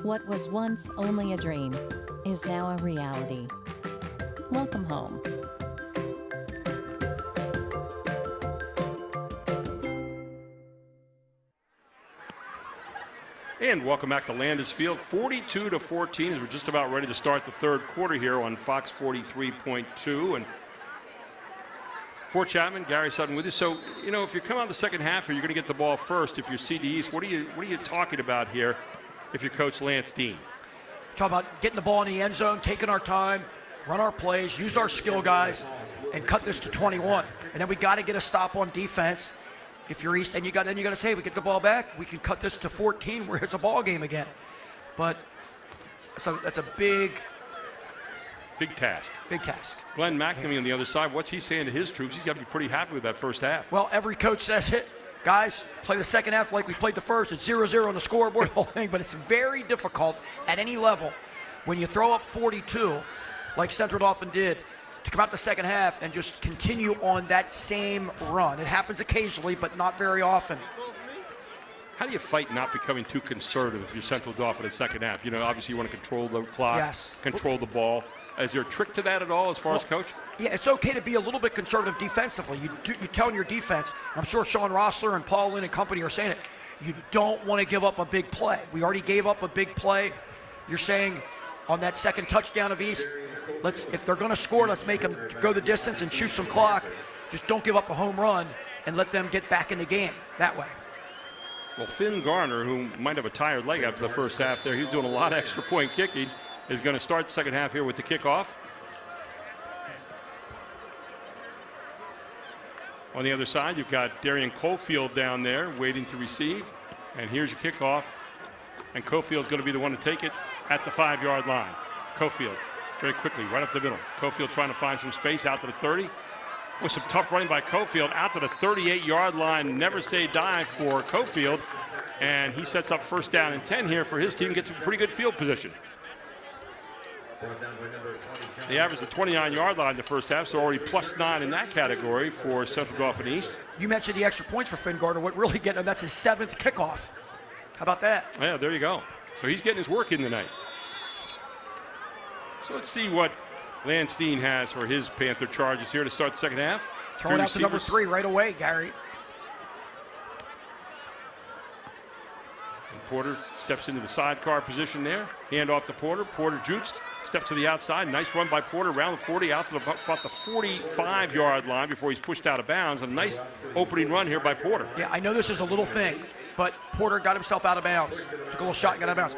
What was once only a dream is now a reality. Welcome home. And welcome back to Landis Field, 42-14 as we're just about ready to start the third quarter here on Fox 43.2. And Fort Chapman, Gary Sutton with you. So, you know, if you come out the second half, you're going to get the ball first. If you're CD East, what are you talking about here if you're Coach Lance Dean? Talk about getting the ball in the end zone, taking our time, run our plays, use our skill guys, and cut this to 21. And then we got to get a stop on defense. If you're East, and you got to say, we get the ball back, we can cut this to 14 where it's a ball game again. But so that's a big task. Big task. Glenn McNamee on the other side, what's he saying to his troops? He's got to be pretty happy with that first half. Well, every coach says it. Guys, play the second half like we played the first. It's 0-0 on the scoreboard, the whole thing. But it's very difficult at any level when you throw up 42, like Central Dauphin did, to come out the second half and just continue on that same run. It happens occasionally, but not very often. How do you fight not becoming too conservative if you're Central Dauphin in the second half? You know, obviously you want to control the clock, control the ball. Is there a trick to that at all as far as coach? Yeah, it's okay to be a little bit conservative defensively. You're telling your defense, I'm sure Sean Rossler and Paul Lynn and company are saying it, you don't want to give up a big play. We already gave up a big play. You're saying on that second touchdown of East, if they're going to score, let's make them go the distance and shoot some clock. Just don't give up a home run and let them get back in the game that way. Well, Finn Garner, who might have a tired leg after the first half there, he's doing a lot of extra point kicking, is going to start the second half here with the kickoff. On the other side, you've got Darian Cofield down there waiting to receive. And here's your kickoff. And Cofield's going to be the one to take it at the 5-yard line. Cofield very quickly, right up the middle. Cofield trying to find some space out to the 30. With some tough running by Cofield out to the 38-yard line. Never say die for Cofield. And he sets up first down and 10 here for his team. Gets some pretty good field position. They averaged the 29-yard line the first half, so already +9 in that category for Central Dauphin East. You mentioned the extra points for Finn Gardner. What really getting him, that's his 7th kickoff. How about that? Yeah, there you go. So he's getting his work in tonight. So let's see what Lance Dean has for his Panther Charges here to start the second half. Throwing out to number 3 right away, Gary. And Porter steps into the sidecar position there. Hand off to Porter. Porter jukes. Steps to the outside. Nice run by Porter around the 40 out to about the 45-yard line before he's pushed out of bounds. A nice opening run here by Porter. Yeah, I know this is a little thing, but Porter got himself out of bounds. Took a little shot and got out of bounds.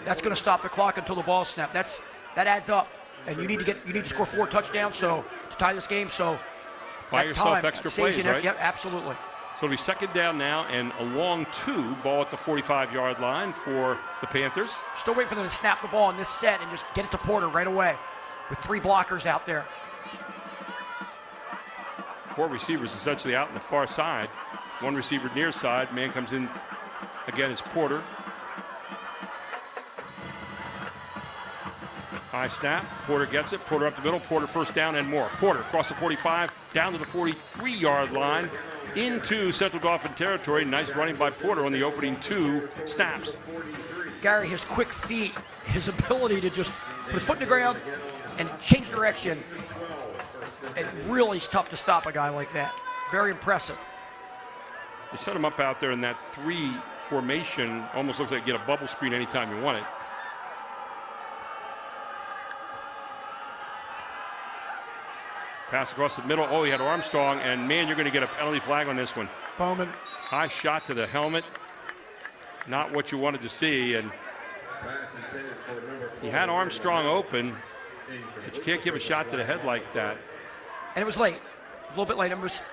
That's going to stop the clock until the ball snapped. That adds up, and you need to score 4 touchdowns to tie this game. So buy yourself extra plays, right? Yep, absolutely. So it'll be second down now and a long 2, ball at the 45-yard line for the Panthers. Still waiting for them to snap the ball in this set and just get it to Porter right away with 3 blockers out there. 4 receivers essentially out on the far side. 1 receiver near side. Man comes in again. It's Porter. High snap. Porter gets it. Porter up the middle. Porter first down and more. Porter across the 45 down to the 43-yard line. Into Central Dauphin territory. Nice running by Porter on the opening 2 snaps. Gary, his quick feet, his ability to just put his foot in the ground and change direction. It really is tough to stop a guy like that. Very impressive. They set him up out there in that 3 formation. Almost looks like you get a bubble screen anytime you want it. Pass across the middle. Oh, he had Armstrong, and man, you're going to get a penalty flag on this one. Bowman. High shot to the helmet. Not what you wanted to see, and he had Armstrong open, but you can't give a shot to the head like that. And it was late. A little bit late. It was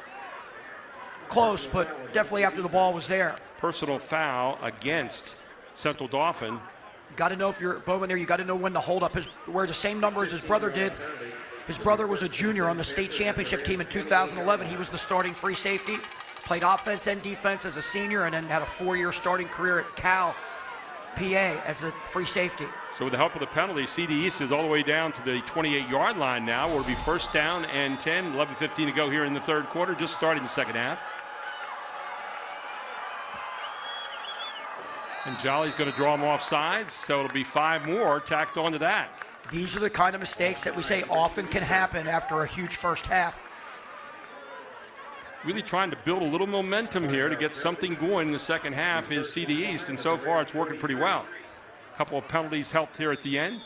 close, but definitely after the ball was there. Personal foul against Central Dauphin. You got to know if you're Bowman there, you got to know when to hold up. Wear the same number as his brother did. His brother was a junior on the state championship team in 2011. He was the starting free safety, played offense and defense as a senior, and then had a 4-year starting career at Cal, PA, as a free safety. So with the help of the penalty, CD East is all the way down to the 28-yard line now. It'll be first down and 10, 11:15 to go here in the third quarter, just starting the second half. And Jolly's going to draw him off sides, so it'll be 5 more tacked onto that. These are the kind of mistakes that we say often can happen after a huge first half. really trying to build a little momentum here to get something going in the second half is CD East, and so far it's working pretty well. A couple of penalties helped here at the end.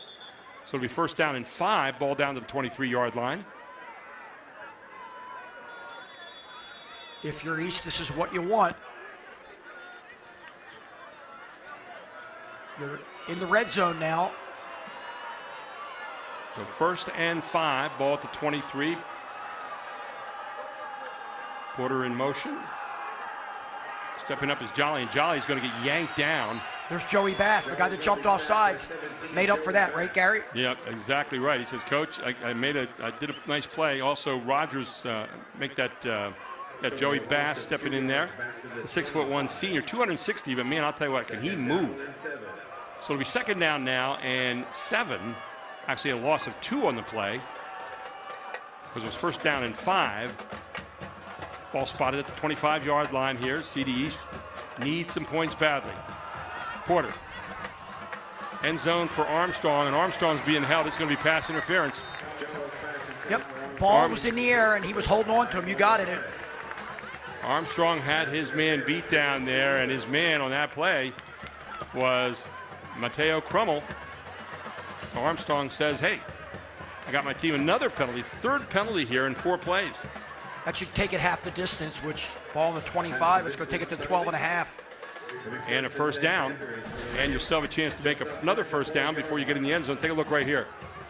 So it'll be first down and 5, ball down to the 23-yard line. If you're East, this is what you want. You're in the red zone now. So first and 5, ball at the 23. Porter in motion. Stepping up is Jolly, and Jolly's going to get yanked down. There's Joey Bass, the guy that jumped off sides. Made up for that, right, Gary? Yep, exactly right. He says, Coach, I did a nice play. Also, Rogers make that Joey Bass stepping in there. The 6'1" senior, 260, but man, I'll tell you what, can he move? So it'll be second down now and 7. Actually, a loss of 2 on the play. Because it was first down and 5. Ball spotted at the 25-yard line here. CD East needs some points badly. Porter. End zone for Armstrong, and Armstrong's being held. It's going to be pass interference. Yep. Ball was in the air, and he was holding on to him. You got it. Armstrong had his man beat down there, and his man on that play was Mateo Crummel. So Armstrong says, hey, I got my team another penalty, 3rd penalty here in 4 plays. That should take it half the distance, which ball on the 25, it's going to take it to 12.5. And a first down. And you'll still have a chance to make another first down before you get in the end zone. Take a look right here.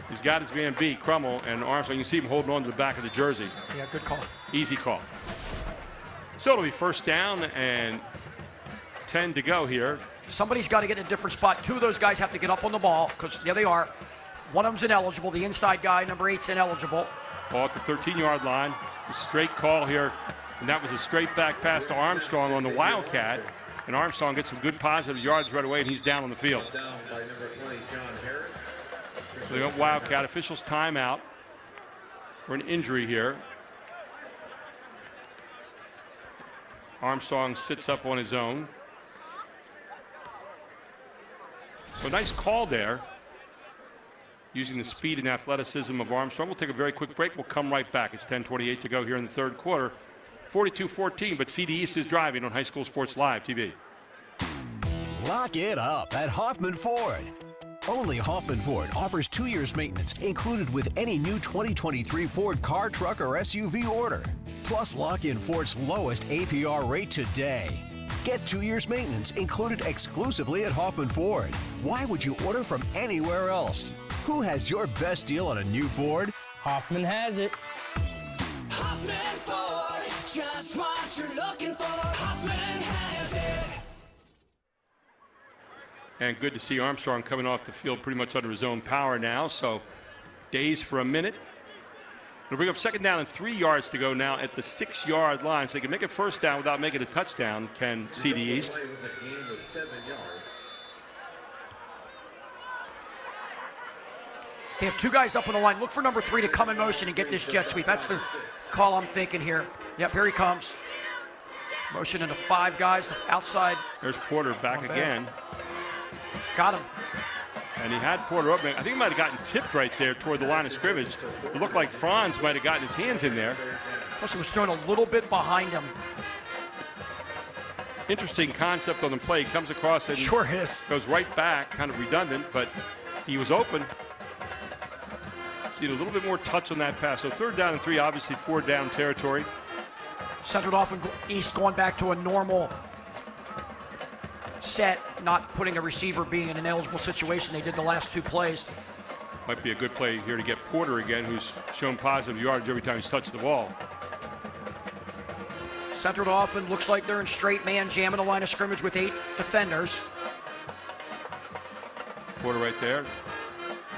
He's got his man beat, Crummel, and Armstrong. You can see him holding on to the back of the jersey. Yeah, good call. Easy call. So it'll be first down and 10 to go here. Somebody's got to get in a different spot. 2 of those guys have to get up on the ball, because there they are. One of them's ineligible. The inside guy, number 8's ineligible. Ball at the 13-yard line. A straight call here, and that was a straight back pass to Armstrong on the Wildcat. And Armstrong gets some good positive yards right away, and he's down on the field. So they got Wildcat. Officials timeout for an injury here. Armstrong sits up on his own. So a nice call there, using the speed and athleticism of Armstrong. We'll take a very quick break. We'll come right back. It's 10:28 to go here in the third quarter. 42-14, but CD East is driving on High School Sports Live TV. Lock it up at Hoffman Ford. Only Hoffman Ford offers 2 years maintenance included with any new 2023 Ford car, truck, or SUV order. Plus, lock in Ford's lowest APR rate today. Get 2 years maintenance included exclusively at Hoffman Ford. Why would you order from anywhere else? Who has your best deal on a new Ford? Hoffman has it. Hoffman Ford, just what you're looking for. Hoffman has it. And good to see Armstrong coming off the field pretty much under his own power now. So days for a minute. We'll bring up second down and 3 yards to go now at the 6-yard line. So they can make a first down without making a touchdown, can CD East. They have 2 guys up on the line. Look for number 3 to come in motion and get this jet sweep. That's the call I'm thinking here. Yep, here he comes. Motion into 5 guys, the outside. There's Porter back again. Got him. And he had Porter up. I think he might have gotten tipped right there toward the line of scrimmage. It looked like Franz might have gotten his hands in there. Plus, he was thrown a little bit behind him. Interesting concept on the play. He comes across and sure is. Goes right back, kind of redundant, but he was open. Need a little bit more touch on that pass. So third down and 3, obviously 4 down territory. Centered off and East going back to a normal set, not putting a receiver being in an eligible situation. They did the last 2 plays. Might be a good play here to get Porter again, who's shown positive yards every time he's touched the ball. Centered off and looks like they're in straight man, jamming the line of scrimmage with 8 defenders. Porter right there.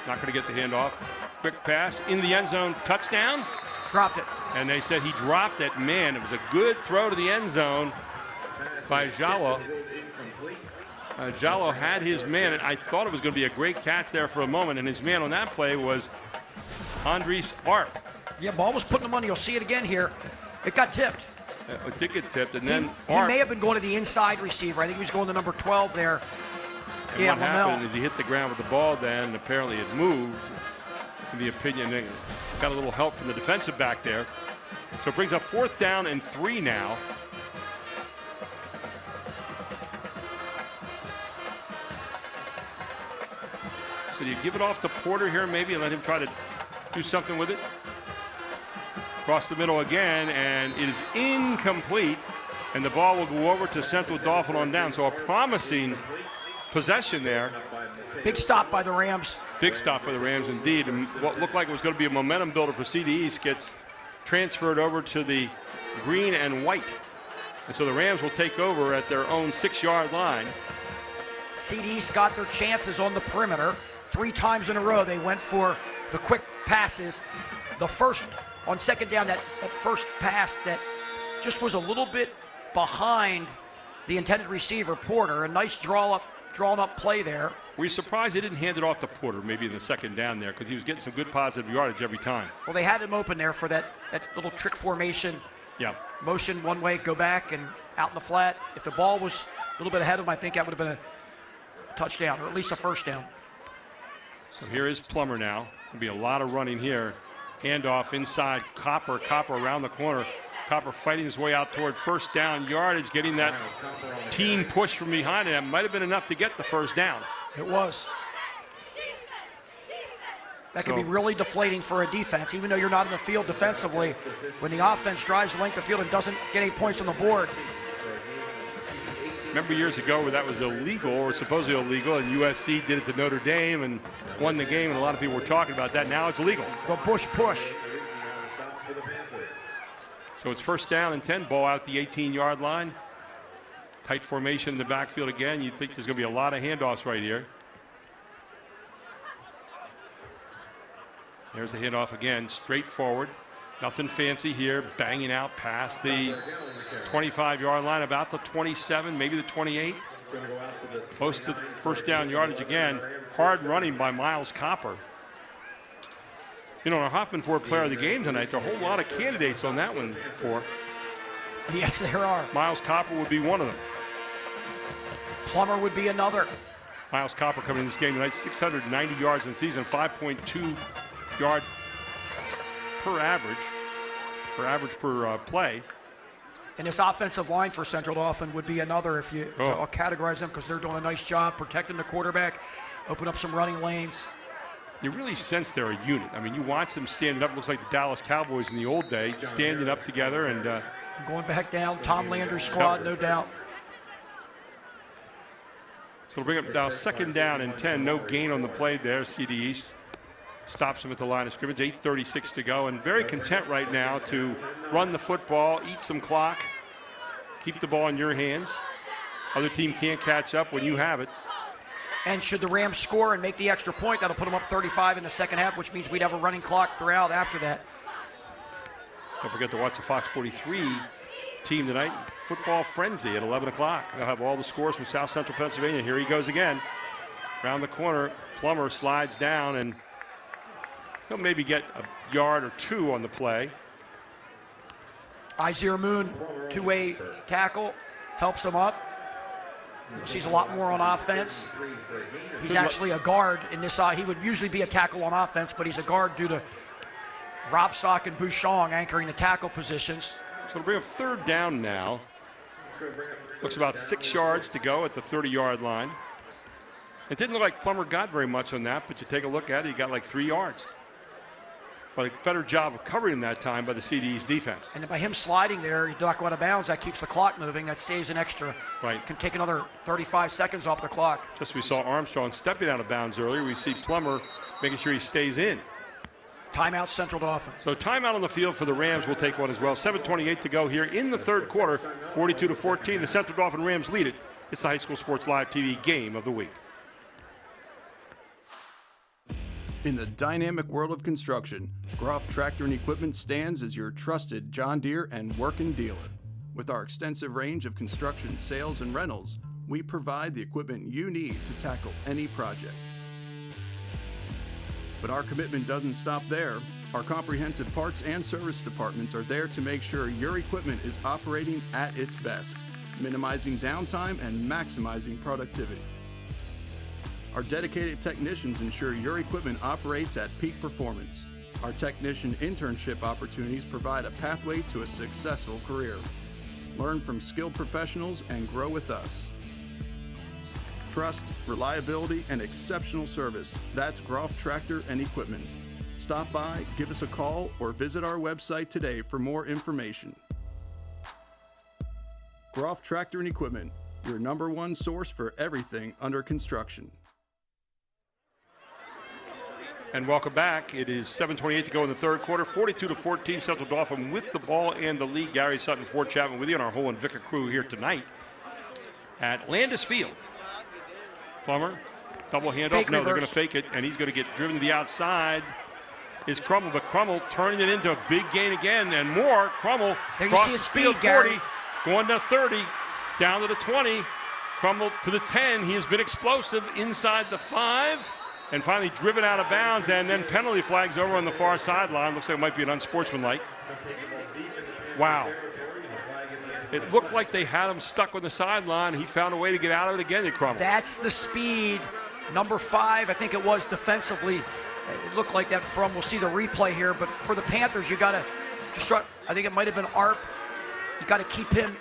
Not going to get the handoff. Quick pass in the end zone, touchdown. Dropped it. And they said he dropped it. Man, it was a good throw to the end zone by Jallo. Jallo had his man, and I thought it was going to be a great catch there for a moment, and his man on that play was Andres Arp. Yeah, ball was putting the money. You'll see it again here. It got tipped. It did get tipped, and then he may have been going to the inside receiver. I think he was going to number 12 there. And what happened is he hit the ground with the ball then, and apparently it moved. In the opinion, they got a little help from the defensive back there. So it brings up 4th down and 3 now. So do you give it off to Porter here maybe and let him try to do something with it? Across the middle again, and it is incomplete. And the ball will go over to Central Dauphin on down. So a promising possession there. Big stop by the Rams. Big stop by the Rams indeed. And what looked like it was going to be a momentum builder for CD East gets transferred over to the green and white. And so the Rams will take over at their own 6-yard line. CD East got their chances on the perimeter. 3 times in a row they went for the quick passes. The first, on 2nd down, that first pass that just was a little bit behind the intended receiver, Porter. A nice drawn up play there. Were you surprised they didn't hand it off to Porter maybe in the 2nd down there, because he was getting some good positive yardage every time? Well, they had him open there for that little trick formation. Yeah. Motion one way, go back, and out in the flat. If the ball was a little bit ahead of him, I think that would have been a touchdown, or at least a 1st down. So here is Plummer now. There'll be a lot of running here. Handoff inside Copper. Copper around the corner. Copper fighting his way out toward 1st down yardage, getting that team push from behind him. Might have been enough to get the 1st down. It was. That could be really deflating for a defense, even though you're not in the field defensively. When the offense drives the length of the field and doesn't get any points on the board. Remember years ago where that was illegal, or supposedly illegal, and USC did it to Notre Dame and won the game, and a lot of people were talking about that. Now it's legal. The Bush push. So it's 1st down and 10, ball out the 18-yard line. Tight formation in the backfield again. You'd think there's going to be a lot of handoffs right here. There's the handoff again, straight forward. Nothing fancy here, banging out past the 25-yard line, about the 27, maybe the 28. Close to 1st down yardage again. Hard running by Miles Copper. You know, our Hoffman Ford player of the game tonight, there are a whole lot of candidates on that one for. Yes, there are. Miles Copper would be one of them. Plummer would be another. Miles Copper coming in this game tonight, 690 yards in the season, 5.2 yard per average per play. And this offensive line for Central Dauphin would be another if you I'll categorize them, because they're doing a nice job protecting the quarterback, open up some running lanes. You really sense they're a unit. I mean, you watch them standing up. It looks like the Dallas Cowboys in the old day, standing up together and going back down. Tom Landry's squad, no doubt. So we'll bring up now 2nd down and 10. No gain on the play there. CD East stops him at the line of scrimmage. 8:36 to go, and very content right now to run the football, eat some clock, keep the ball in your hands. Other team can't catch up when you have it. And should the Rams score and make the extra point, that'll put them up 35 in the 2nd half, which means we'd have a running clock throughout after that. Don't forget to watch the Fox 43 team tonight. Football Frenzy at 11 o'clock. They'll have all the scores from South Central Pennsylvania. Here he goes again. Around the corner, Plummer slides down, and he'll maybe get a yard or 2 on the play. Isaiah Moon, 2-way tackle, helps him up. Sees a lot more on offense. He's actually a guard in this. He would usually be a tackle on offense, but he's a guard due to Rob Sock and Bouchon anchoring the tackle positions. So we'll bring up 3rd down now. Looks about 6 yards to go at the 30-yard line. It didn't look like Plummer got very much on that, but you take a look at it, he got like 3 yards. But a better job of covering him that time by the CD's defense. And by him sliding there, he duck out of bounds. That keeps the clock moving. That saves an extra. Right. Can take another 35 seconds off the clock. Just we saw Armstrong stepping out of bounds earlier. We see Plummer making sure he stays in. Timeout, Central Dauphin. So timeout on the field for the Rams. Will take one as well. 7:28 to go here in the 3rd quarter. 42-14. The Central Dauphin Rams lead it. It's the High School Sports Live TV Game of the Week. In the dynamic world of construction, Groff Tractor and Equipment stands as your trusted John Deere and working dealer. With our extensive range of construction sales and rentals, we provide the equipment you need to tackle any project. But our commitment doesn't stop there. Our comprehensive parts and service departments are there to make sure your equipment is operating at its best, minimizing downtime and maximizing productivity. Our dedicated technicians ensure your equipment operates at peak performance. Our technician internship opportunities provide a pathway to a successful career. Learn from skilled professionals and grow with us. Trust, reliability, and exceptional service. That's Groff Tractor and Equipment. Stop by, give us a call, or visit our website today for more information. Groff Tractor and Equipment, your #1 source for everything under construction. And welcome back. It is 7:28 to go in the third quarter. 42-14, Central Dauphin with the ball and the lead. Gary Sutton, Ford Chapman with you and our whole Invicta crew here tonight at Landis Field. Plummer, double handoff. Fake No, reverse. they're going to fake it, and he's going to get driven to the outside. Is Crummel, but Crummel turning it into a big gain again, and more. Crummel There you see crosses his speed, field 40, Gary. going to 30, down to the 20. Crummel to the 10. He has been explosive inside the 5, and finally driven out of bounds, and then penalty flags over on the far sideline. Looks like it might be an unsportsmanlike. Wow. It looked like they had him stuck on the sideline. He found a way to get out of it again, Crummel. That's the speed. Number 5, I think it was defensively. It looked like that from, we'll see the replay here, but for the Panthers, you got to just try, I think it might have been Arp. You got to keep him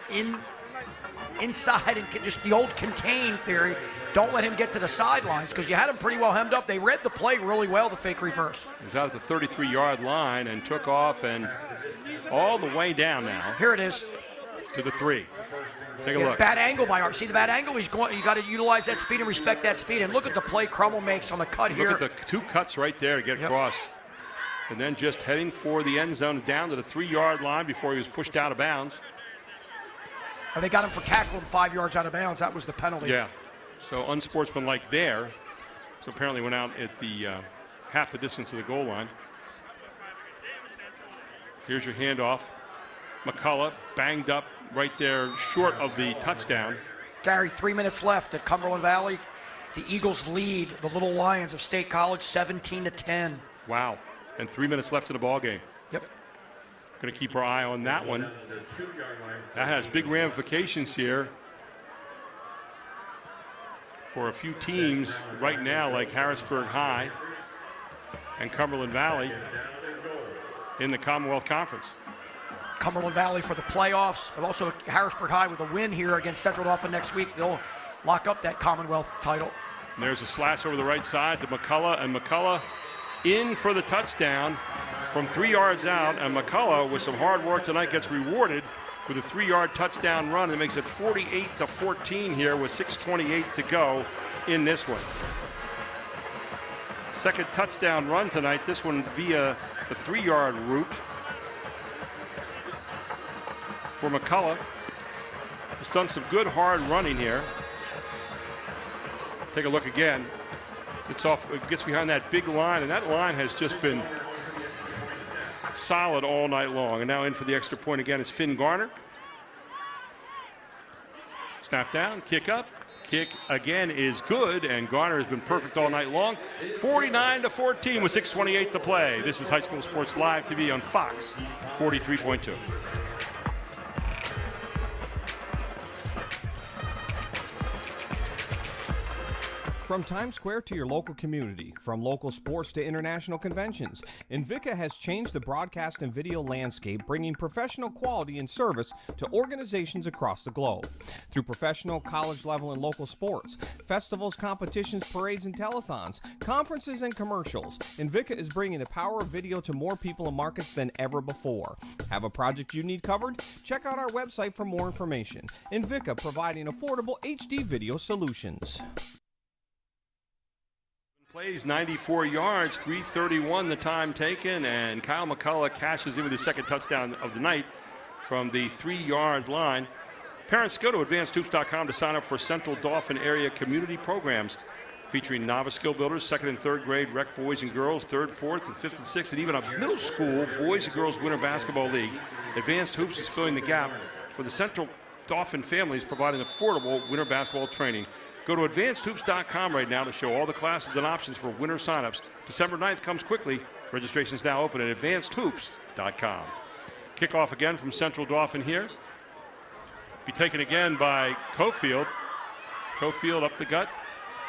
inside and just the old contain theory. Don't let him get to the sidelines because you had him pretty well hemmed up. They read the play really well, the fake reverse. He was out at the 33-yard line and took off and all the way down now. Here it is. To the 3. Take a Yeah, look. bad angle by Arp. See the bad angle? He's going. You got to utilize that speed and respect that speed. And look at the play Crummel makes on the cut here. Look at the 2 cuts right there to get across. And then just heading for the end zone down to the 3-yard line before he was pushed out of bounds. They got him for tackling 5 yards out of bounds. That was the penalty. Yeah. So unsportsmanlike there. So apparently went out at the half the distance of the goal line. Here's your handoff. McCullough banged up right there short of the touchdown. Gary, 3 minutes left at Cumberland Valley. The Eagles lead the Little Lions of State College 17-10. Wow. And 3 minutes left in the ball game. Yep. Going to keep our eye on that one. That has big ramifications here for a few teams right now, like Harrisburg High and Cumberland Valley in the Commonwealth Conference. Cumberland Valley for the playoffs, and also Harrisburg High with a win here against Central Dauphin next week. They'll lock up that Commonwealth title. And there's a slash over the right side to McCullough, and McCullough in for the touchdown from 3 yards out, and McCullough, with some hard work tonight, gets rewarded with a 3-yard touchdown run. It makes it 48-14 here with 6:28 to go in this one. Second touchdown run tonight, this one via the 3-yard route for McCullough. He's done some good hard running here. Take a look again. It's off, it gets behind that big line, and that line has just been solid all night long. And now in for the extra point again is Finn Garner. Snap down, kick up. Kick again is good, and Garner has been perfect all night long. 49-14 with 6:28 to play. This is High School Sports Live TV on Fox 43.2. From Times Square to your local community, from local sports to international conventions, Invicta has changed the broadcast and video landscape, bringing professional quality and service to organizations across the globe. Through professional, college level, and local sports, festivals, competitions, parades, and telethons, conferences, and commercials, Invicta is bringing the power of video to more people and markets than ever before. Have a project you need covered? Check out our website for more information. Invicta, providing affordable HD video solutions. Plays 94 yards, 3:31 the time taken, and Kyle McCullough cashes in with his second touchdown of the night from the 3-yard line. Parents, go to advancedhoops.com to sign up for Central Dauphin area community programs featuring novice skill builders, 2nd and 3rd grade rec boys and girls, 3rd, 4th, and 5th and 6th, and even a middle school boys and girls winter basketball league. Advanced Hoops is filling the gap for the Central Dauphin families, providing affordable winter basketball training. Go to advancedhoops.com right now to show all the classes and options for winter signups. December 9th comes quickly. Registration is now open at advancedhoops.com. Kickoff again from Central Dauphin here. Be taken again by Cofield. Cofield up the gut.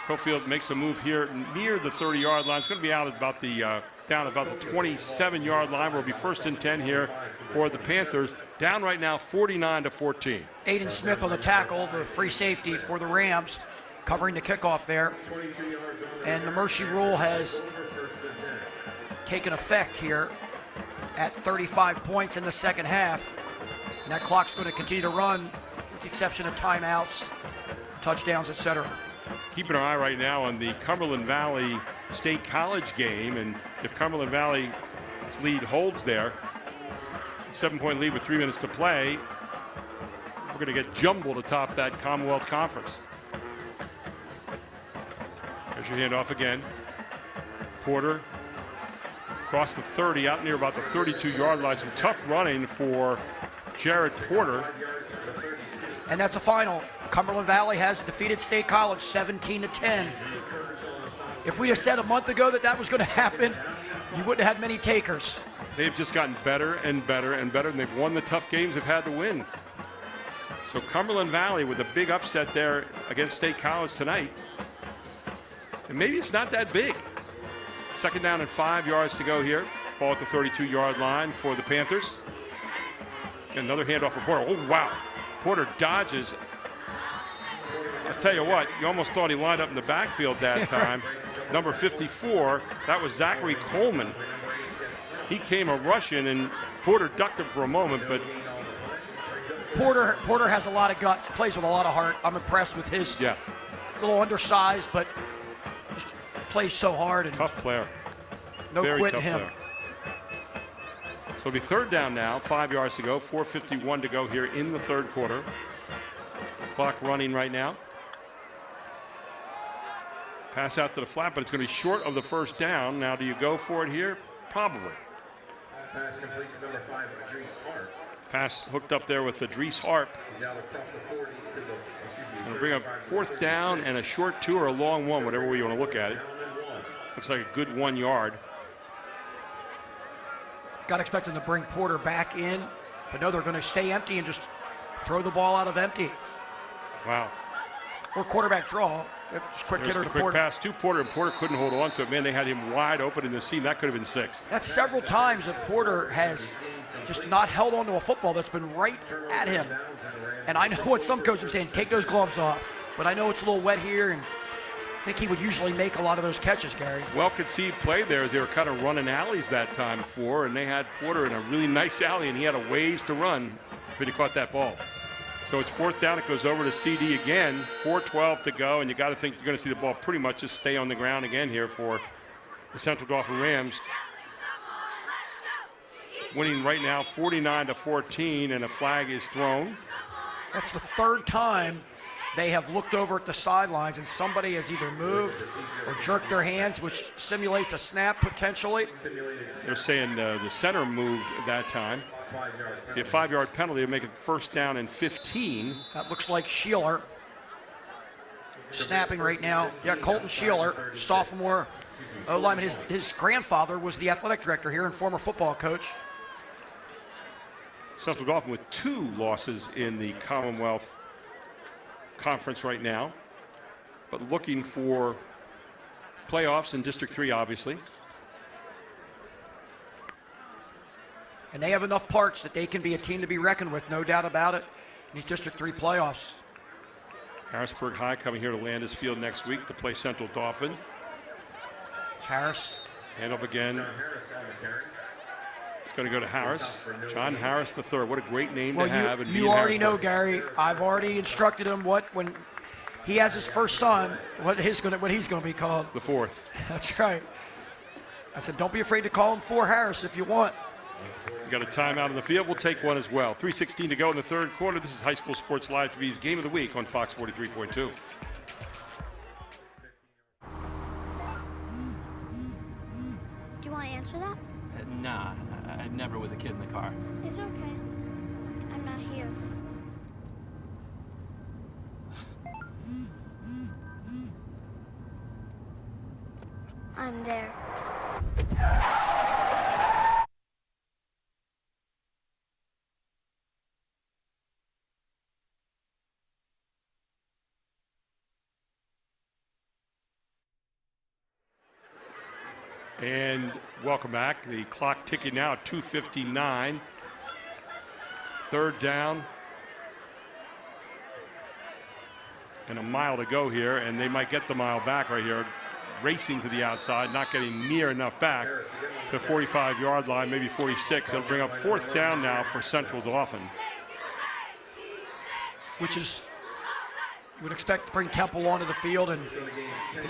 Cofield makes a move here near the 30-yard line. It's going to be out at about the down about the 27-yard line. We'll be 1st and 10 here for the Panthers. Down right now 49-14. Aiden Smith on the tackle, the free safety for the Rams, covering the kickoff there. And the mercy rule has taken effect here at 35 points in the second half. And that clock's going to continue to run with the exception of timeouts, touchdowns, etc. Keeping our eye right now on the Cumberland Valley State College game, and if Cumberland Valley's lead holds there, 7-point lead with 3 minutes to play, we're going to get jumbled atop that Commonwealth Conference. There's your handoff again. Porter across the 30, out near about the 32-yard line. Some tough running for Jared Porter. And that's a final. Cumberland Valley has defeated State College 17-10. If we just said a month ago that was going to happen, you wouldn't have had many takers. They've just gotten better and better and better, and they've won the tough games they've had to win. So Cumberland Valley with a big upset there against State College tonight. And maybe it's not that big. 2nd down and 5 yards to go here. Ball at the 32-yard line for the Panthers. And another handoff for Porter. Oh, wow. Porter dodges. I'll tell you what, you almost thought he lined up in the backfield that time. Number 54, that was Zachary Coleman. He came a rushing, and Porter ducked him for a moment, but Porter has a lot of guts, plays with a lot of heart. I'm impressed with his little undersized, but just plays so hard. And tough player. No Very quitting tough him. player. So it'll be 3rd down now, 5 yards to go, 4:51 to go here in the 3rd quarter. Clock running right now. Pass out to the flat, but it's going to be short of the 1st down. Now, do you go for it here? Probably. Pass complete to number 5, Idris Hart. Pass hooked up there with Idris Hart. He's out across the 40 to the, Going to bring up 4th down and a short 2 or a long 1, whatever way you want to look at it. Looks like a good 1 yard. Got expecting to bring Porter back in, but no, they're going to stay empty and just throw the ball out of empty. Wow. Or quarterback draw. It's quick There's hitter the to quick Porter. pass to Porter, and Porter couldn't hold on to it. Man, they had him wide open in the seam. That could have been 6. That's several times that Porter has just not held on to a football that's been right at him. And I know what some coaches are saying, take those gloves off. But I know it's a little wet here, and I think he would usually make a lot of those catches, Gary. Well conceived play there as they were kind of running alleys that time before, and they had Porter in a really nice alley, and he had a ways to run if he caught that ball. So it's 4th down. It goes over to CD again. 4:12 to go, and you got to think you're going to see the ball pretty much just stay on the ground again here for the Central Dauphin Rams. Winning right now 49-14, and a flag is thrown. That's the 3rd time they have looked over at the sidelines, and somebody has either moved or jerked their hands, which simulates a snap potentially. They're saying the center moved that time. Be a 5-yard penalty to make it 1st down and 15. That looks like Sheeler. Snapping right now. Yeah, Colton Sheeler, sophomore O-lineman. His grandfather was the athletic director here and former football coach. Central Dauphin with 2 losses in the Commonwealth Conference right now, but looking for playoffs in District 3, obviously. And they have enough parts that they can be a team to be reckoned with, no doubt about it, in these District 3 playoffs. Harrisburg High coming here to Landis Field next week to play Central Dauphin. It's Harris. Handoff again. It's going to go to Harris. John Harris III. What a great name to have. And you already know, Gary. I've already instructed him when he has his first son, what he's going to be called. The 4th. That's right. I said, don't be afraid to call him 4 Harris if you want. We got a timeout on the field. We'll take one as well. 3:16 to go in the 3rd quarter. This is High School Sports Live TV's Game of the Week on Fox 43.2. Do you want to answer that? Nah, I'd never with a kid in the car. It's okay. I'm not here. I'm there. And welcome back. The clock ticking now at 2:59. Third down. And a mile to go here, and they might get the mile back right here. Racing to the outside, not getting near enough back to the 45-yard line, maybe 46. It'll bring up fourth down now for Central Dauphin. Which is, you would expect to bring Temple onto the field, and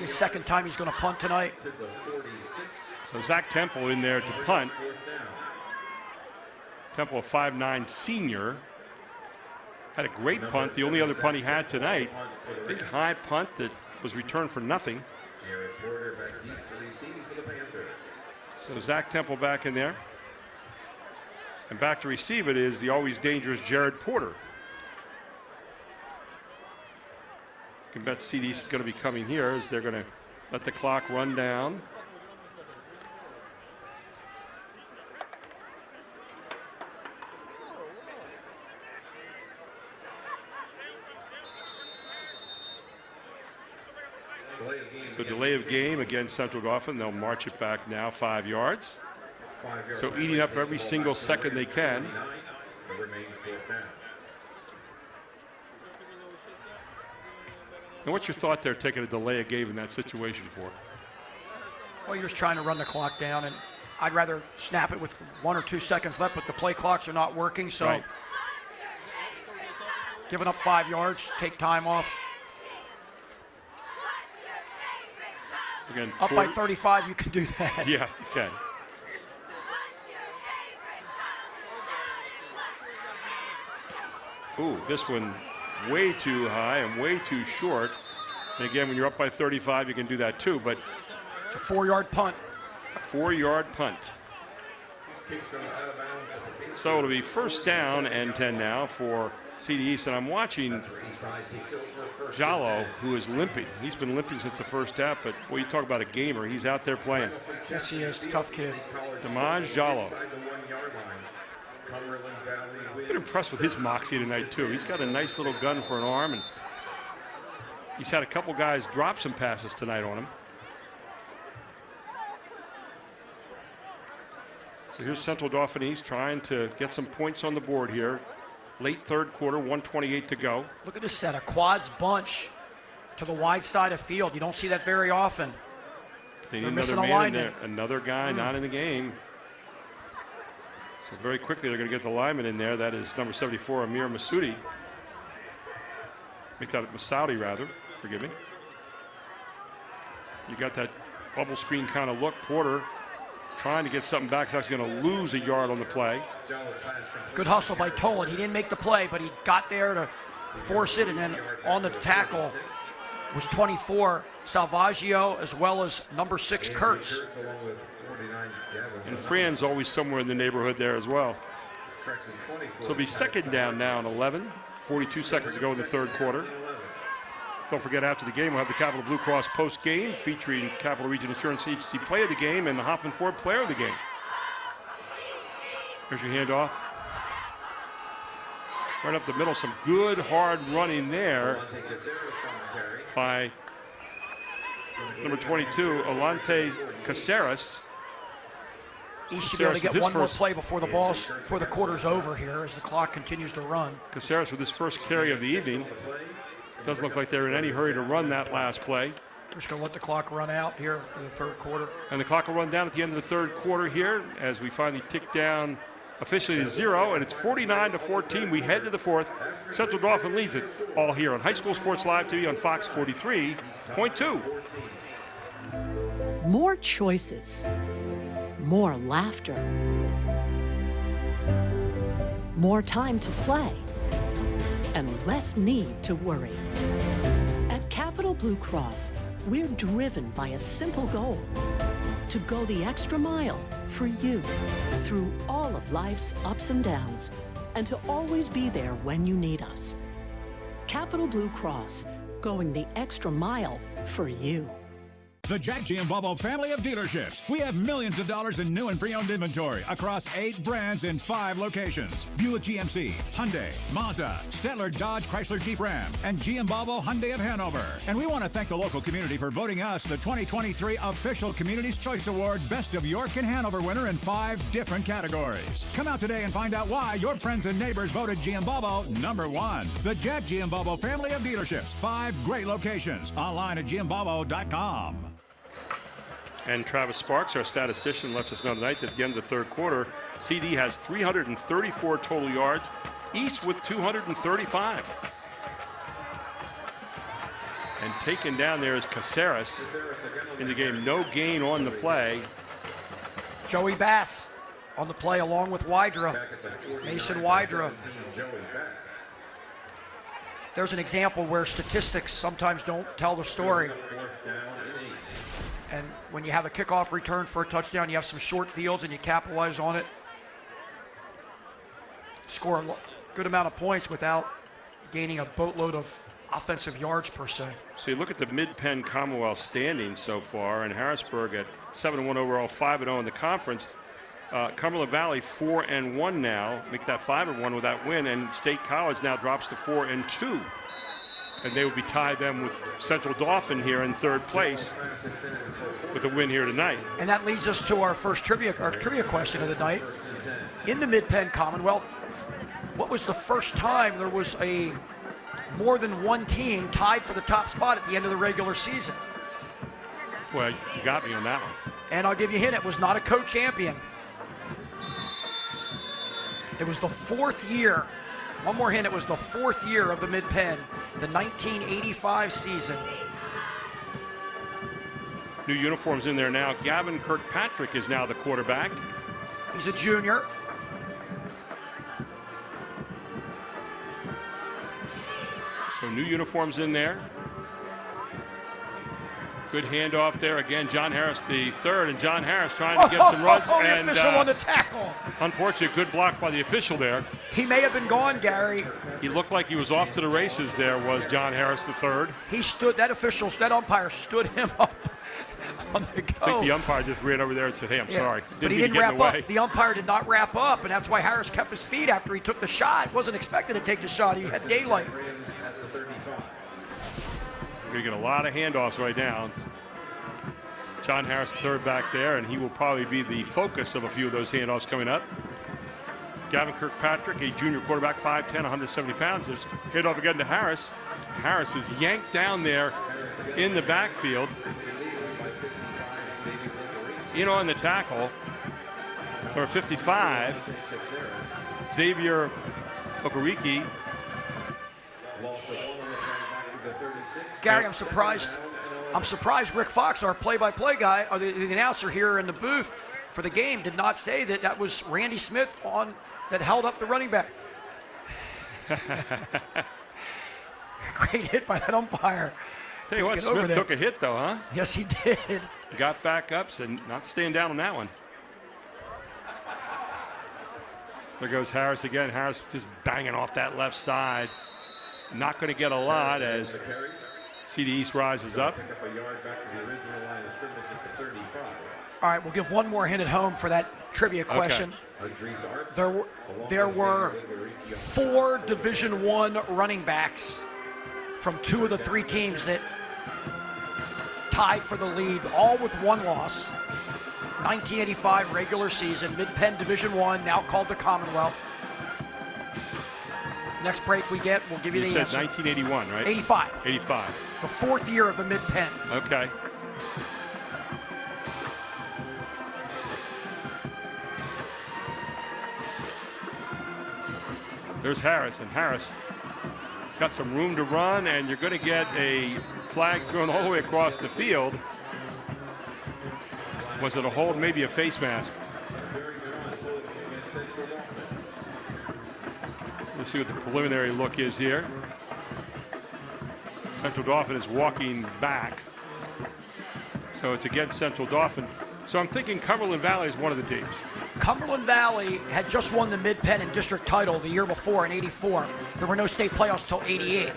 the second time he's going to punt tonight. So Zach Temple in there to punt. Temple, a 5'9" senior. Had a great punt. The only other punt he had tonight. Big high punt that was returned for nothing. So Zach Temple back in there. And back to receive it is the always dangerous Jared Porter. You can bet CD is going to be coming here as they're going to let the clock run down. So delay of game against Central Dauphin. They'll march it back now 5 yards. So eating up every single second they can. And what's your thought there, taking a delay of game in that situation for? Well, you're just trying to run the clock down, and I'd rather snap it with 1 or 2 seconds left, but the play clocks are not working, so right. Giving up 5 yards, take time off. Again, up by 35, you can do that. Yeah, you can. Ooh, this one way too high and way too short. And again, when you're up by 35, you can do that too, but it's a 4-yard punt. 4-yard punt. So it'll be first down and 10 now for CD East, and I'm watching Jallo, who is limping. He's been limping since the first half, but boy, you talk about a gamer. He's out there playing. Yes, he is. Tough kid. Damaj Jallo. I've been impressed with his moxie tonight, too. He's got a nice little gun for an arm, and he's had a couple guys drop some passes tonight on him. So here's Central Dauphin East trying to get some points on the board here. Late third quarter, 1:28 to go. Look at this set, a quads bunch to the wide side of field. You don't see that very often. They need another man in there. Another guy not in the game. So very quickly they're going to get the lineman in there. That is number 74, Amir Masoudi. Make that Masoudi, rather. Forgive me. You got that bubble screen kind of look. Porter trying to get something back. He's actually going to lose a yard on the play. Good hustle by Tolan. He didn't make the play, but he got there to force it, and then on the tackle was 24, Salvaggio, as well as number 6, Kurtz. And Fran's always somewhere in the neighborhood there as well. So it'll be second down now and 11. 42 seconds to go in the third quarter. Don't forget, after the game, we'll have the Capital Blue Cross post game featuring Capital Region Insurance Agency Play of the Game and the Hoffman Ford Player of the Game. Here's your handoff. Right up the middle, some good hard running there by number 22, Alante Caceres. He should be able to get one more play before the quarter's over here as the clock continues to run. Caceres with his first carry of the evening. Doesn't look like they're in any hurry to run that last play. We're just going to let the clock run out here in the third quarter. And the clock will run down at the end of the third quarter here as we finally tick down officially to 0, and it's 49-14. We head to the fourth. Central Dauphin leads it all here on High School Sports Live TV on Fox 43.2. More choices. More laughter. More time to play. And less need to worry. At Capital Blue Cross, we're driven by a simple goal: to go the extra mile for you through all of life's ups and downs, and to always be there when you need us. Capital Blue Cross, going the extra mile for you. The Jack Giambalvo family of dealerships. We have millions of dollars in new and pre-owned inventory across 8 brands in 5 locations. Buick GMC, Hyundai, Mazda, Stettler Dodge Chrysler Jeep Ram, and Giambalvo Hyundai of Hanover. And we want to thank the local community for voting us the 2023 official Community's Choice Award Best of York and Hanover winner in 5 different categories. Come out today and find out why your friends and neighbors voted Giambalvo number 1. The Jack Giambalvo family of dealerships. 5 great locations. Online at giambalvo.com. And Travis Sparks, our statistician, lets us know tonight that at the end of the third quarter, CD has 334 total yards, East with 235. And taken down there is Caceres in the game. No gain on the play. Joey Bass on the play along with Wydra, Mason Wydra. There's an example where statistics sometimes don't tell the story. And when you have a kickoff return for a touchdown, you have some short fields and you capitalize on it. Score a good amount of points without gaining a boatload of offensive yards per se. So you look at the Mid-Penn Commonwealth standings so far, and Harrisburg at 7-1 overall, 5-0 in the conference. Cumberland Valley 4-1 now, make that 5-1 with that win, and State College now drops to 4-2. And they would be tied then with Central Dauphin here in third place with a win here tonight. And that leads us to our first trivia question of the night. In the Mid-Penn Commonwealth, what was the first time there was a more than one team tied for the top spot at the end of the regular season? Well, you got me on that one. And I'll give you a hint, it was not a co-champion. It was the 4th year. One more hint, it was the 4th year of the Mid-Penn, the 1985 season. New uniforms in there now. Gavin Kirkpatrick is now the quarterback. He's a junior. So new uniforms in there. Good handoff there. Again, John Harris the third, and John Harris trying to get some runs. And the official on the tackle. Unfortunately, good block by the official there. He may have been gone, Gary. He looked like he was off to the races there, was John Harris the third. He stood, that umpire stood him up on the go. I think the umpire just ran over there and said, hey, I'm sorry. But he didn't wrap up. The umpire did not wrap up, and that's why Harris kept his feet after he took the shot. Wasn't expected to take the shot. He had daylight. We're going to get a lot of handoffs right now. John Harris, third back there, and he will probably be the focus of a few of those handoffs coming up. Gavin Kirkpatrick, a junior quarterback, 5'10", 170 pounds. There's handoff again to Harris. Harris is yanked down there in the backfield. In on the tackle, number 55, Xavier Okereke. Gary, I'm surprised Rick Fox, our play-by-play guy, or the announcer here in the booth for the game, did not say that was Randy Smith that held up the running back. Great hit by that umpire. Tell you what, Smith took a hit though, huh? Yes, he did. Got back up, so not staying down on that one. There goes Harris again. Harris just banging off that left side. Not going to get a lot as CD East rises up. All right, we'll give one more hint at home for that trivia question. Okay. There were 4 Division I running backs from 2 of the 3 teams that tied for the lead, all with 1 loss. 1985 regular season, Mid-Penn Division I, now called the Commonwealth. Next break we get, we'll give you the answer. 1981, right? 85. 85. The 4th year of the Mid-Penn. Okay. There's Harris, and Harris got some room to run, and you're going to get a flag thrown all the way across the field. Was it a hold? Maybe a face mask. Let's see what the preliminary look is here. Central Dauphin is walking back. So it's against Central Dauphin. So I'm thinking Cumberland Valley is one of the teams. Cumberland Valley had just won the Mid-Penn and district title the year before in '84. There were no state playoffs till '88.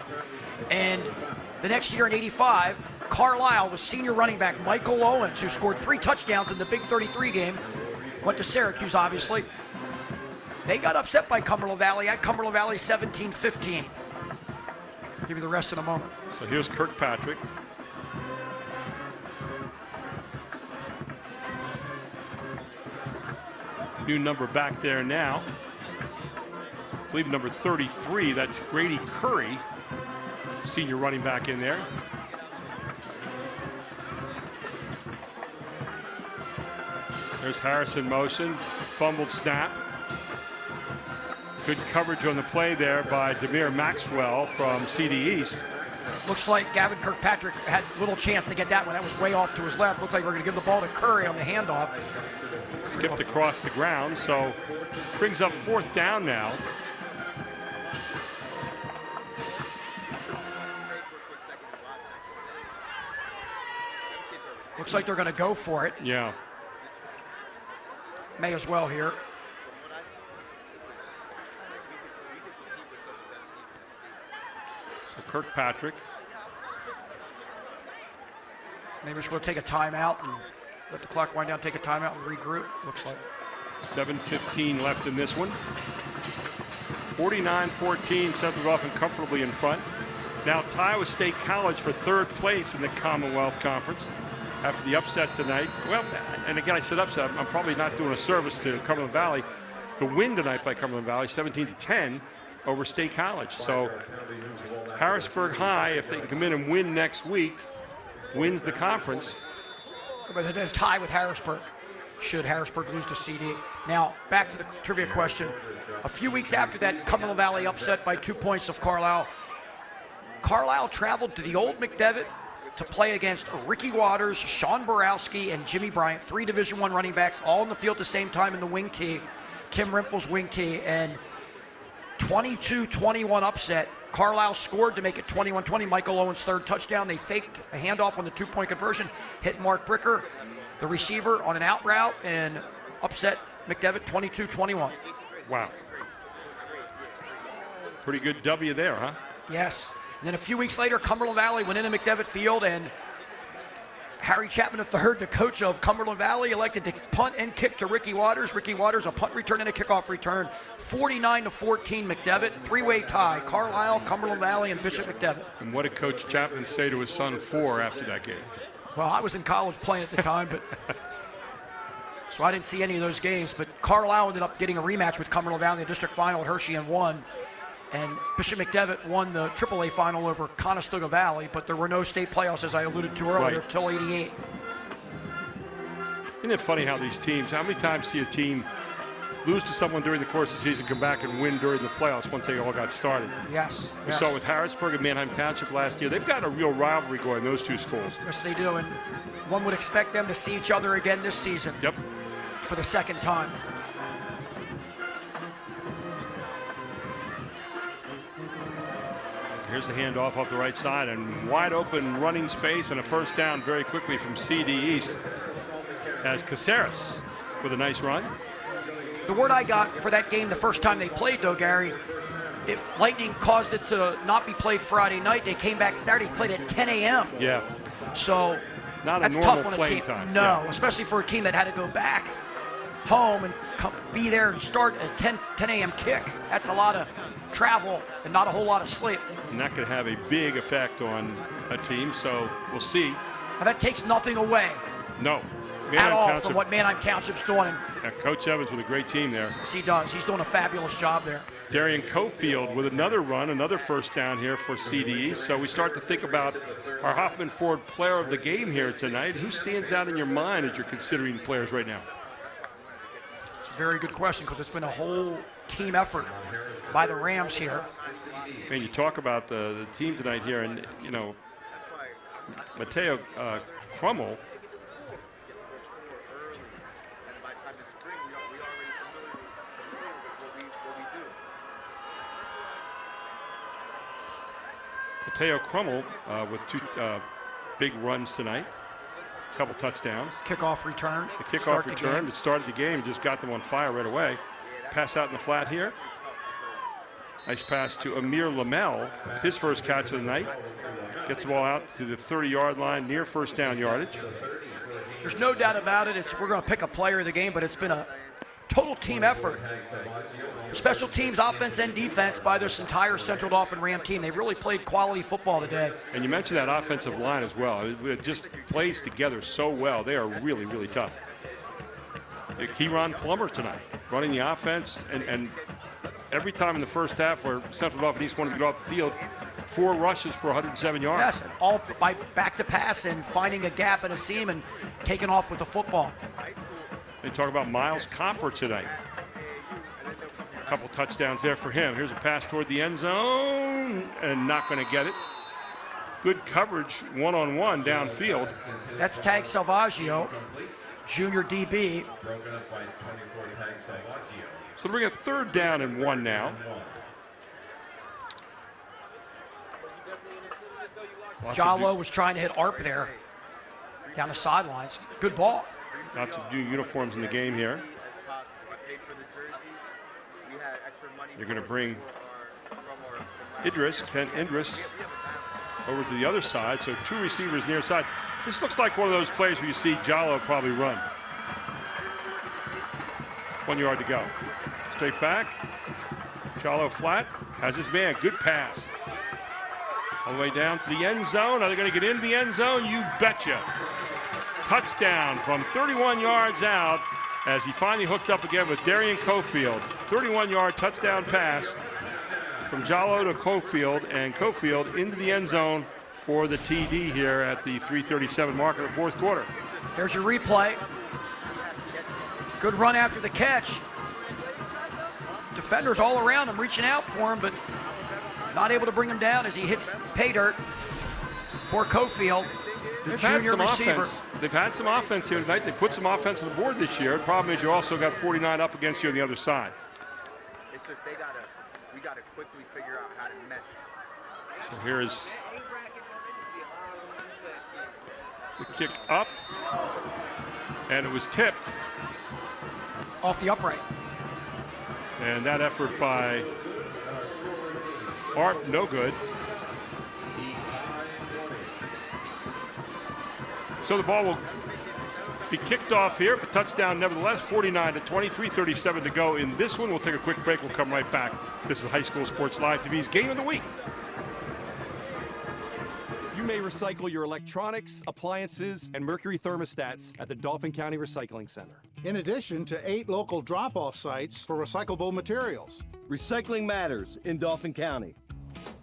And the next year in '85, Carlisle with senior running back Michael Owens, who scored 3 touchdowns in the Big 33 game. Went to Syracuse, obviously. They got upset by Cumberland Valley at Cumberland Valley 17-15. Give you the rest in a moment. So here's Kirkpatrick. New number back there now. I believe number 33, that's Grady Curry, senior running back in there. There's Harris in motion, fumbled snap. Good coverage on the play there by Demir Maxwell from CD East. Looks like Gavin Kirkpatrick had little chance to get that one. That was way off to his left. Looks like we're going to give the ball to Curry on the handoff. Skipped across the ground, so brings up 4th down now. Looks like they're going to go for it. Yeah. May as well here. So Kirkpatrick. Maybe we're just going to take a timeout and let the clock wind down, take a timeout and regroup, looks like. 7:15 left in this one. 49-14, Central Dauphin comfortably in front. Now Iowa State College for 3rd place in the Commonwealth Conference after the upset tonight. Well, and again, I said upset. I'm probably not doing a service to Cumberland Valley. The win tonight by Cumberland Valley, 17-10 over State College. So Harrisburg High, if they can come in and win next week, wins the conference. But they're tied with Harrisburg, should Harrisburg lose to CD. Now, back to the trivia question. A few weeks after that Cumberland Valley upset by 2 points of Carlisle, Carlisle traveled to the old McDevitt to play against Ricky Waters, Sean Borowski, and Jimmy Bryant, 3 Division I running backs, all in the field at the same time in the wing tee. Tim Rimple's wing tee, and 22-21 upset. Carlisle scored to make it 21-20. Michael Owens' 3rd touchdown. They faked a handoff on the 2-point conversion, hit Mark Bricker, the receiver, on an out route, and upset McDevitt 22-21. Wow. Pretty good W there, huh? Yes. And then a few weeks later, Cumberland Valley went into McDevitt Field, and Harry Chapman III, the coach of Cumberland Valley, elected to punt and kick to Ricky Waters. Ricky Waters, a punt return and a kickoff return. 49-14 McDevitt. 3-way tie. Carlisle, Cumberland Valley, and Bishop McDevitt. And what did Coach Chapman say to his son for after that game? Well, I was in college playing at the time, but so I didn't see any of those games. But Carlisle ended up getting a rematch with Cumberland Valley in the district final at Hershey and won. And Bishop McDevitt won the AAA final over Conestoga Valley, but there were no state playoffs, as I alluded to earlier, till '88. Isn't it funny how these teams, how many times see a team lose to someone during the course of the season, come back and win during the playoffs once they all got started? Yes. We saw with Harrisburg and Manheim Township last year. They've got a real rivalry going, those 2 schools. Yes, they do, and one would expect them to see each other again this season. Yep. For the 2nd time. Here's the handoff off the right side, and wide open running space and a 1st down very quickly from CD East as Caceres with a nice run. The word I got for that game the first time they played, though, Gary, Lightning caused it to not be played Friday night. They came back Saturday, played at 10 a.m. Yeah. So not that's a normal tough on playing a team. time. No, yeah. Especially for a team that had to go back home and be there and start a 10 a.m. kick. That's a lot of travel and not a whole lot of sleep. And that could have a big effect on a team, so we'll see. Now that takes nothing away. No. At all from what Manheim Township's doing. Yeah, Coach Evans with a great team there. Yes, he does. He's doing a fabulous job there. Darian Cofield with another run, another 1st down here for CD. So we start to think about our Hoffman Ford player of the game here tonight. Who stands out in your mind as you're considering players right now? It's a very good question because it's been a whole team effort by the Rams here. And you talk about the team tonight here, and, you know, Mateo Crummel. Mateo Crummel with 2 big runs tonight, a couple touchdowns. Kickoff return. The kickoff return that started the game, just got them on fire right away. Pass out in the flat here. Nice pass to Amir Lamel, his 1st catch of the night. Gets the ball out to the 30-yard line, near first down yardage. There's no doubt about it. We're going to pick a player of the game, but it's been a total team effort. Special teams, offense, and defense by this entire Central Dauphin Ram team. They really played quality football today. And you mentioned that offensive line as well. It just plays together so well. They are really, really tough. Plummer tonight, running the offense, and every time in the first half where Central Dauphin East wanted to get off the field, 4 rushes for 107 yards. Yes, all by back to pass and finding a gap and a seam and taking off with the football. They talk about Miles Copper tonight. A couple touchdowns there for him. Here's a pass toward the end zone, and not going to get it. Good coverage, one-on-one downfield. That's Tag Salvaggio, junior DB. So we got 3rd down and 1 now. Jallo was trying to hit Arp there, down the sidelines. Good ball. Lots of new uniforms in the game here. They're going to bring Ken Idris, over to the other side. So 2 receivers near side. This looks like one of those plays where you see Jallo probably run. 1 yard to go. Straight back. Jallo flat. Has his man. Good pass. All the way down to the end zone. Are they going to get into the end zone? You betcha. Touchdown from 31 yards out as he finally hooked up again with Darian Cofield. 31-yard touchdown pass from Jallo to Cofield, and Cofield into the end zone for the TD here at the 3:37 mark of the 4th quarter. There's your replay. Good run after the catch. Defenders all around him reaching out for him, but not able to bring him down as he hits pay dirt for Cofield, the junior receiver. They've had some offense here tonight. They put some offense on the board this year. The problem is you also got 49 up against you on the other side. It's just we gotta quickly figure out how to mesh. So here's the kick up, and it was tipped off the upright. And that effort by Arp, no good. So the ball will be kicked off here, but touchdown nevertheless. 49-20, 3:37 to go in this one. We'll take a quick break. We'll come right back. This is High School Sports Live TV's Game of the Week. You may recycle your electronics, appliances, and mercury thermostats at the Dauphin County Recycling Center. In addition to 8 local drop-off sites for recyclable materials. Recycling matters in Dauphin County.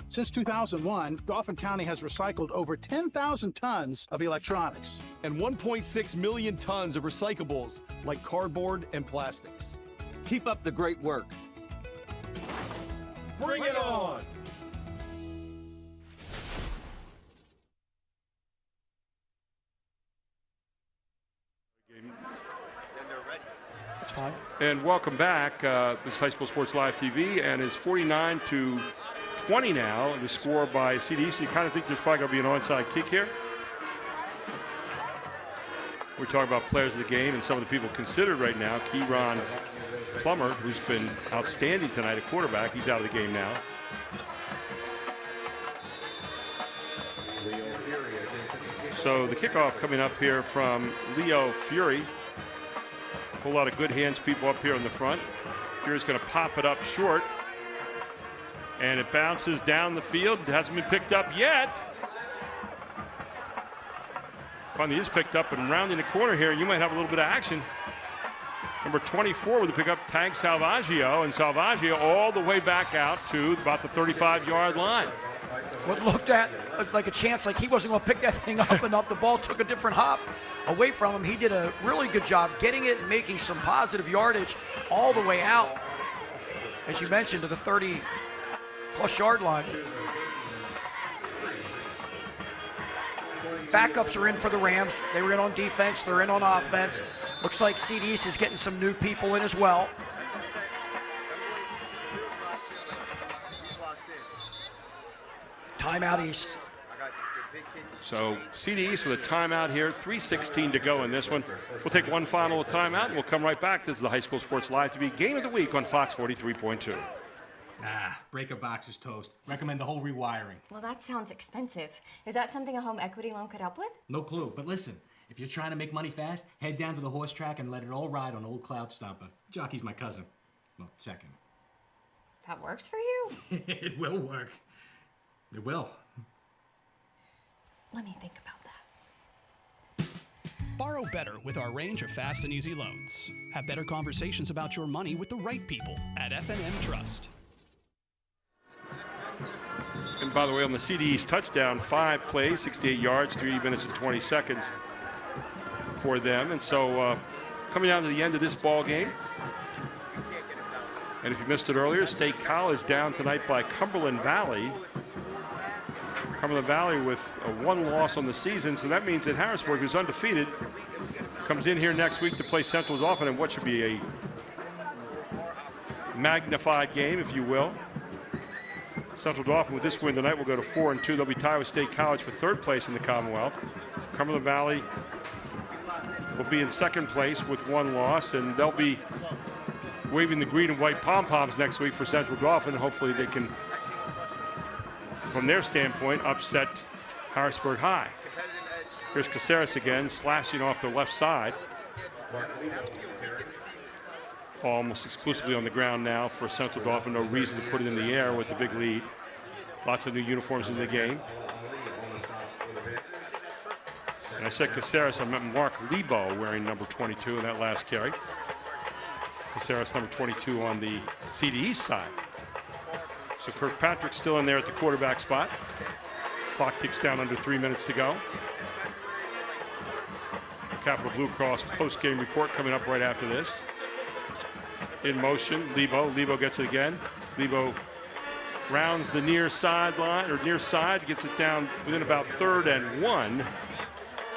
Since 2001, Dauphin County has recycled over 10,000 tons of electronics. And 1.6 million tons of recyclables like cardboard and plastics. Keep up the great work. Bring it on! That's fine. And welcome back. This is High School Sports Live TV, and it's 49-20 now. The score by CD. So you kind of think there's probably going to be an onside kick here. We're talking about players of the game and some of the people considered right now. Plummer, who's been outstanding tonight at quarterback, he's out of the game now. So the kickoff coming up here from Leo Fury. A whole lot of good hands people up here in the front. Fury's going to pop it up short. And it bounces down the field. It hasn't been picked up yet. Finally is picked up and rounding the corner here. You might have a little bit of action. Number 24 with the pickup, Tag Salvaggio. And Salvaggio all the way back out to about the 35-yard line. What looked like a chance, like he wasn't going to pick that thing up enough. The ball took a different hop away from him. He did a really good job getting it and making some positive yardage all the way out, as you mentioned, to the 30-plus yard line. Backups are in for the Rams. They were in on defense. They're in on offense. Looks like CD East is getting some new people in as well. Timeout East. So CD East with a timeout here. 3:16 to go in this one. We'll take one final timeout and we'll come right back. This is the High School Sports Live TV Game of the Week on Fox 43.2. Breaker box is toast. Recommend the whole rewiring. Well, that sounds expensive. Is that something a home equity loan could help with? No clue, but listen. If you're trying to make money fast, head down to the horse track and let it all ride on old Cloud Stomper. Jockey's my cousin. Well, second. That works for you? It will work. It will. Let me think about that. Borrow better with our range of fast and easy loans. Have better conversations about your money with the right people at F&M Trust. And by the way, on the CDE's touchdown, 5 plays, 68 yards, 3 minutes and 20 seconds for them. And so coming down to the end of this ball game, and if you missed it earlier, State College down tonight by Cumberland Valley. Cumberland Valley with a 1 loss on the season, so that means that Harrisburg, who's undefeated, comes in here next week to play Central Dauphin in what should be a magnified game, if you will. Central Dauphin, with this win tonight, will go to 4-2. They'll be tied with State College for 3rd place in the Commonwealth. Cumberland Valley will be in 2nd place with 1 loss, and they'll be waving the green and white pom-poms next week for Central Dauphin. Hopefully they can, from their standpoint, upset Harrisburg High. Here's Caceres again, slashing off the left side. Almost exclusively on the ground now for Central Dauphin. No reason to put it in the air with the big lead. Lots of new uniforms in the game. And I said Caceres, I meant Mark Lebo wearing number 22 in that last carry. Caceres number 22 on the CDE side. So Kirkpatrick's still in there at the quarterback spot. Clock ticks down under 3 minutes to go. Capital Blue Cross post-game report coming up right after this. In motion, Lebo. Lebo gets it again. Lebo rounds the near sideline, or near side, gets it down within about 3rd and 1.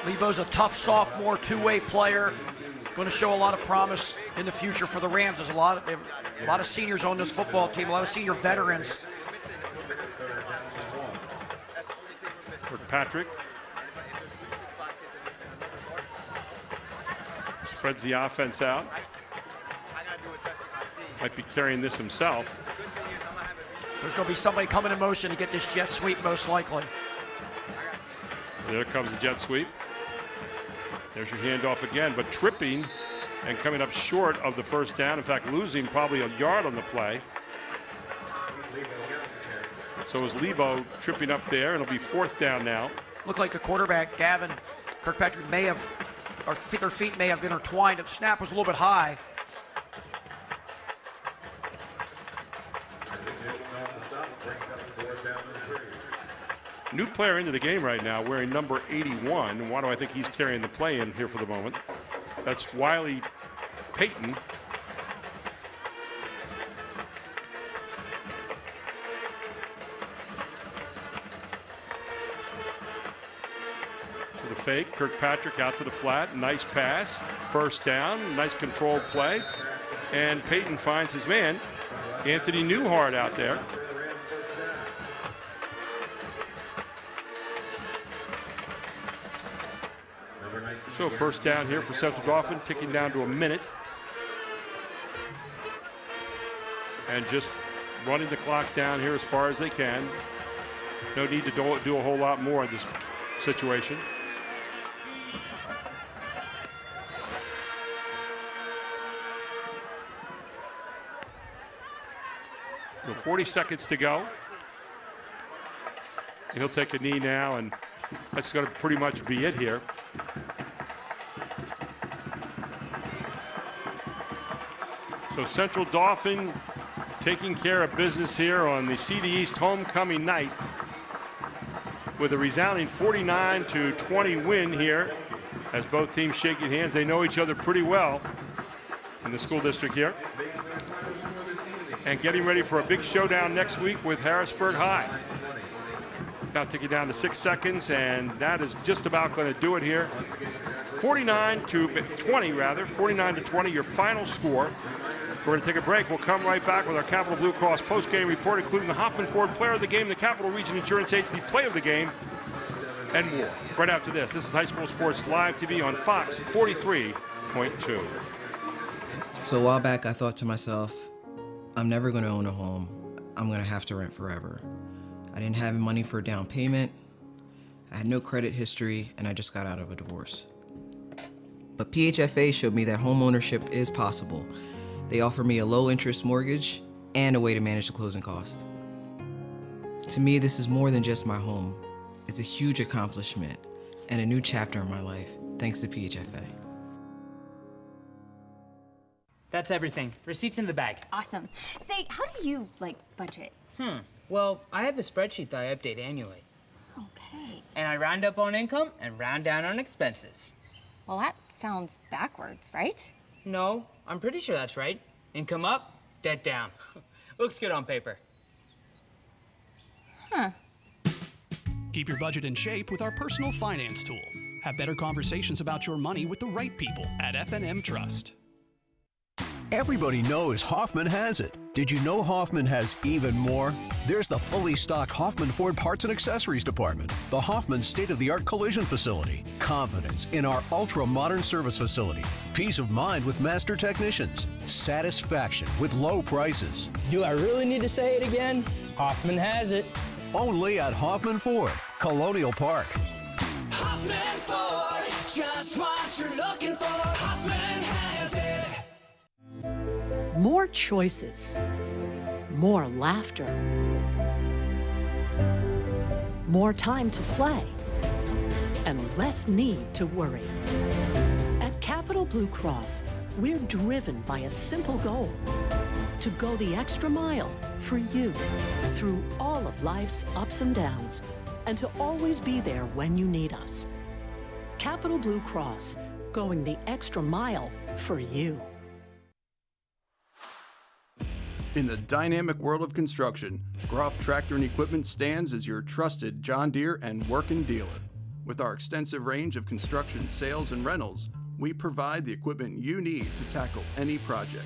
Lebo's a tough sophomore, 2-way player. Going to show a lot of promise in the future for the Rams. There's a lot of seniors on this football team, a lot of senior veterans. Kirkpatrick spreads the offense out. Might be carrying this himself. There's going to be somebody coming in motion to get this jet sweep, most likely. There comes the jet sweep. There's your handoff again, but tripping and coming up short of the first down. In fact, losing probably a yard on the play. So is Lebo tripping up there, and it'll be 4th down now. Looked like the quarterback, Gavin Kirkpatrick, may have, or their feet may have intertwined. The snap was a little bit high. New player into the game right now, wearing number 81. And why do I think he's carrying the play in here for the moment? That's Wiley Payton. To the fake, Kirkpatrick out to the flat. Nice pass, 1st down, nice controlled play. And Payton finds his man, Anthony Newhart, out there. So 1st down here for Central Dauphin, ticking down to a minute. And just running the clock down here as far as they can. No need to do a whole lot more in this situation. So 40 seconds to go. And he'll take a knee now, and that's going to pretty much be it here. So Central Dauphin taking care of business here on the CD East homecoming night with a resounding 49-20 win here as both teams shaking hands. They know each other pretty well in the school district here. And getting ready for a big showdown next week with Harrisburg High. Now ticking down to 6 seconds, and that is just about going to do it here. 49-20, your final score. We're going to take a break. We'll come right back with our Capital Blue Cross post-game report, including the Hoffman Ford Player of the Game, the Capital Region Insurance Agency Play of the Game, and more. Right after this. This is High School Sports Live TV on Fox 43.2. So a while back, I thought to myself, I'm never going to own a home. I'm gonna have to rent forever. I didn't have money for a down payment, I had no credit history, and I just got out of a divorce. But PHFA showed me that homeownership is possible. They offer me a low-interest mortgage and a way to manage the closing cost. To me, this is more than just my home. It's a huge accomplishment and a new chapter in my life, thanks to PHFA. That's everything. Receipts in the bag. Awesome. Say, how do you, budget? Well, I have a spreadsheet that I update annually. Okay. And I round up on income and round down on expenses. Well, that sounds backwards, right? No, I'm pretty sure that's right. Income up, debt down. Looks good on paper. Huh. Keep your budget in shape with our personal finance tool. Have better conversations about your money with the right people at F&M Trust. Everybody knows Hoffman has it. Did you know Hoffman has even more? There's the fully stocked Hoffman Ford Parts and Accessories Department, the Hoffman state-of-the-art collision facility, confidence in our ultra-modern service facility, peace of mind with master technicians, satisfaction with low prices. Do I really need to say it again? Hoffman has it. Only at Hoffman Ford, Colonial Park. Hoffman Ford, just what you're looking for. Hoffman has it. More choices, more laughter, more time to play, and less need to worry. At Capital Blue Cross, we're driven by a simple goal: to go the extra mile for you through all of life's ups and downs, and to always be there when you need us. Capital Blue Cross, going the extra mile for you. In the dynamic world of construction, Groff Tractor and Equipment stands as your trusted John Deere and working dealer. With our extensive range of construction sales and rentals, we provide the equipment you need to tackle any project.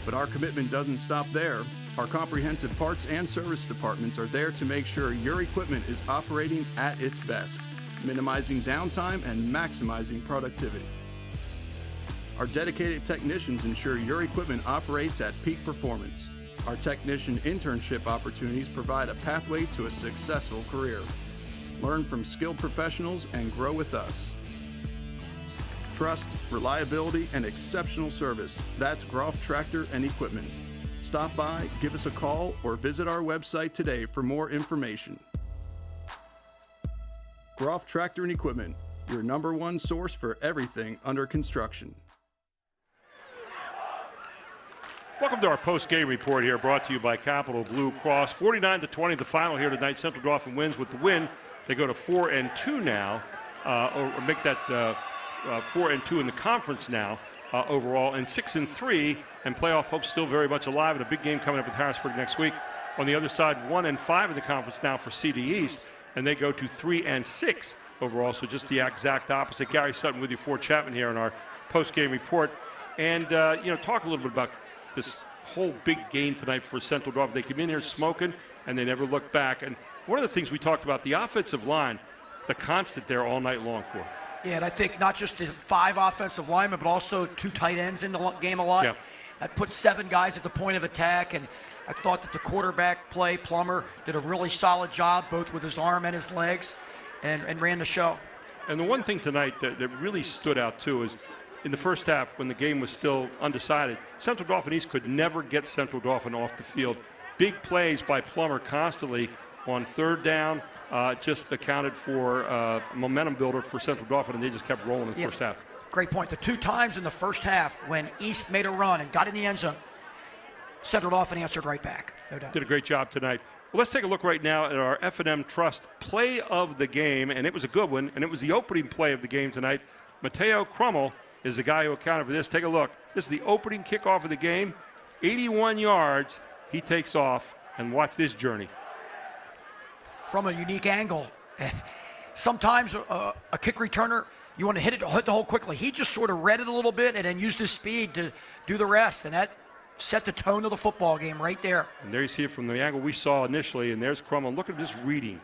But our commitment doesn't stop there. Our comprehensive parts and service departments are there to make sure your equipment is operating at its best, minimizing downtime and maximizing productivity. Our dedicated technicians ensure your equipment operates at peak performance. Our technician internship opportunities provide a pathway to a successful career. Learn from skilled professionals and grow with us. Trust, reliability, and exceptional service. That's Groff Tractor and Equipment. Stop by, give us a call, or visit our website today for more information. Groff Tractor and Equipment, your #1 source for everything under construction. Welcome to our post-game report here, brought to you by Capital Blue Cross. 49-20, the final here tonight. Central Dauphin wins. With the win, they go to 4-2 now, or make that 4-2 in the conference now overall, and 6-3, and playoff hopes still very much alive. And a big game coming up with Harrisburg next week. On the other side, 1-5 in the conference now for CD East, and they go to 3-6 overall. So just the exact opposite. Gary Sutton with you, Fort Chapman here in our post-game report, and talk a little bit about this whole big game tonight for Central Dauphin. They came in here smoking, and they never looked back. And one of the things we talked about, the offensive line, the constant there all night long for. Yeah, and I think not just the 5 offensive linemen, but also 2 tight ends in the game a lot. Yeah. I put 7 guys at the point of attack, and I thought that the quarterback play, Plummer, did a really solid job, both with his arm and his legs, and ran the show. And the one thing tonight that really stood out, too, is in the first half, when the game was still undecided, Central Dauphin East could never get Central Dauphin off the field. Big plays by Plummer constantly on third down just accounted for a momentum builder for Central Dauphin, and they just kept rolling in the first half. Great point. The 2 times in the first half when East made a run and got in the end zone, Central Dauphin answered right back. No doubt. Did a great job tonight. Well, let's take a look right now at our F&M Trust play of the game, and it was a good one, and it was the opening play of the game tonight. Mateo Crummel is the guy who accounted for this. Take a look. This is the opening kickoff of the game. 81 yards. He takes off, and watch this journey. From a unique angle. Sometimes a kick returner, you want to hit the hole quickly. He just sort of read it a little bit and then used his speed to do the rest, and that set the tone of the football game right there. And there you see it from the angle we saw initially, and there's Crummel. Look at this reading.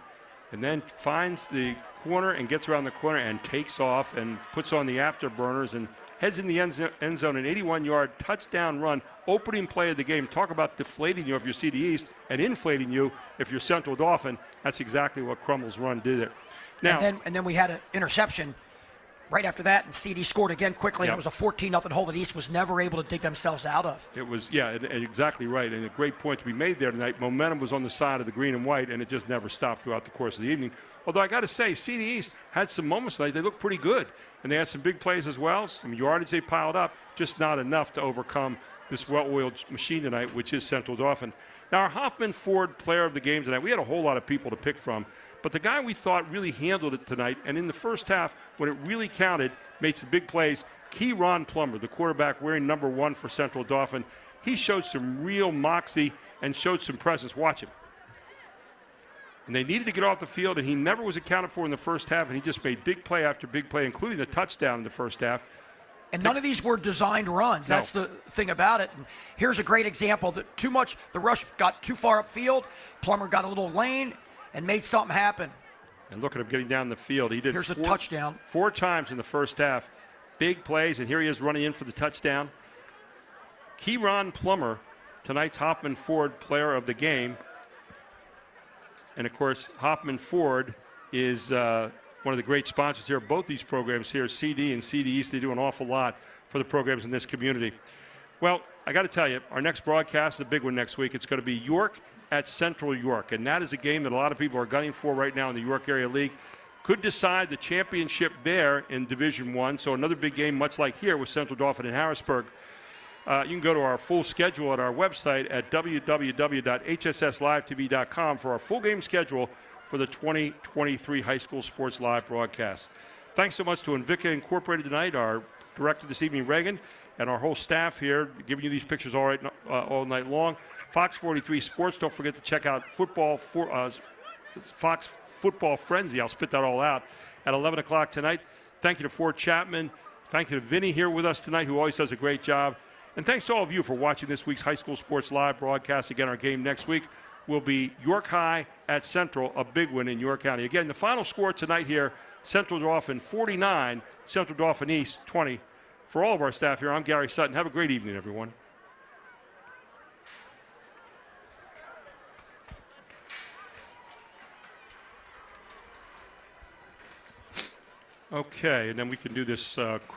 And then finds the corner and gets around the corner and takes off and puts on the afterburners and heads in the end zone, an 81-yard touchdown run, opening play of the game. Talk about deflating you if you're CD East and inflating you if you're Central Dauphin. That's exactly what Crummel's run did there. Now, and then we had an interception right after that, and CD scored again quickly. Yep. And it was a 14-0 hole that East was never able to dig themselves out of. It was, exactly right, and a great point to be made there tonight. Momentum was on the side of the green and white, and it just never stopped throughout the course of the evening. Although I got to say, CD East had some moments tonight. They looked pretty good, and they had some big plays as well. Some yardage they piled up, just not enough to overcome this well-oiled machine tonight, which is Central Dauphin. Now, our Hoffman Ford player of the game tonight, we had a whole lot of people to pick from, but the guy we thought really handled it tonight, and in the first half, when it really counted, made some big plays, Plummer, the quarterback wearing number 1 for Central Dauphin. He showed some real moxie and showed some presence. Watch him. And they needed to get off the field, and he never was accounted for in the first half, and he just made big play after big play, including a touchdown in the first half. And none of these were designed runs. That's the thing about it. And here's a great example that the rush got too far upfield. Plummer got a little lane and made something happen. And look at him getting down the field. He did Here's a touchdown. 4 times in the first half. Big plays, and here he is running in for the touchdown. Plummer, tonight's Hoffman Ford player of the game. And, of course, Hoffman Ford is one of the great sponsors here of both these programs here, CD and CD East. They do an awful lot for the programs in this community. Well, I got to tell you, our next broadcast is a big one next week. It's going to be York at Central York, and that is a game that a lot of people are gunning for right now in the York Area League. Could decide the championship there in Division I, so another big game much like here with Central Dauphin and Harrisburg. You can go to our full schedule at our website at www.hsslivetv.com for our full game schedule for the 2023 High School Sports Live broadcast. Thanks so much to Invicta Incorporated tonight, our director this evening, Reagan, and our whole staff here giving you these pictures all night long. Fox 43 Sports, don't forget to check out Fox Football Frenzy. I'll spit that all out at 11 o'clock tonight. Thank you to Fort Chapman. Thank you to Vinny here with us tonight, who always does a great job. And thanks to all of you for watching this week's High School Sports Live broadcast. Again, our game next week will be York High at Central, a big win in York County. Again, the final score tonight here, Central Dauphin 49, Central Dauphin East 20. For all of our staff here, I'm Gary Sutton. Have a great evening, everyone. Okay, and then we can do this quick.